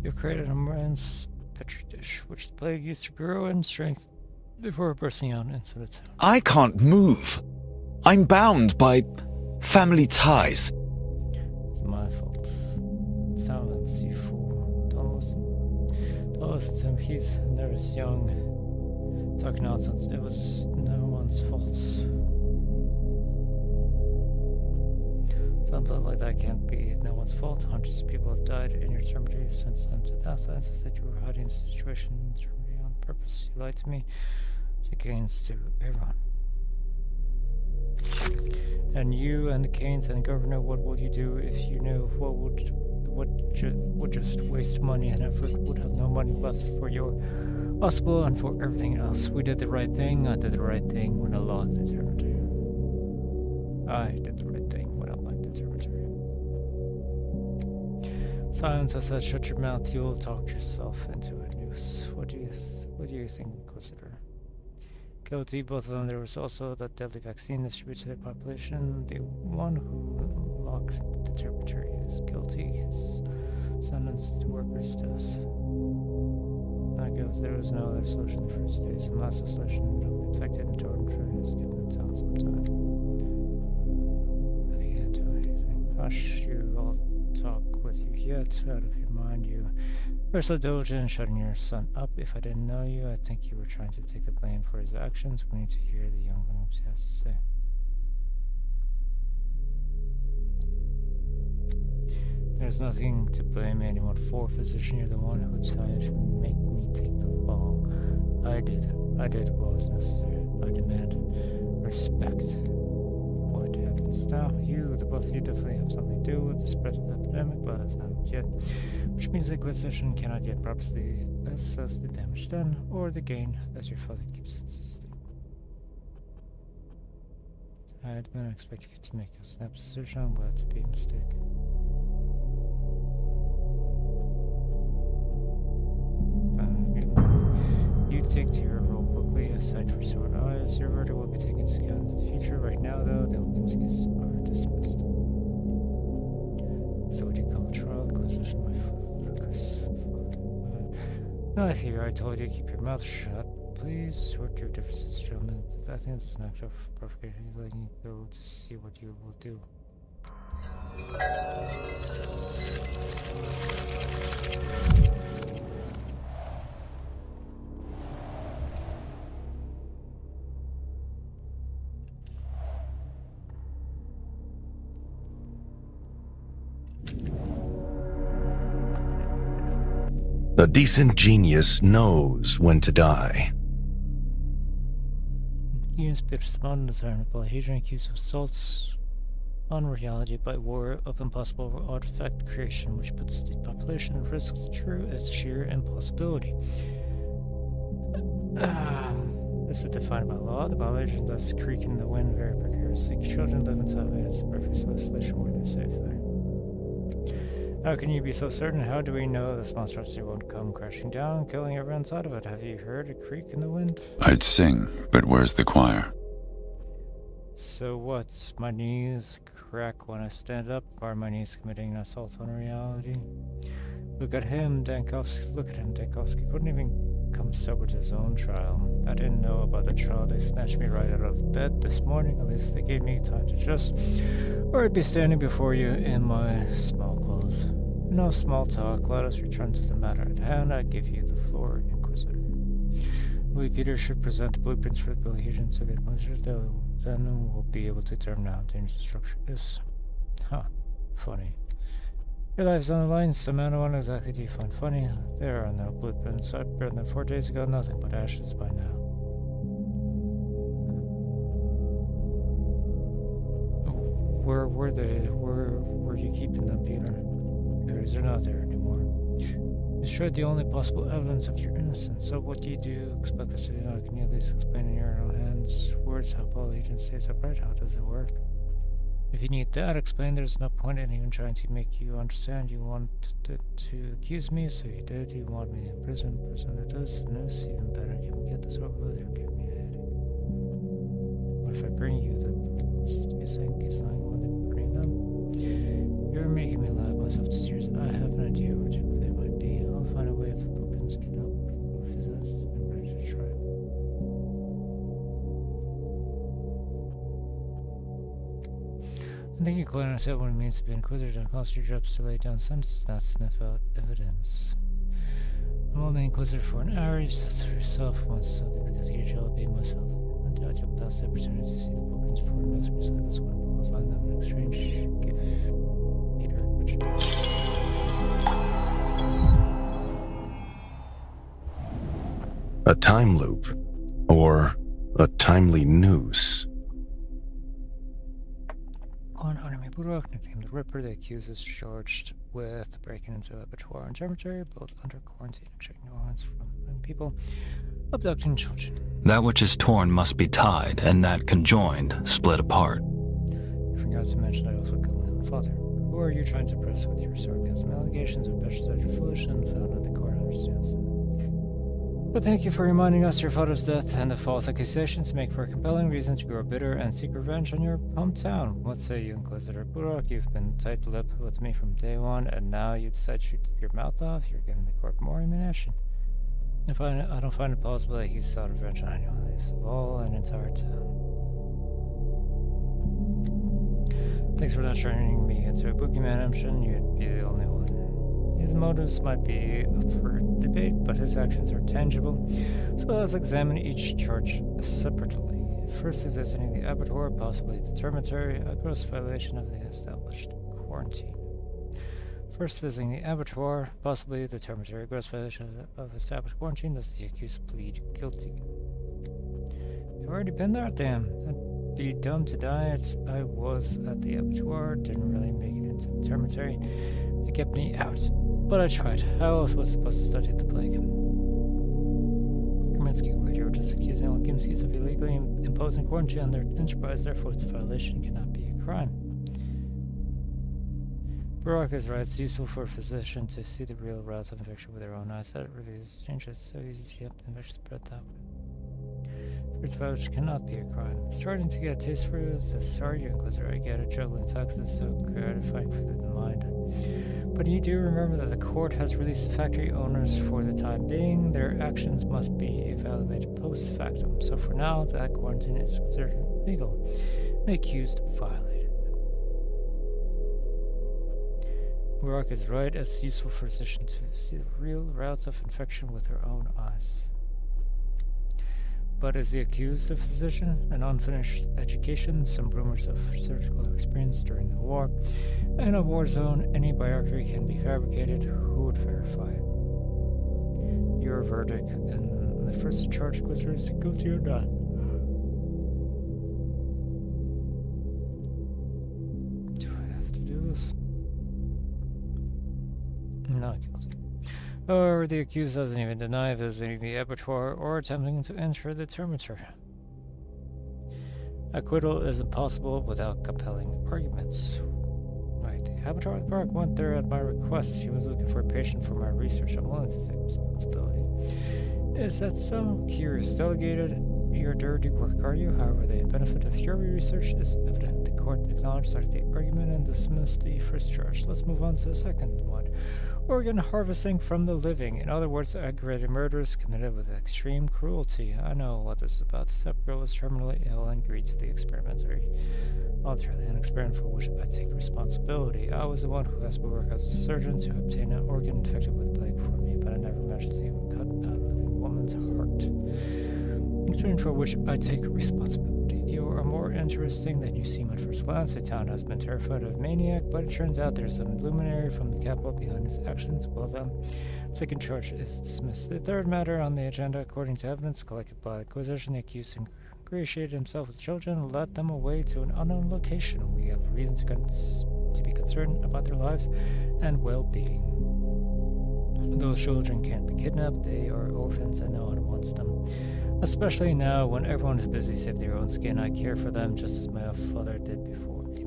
You created a immense petri dish, which the plague used to grow in strength before bursting out into the town. I can't move. I'm bound by family ties. It's my fault. Silence, you fool. Don't listen to him. He's nervous, young. Talking nonsense. It was no one's fault. Something like that can't be no one's fault. Hundreds of people have died in your Termitoria. You've sentenced them to death. I said you were hiding the situation in Termitoria on purpose. You lied to me. It's against to everyone. And you and the Canes and the governor, what would you do if you knew what would just waste money and effort, would have no money left for your hospital and for everything else? We did the right thing. I did the right thing when I locked the Termitoria. I did the right thing when I locked the Termitoria. Silence, I said, shut your mouth. You'll talk yourself into a noose. What do you think, Inquisitor? Guilty, both of them. There was also that deadly vaccine distributed to the population. The one who locked the Termitoria is guilty. His sentenced to workers' death. I guess there was no other solution the first days. A mass isolation infected the Termitoria has given the town some time. I can't do anything. Hush, you. I'll talk with you yet. Out of your mind, you. You're so diligent in shutting your son up. If I didn't know you, I think you were trying to take the blame for his actions. We need to hear the young one has to say. There's nothing to blame anyone for, physician. You're the one who decided to make me take the fall. I did what was necessary. I demand respect. What? what happens now. The both of you definitely have something to do with the spread of the epidemic, but that's not yet. Which means the Inquisition cannot yet properly assess the damage done, or the gain, as your father keeps insisting. I had been expecting you to make a snap decision. I'm glad to be a mistake. You take to your role quickly, aside for sword eyes. Your verdict will be taken into account in the future. Right now, though, the Olimskis are dismissed. So what do you call a trial? Inquisition, my focus. Not here. I told you to keep your mouth shut. Please sort your differences, gentlemen. I think this is an act of provocation, letting you go to see what you will do. A decent genius knows when to die. Genius be undesirable. Hadrian accused of assaults on reality by war of impossible artifact creation, which puts the population at risk through its sheer impossibility. This is defined by law. The violation thus creak in the wind very precariously. Children live inside of its perfect isolation where they're safe there. How can you be so certain? How do we know this monstrosity won't come crashing down, killing everyone inside of it? Have you heard a creak in the wind? I'd sing, but where's the choir? So what? My knees crack when I stand up? Are my knees committing an assault on reality? Look at him, Dankovsky. Look at him, Dankovsky. Couldn't even come sober to his own trial. I didn't know about the trial. They snatched me right out of bed this morning. At least they gave me time to adjust, or I'd be standing before you in my small clothes. Enough small talk. Let us return to the matter at hand. I give you the floor, Inquisitor. We, Peter, should present the blueprints for the Belgian to the Inquisitor. Then we'll be able to determine how dangerous the structure is. Huh. Funny. Your life's on the line, Samantha. What exactly do you find funny? There are no blueprints. I burned them 4 days ago. Nothing but ashes by now. Where were they? Where were you keeping them, Peter? They're not there anymore. You destroyed the only possible evidence of your innocence. So what do you do? Expect us to do now? Can you at least explain in your own hands? Words, how Paul Agent stays upright? How does it work? If you need that explained, there's no point in even trying to make you understand. You wanted to accuse me, so you did. You want me in prison. Prison it is. The news, even better. Can we get this over with or give me a headache? What if I bring you the... Do you think he's lying when they bring them? You're making me laugh myself to tears. I have an idea where they might be. I'll find a way if the blueprints can help prove his answers. I'm ready to try. I think you quite understand what it means to be an Inquisitor and cost your jobs to lay down sentences, not sniff out evidence. I'm only Inquisitor for an hour. You said so yourself once something like that. I'll be myself. I doubt you'll pass the opportunity to see the blueprints for most precisely this one. We'll find them in exchange. Give Peter what you do. A time loop, or a timely noose. On Army Burok, nicknamed the Ripper, the accused is charged with breaking into an abattoir and cemetery, both under quarantine and checking no hands from people, abducting children. That which is torn must be tied, and that conjoined split apart. You forgot to mention I also killed my own father. Who are you trying to press with your sarcasm? Allegations of pesticide foolish and found in the court understands that. But thank you for reminding us your father's death and the false accusations make for a compelling reason to grow bitter and seek revenge on your hometown. What say you, Inquisitor Burok? You've been tight-lipped with me from day one, and now you decide to keep your mouth off? You're giving the court more ammunition. I don't find it possible that he sought revenge on anyone, least of all an entire town. Thanks for not turning me into a boogeyman. I'm sure you'd be the only one. His motives might be up for debate, but his actions are tangible, so let's examine each charge separately. Firstly, visiting the abattoir, possibly the cemetery, a gross violation of the established quarantine. First, visiting the abattoir, possibly the cemetery, a gross violation of established quarantine, thus the accused plead guilty. You've already been there? Damn. be dumb to die. I was at the abattoir, didn't really make it into the termitary. They kept me out, but I tried. How else was I supposed to study the plague? Kaminsky, you were just accusing Alkimskis of illegally imposing quarantine on their enterprise, therefore its violation cannot be a crime. Barak is right. It's useful for a physician to see the real routes of infection with their own eyes. That really is dangerous. It's so easy to get infection spread that way. First violation cannot be a crime. Starting to get a taste for the Sergeant Inquisitor. I get it. Juggling facts is so gratifying for the mind. But you do remember that the court has released the factory owners for the time being. Their actions must be evaluated post factum. So for now, that quarantine is considered legal. The accused violated. Barak is right. It's useful for physicians to see the real routes of infection with their own eyes. But is the accused a physician? An unfinished education, some rumors of surgical experience during the war. In a war zone, any biography can be fabricated. Who would verify it? Your verdict in the first charge was guilty or not? Do I have to do this? Not guilty. However, the accused doesn't even deny visiting the abattoir or attempting to enter the termitary. Acquittal is impossible without compelling arguments. Right, the abattoir at the park went there at my request. He was looking for a patient for my research. I'm willing to take responsibility. Is that so? Curious. Delegated your dirty work, are you? However, the benefit of your research is evident. The court acknowledged the argument and dismissed the first charge. Let's move on to the second one. Organ harvesting from the living. In other words, aggravated murders committed with extreme cruelty. I know what this is about. The step-girl was terminally ill and agreed to the voluntarily an experiment for which I take responsibility. I was the one who asked to work as a surgeon to obtain an organ infected with plague for me, but I never managed to even cut out a living woman's heart. Experiment for which I take responsibility. You are more interesting than you seem at first glance. The town has been terrified of a maniac, but it turns out there's some luminary from the capital behind his actions. Well done. Second charge is dismissed. The third matter on the agenda, according to evidence collected by the Inquisition, the accused ingratiated himself with children and led them away to an unknown location. We have reason to be concerned about their lives and well-being. Those children can't be kidnapped. They are orphans and no one wants them. Especially now, when everyone is busy saving their own skin, I care for them just as my father did before me.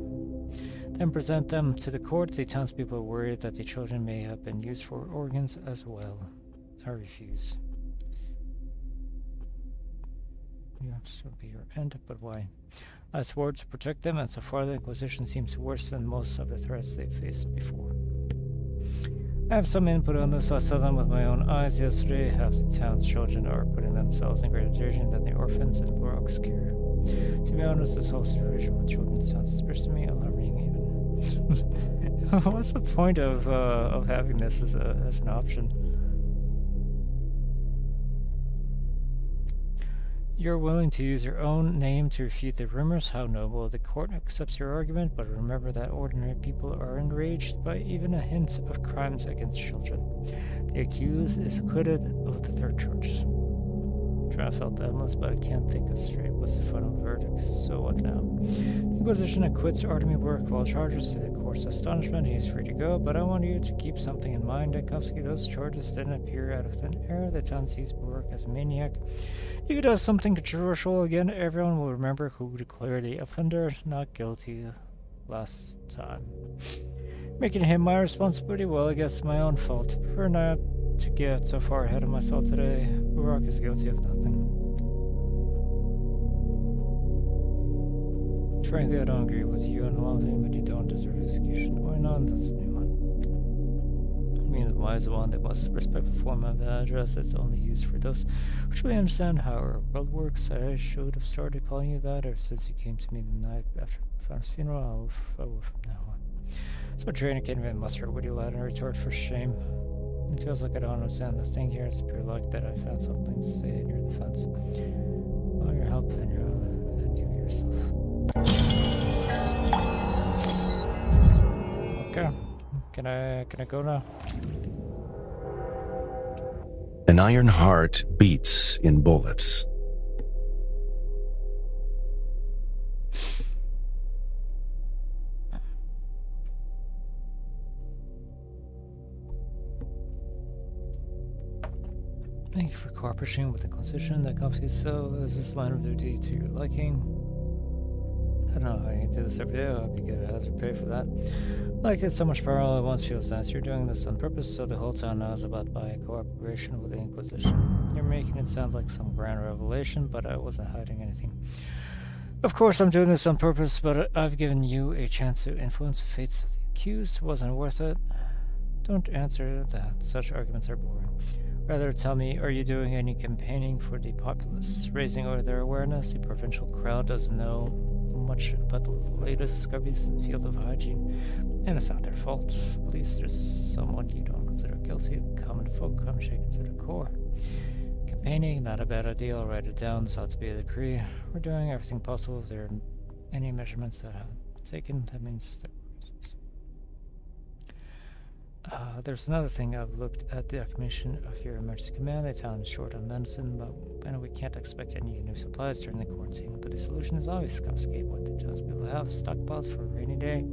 Then present them to the court. The townspeople are worried that the children may have been used for organs as well. I refuse. This will be your end, but why? I swore to protect them, and so far the Inquisition seems worse than most of the threats they've faced before. I have some input on this, so I saw them with my own eyes yesterday. Half the town's children are putting themselves in greater danger than the orphans in Barak's care. To be honest, this whole situation with children sounds suspicious to me, alarming even. What's the point of having this as an option? You're willing to use your own name to refute the rumors. How noble. The court accepts your argument, but remember that ordinary people are enraged by even a hint of crimes against children. The accused is acquitted of the third charge. Trial felt endless, but I can't think of straight. What's the final verdict? So what now? The Inquisition acquits Artemy Burke while charges. To the court's astonishment, he is free to go, but I want you to keep something in mind, Dekovsky. Those charges didn't appear out of thin air. The town sees Burke as a maniac. If he does something controversial again, everyone will remember who declared the offender not guilty last time. Making him my responsibility? Well, I guess it's my own fault. I prefer not to get so far ahead of myself today. Barak is guilty of nothing. Frankly, I don't agree with you on a lot of things, but you don't deserve execution. Why not? That's a new one. I mean, the wise one, the most respectful form of the address. It's only used for those who truly understand how our world works. I should have started calling you that ever since you came to me the night after my father's funeral. I will from now on. So trainer can't even muster a witty line and retort for shame. It feels like I don't understand the thing here. It's pure luck that I found something to say in your defense. All your help and you yourself. Okay. Can I go now? An iron heart beats in bullets. Thank you for cooperating with the Inquisition. That constitutes so is this line of duty to your liking. I don't know how you do this every day. I hope you get a hazard pay for that. Like it's so much power all at once feels nice. You're doing this on purpose so the whole town knows about my cooperation with the Inquisition. You're making it sound like some grand revelation, but I wasn't hiding anything. Of course I'm doing this on purpose, but I've given you a chance to influence the fates of the accused. Wasn't worth it. Don't answer that. Such arguments are boring. Rather tell me, are you doing any campaigning for the populace? Raising their awareness? The provincial crowd doesn't know much about the latest discoveries in the field of hygiene, and it's not their fault. At least there's someone you don't consider guilty. The common folk come shaken to the core. Campaigning, not a bad idea. I'll write it down. This ought to be a decree. We're doing everything possible. If there are any measurements that have been taken, that means there are reasons. There's another thing. I've looked at the documentation of your emergency command. The town is short on medicine, but we can't expect any new supplies during the quarantine. But the solution is always confiscate what the townspeople have stockpiled for a rainy day.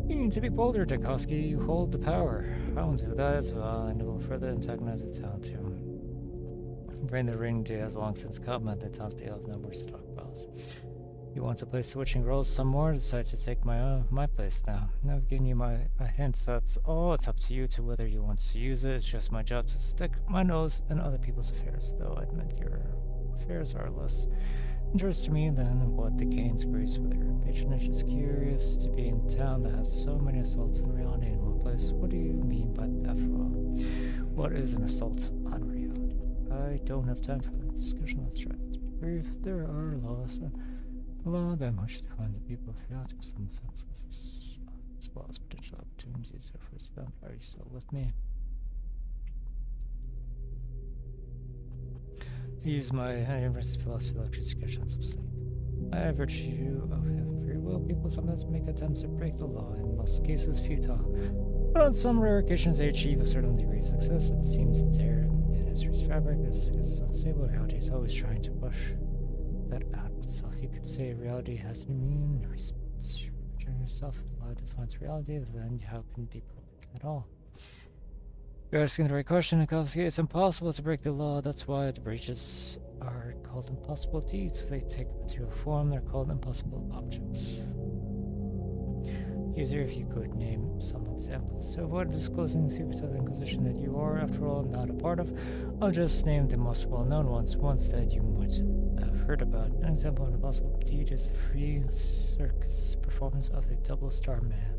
You need to be bolder, Tarkovsky. You hold the power. I won't do that as well, and it will further antagonize the town too. Rain the rainy day has long since come, and the townspeople have no more stockpiles. You want to play switching roles some more? Decide to take my place now. I've given you a hint, that's all. It's up to you to whether you want to use it. It's just my job to stick my nose in other people's affairs, though I admit your affairs are less interest to me than what the Canes grace with their patronage. Is curious to be in town that has so many assaults in reality in one place. What do you mean by that, after all? What is an assault on reality? I don't have time for that discussion. Let's try to be brief. There are laws. The law that much to find the people of reality with some offenses, as well as potential opportunities for spam. Are you still with me? I use my university philosophy lectures to catch on some sleep. By virtue of having free will, people sometimes make attempts to break the law, in most cases futile. But on some rare occasions they achieve a certain degree of success. It seems that there in history's fabric is unstable. Reality is always trying to push that out itself. You could say reality has an immune response. You're picturing yourself as the lie defines reality, then how can it be broken at all? You're asking the right question, Tarkovsky. It's impossible to break the law. That's why the breaches are called impossible deeds. If they take material form, they're called impossible objects. Easier if you could name some examples. To avoid disclosing the secrets of the Inquisition that you are, after all, not a part of, I'll just name the most well-known ones that you might have heard about. An example of an impossible deed is the free circus performance of the Double Star Man,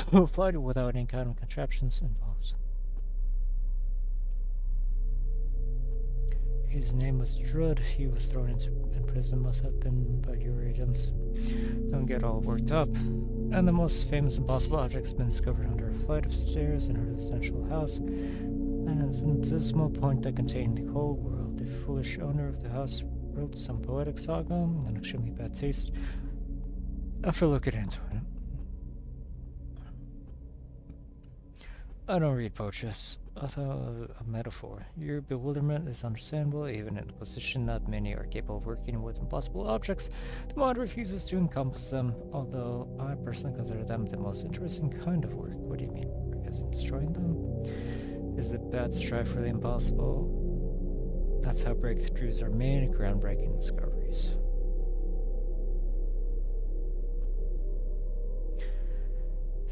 who flight without any kind of contraptions involved. His name was Drud. He was thrown in prison, must have been by your agents. Don't get all worked up. And the most famous impossible object has been discovered under a flight of stairs in a residential house, an infinitesimal point that contained the whole world. The foolish owner of the house wrote some poetic saga, an extremely bad taste, after looking into it. I don't read poetries. I thought a metaphor. Your bewilderment is understandable. Even in a position not many are capable of working with impossible objects, the mind refuses to encompass them, although I personally consider them the most interesting kind of work. What do you mean? As in destroying them? Is it bad to strive for the impossible? That's how breakthroughs are made, groundbreaking discoveries.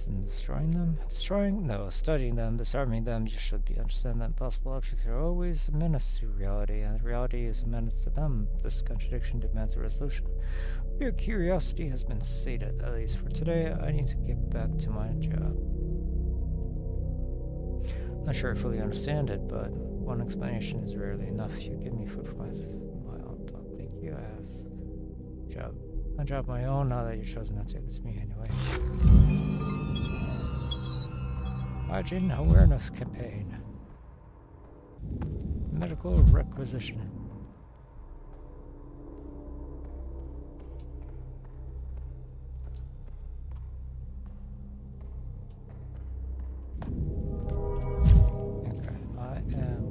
In destroying them? Destroying? No, studying them, disarming them. You should understand that impossible objects are always a menace to reality, and reality is a menace to them. This contradiction demands a resolution. Your curiosity has been sated, at least for today. I need to get back to my job. Not sure I fully understand it, but one explanation is rarely enough. You give me food for my own thought. Thank you. I have a job of my own now that you've chosen not to take it to me anyway. Hygiene Awareness Campaign. Medical Requisition. Okay, I am...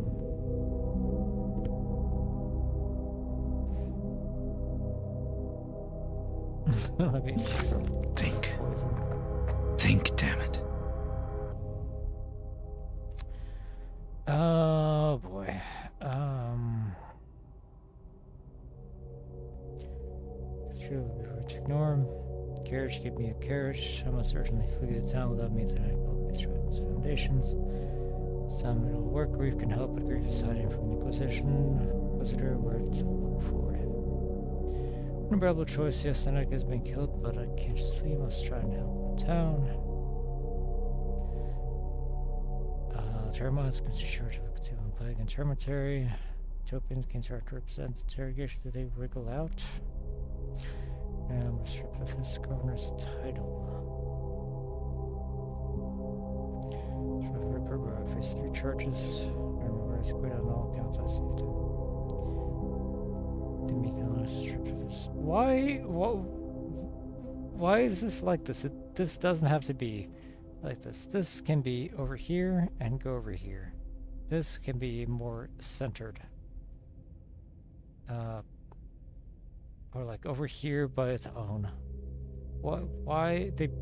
Let me take some Think. poison. Think, damn it. Oh boy. Sure, to ignore him. Carriage, give me a carriage. I must urgently flee the town without me that I will destroy its foundations. Some it'll work. Grief can help, but grief is hiding from the Inquisitor, where to look for him. Unbearable choice. Yes, Seneca has been killed, but I can't just flee. I must try and help the town. Termites can charge of concealing plague and termitary. Utopians can start to represent interrogation. Did they wriggle out? And stripped of his governor's title. Ripper, where I faced 3 charges. I remember as quit on all accounts I saved him. Didn't make an honest strip of his. Why is this like this? This doesn't have to be like this. This can be over here and go over here. This can be more centered. Or like over here by its own. Why they do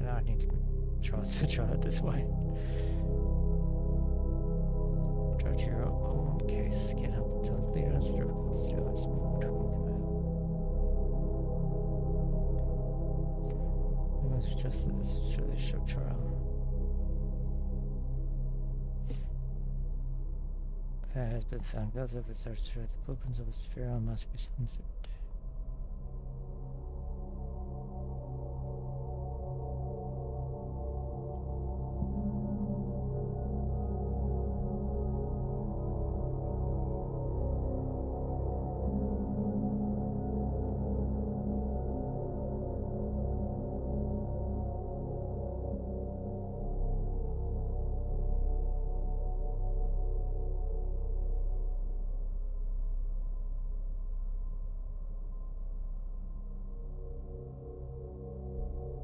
not need to draw it this way. Judge your own case. Can't help the town's leader and circles. Do us move. Who can I help? It's just this truly shook trial. It has been found. Gods of its search through the blueprints of the sphere must be censored.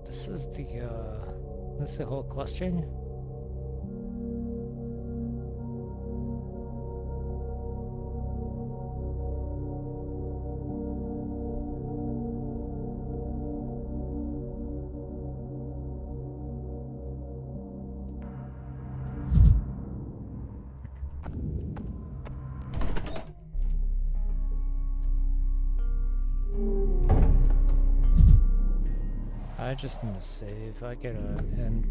This is the whole question. I just need to save. I get a end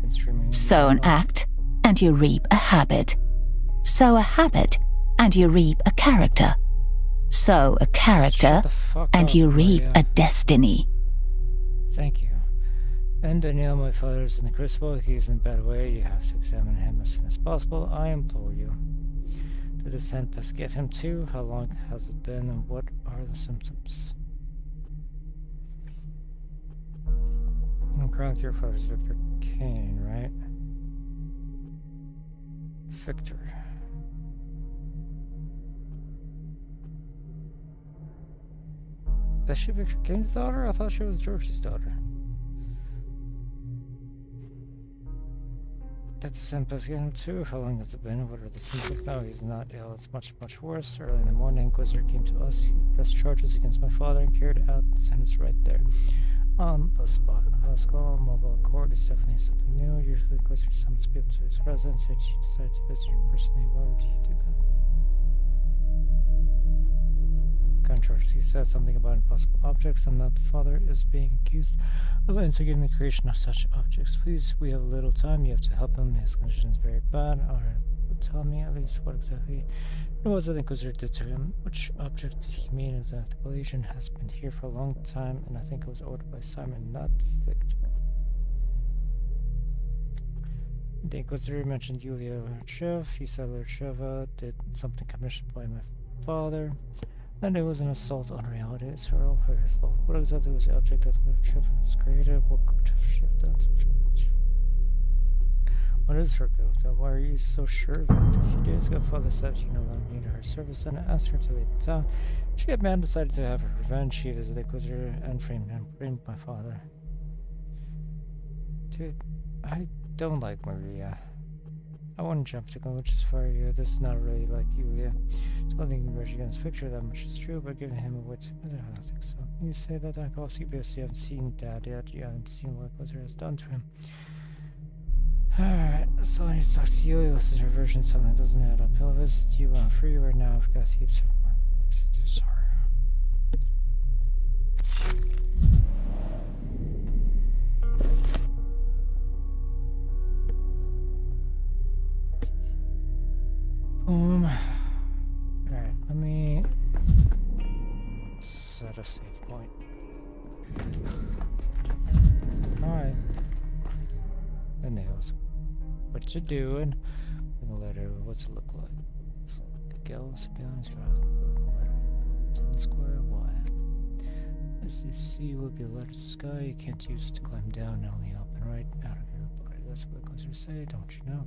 in streaming. Sow an act, and you reap a habit. Sow a habit, and you reap a character. Sow a character, and you reap a destiny. Thank you. And Daniel, my father is in the crucible. He's in a bad way. You have to examine him as soon as possible. I implore you. Did the sandpest get him too? How long has it been, and what are the symptoms? I'm correct, your father's Victor Kane, right? Victor. Is she Victor Kane's daughter? I thought she was Georgie's daughter. Did the sandpest get him too? How long has it been? What are the symptoms? No, he's not ill. It's much, much worse. Early in the morning, Inquisitor came to us. He pressed charges against my father and carried out the sentence right there. On the spot. Skull mobile court is definitely something new. Usually, Inquisitor summons people to his residence. If she decides to visit you personally, why would he do that? Gun charges. He said something about impossible objects and that the father is being accused of instigating the creation of such objects. Please, we have a little time. You have to help him. His condition is very bad. Alright, tell me at least what exactly it was that the Inquisitor did to him. Which object did he mean exactly? The legion has been here for a long time, and I think it was ordered by Simon, not Victor. The Inquisitor mentioned Yulia Lerchev. He said Lercheva did something commissioned by my father. And it was an assault on reality. It's all her fault. What exactly was the object that Lerchev was created? What could have shifted done to change? What is her guilt? Why are you so sure of it? A few days ago, Father said she no longer needed her service and asked her to leave the town. She had man decided to have her revenge. She visited the Inquisitor and framed my father. Dude, I don't like Maria. I wouldn't jump to conclusions for you. This is not really like Yulia. I don't think Michigan's picture that much is true, but giving him a way to admit it, I don't think so. You say that Dankovsky because you haven't seen Dad yet. You haven't seen what Inquisitor has done to him. Alright, so I need to talk to you. Listen to her version, something that doesn't add up. He'll visit you when I'm free right now. I've got heaps of more things to do. Sorry. save point. Alright. The nails. What you doing? In the letter, what's it look like? It's like a gallows balance letter. 10 square, why? As you see, will be a letter to the sky. You can't use it to climb down, only up and right out of your body. That's what Glizzers say, don't you know?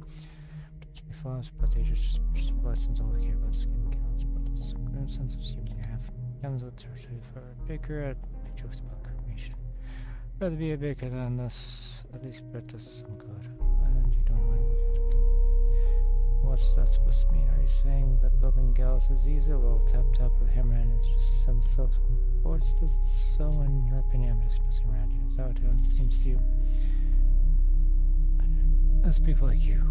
To be false, but they just lessons all they care about is getting counts, but it's a grim sense of humor you have. Comes with territory for a baker, I'd make jokes about cremation. Rather be a baker than this, at least Brett does some good. And you don't mind. What's that supposed to mean? Are you saying that building gallows is easy? A little tap with hammer and it's just a simple self. Boards does it so in your opinion? I'm just messing around here. Is that how it seems to you? That's people like you.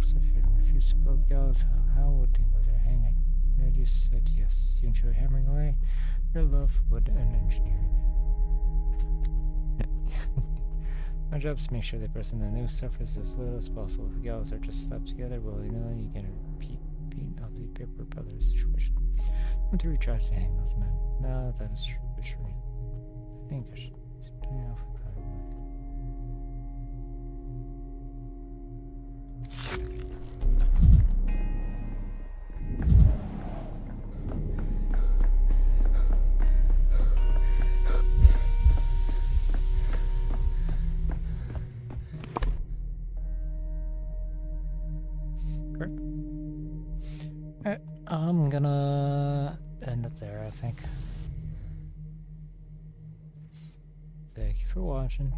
If you refuse to build gallows, how would Dingle's are hanging? And you said yes. You enjoy hammering away your love, wood, and engineering. My job is to make sure they present the new surface as little as possible. If gallows are just slapped together willy-nilly, you get a repeat of the paper brother situation. Want to retry to hang those men. No, that is true, but sure. I think I should be doing awfully proud of work. I'm gonna end it there, I think. Thank you for watching.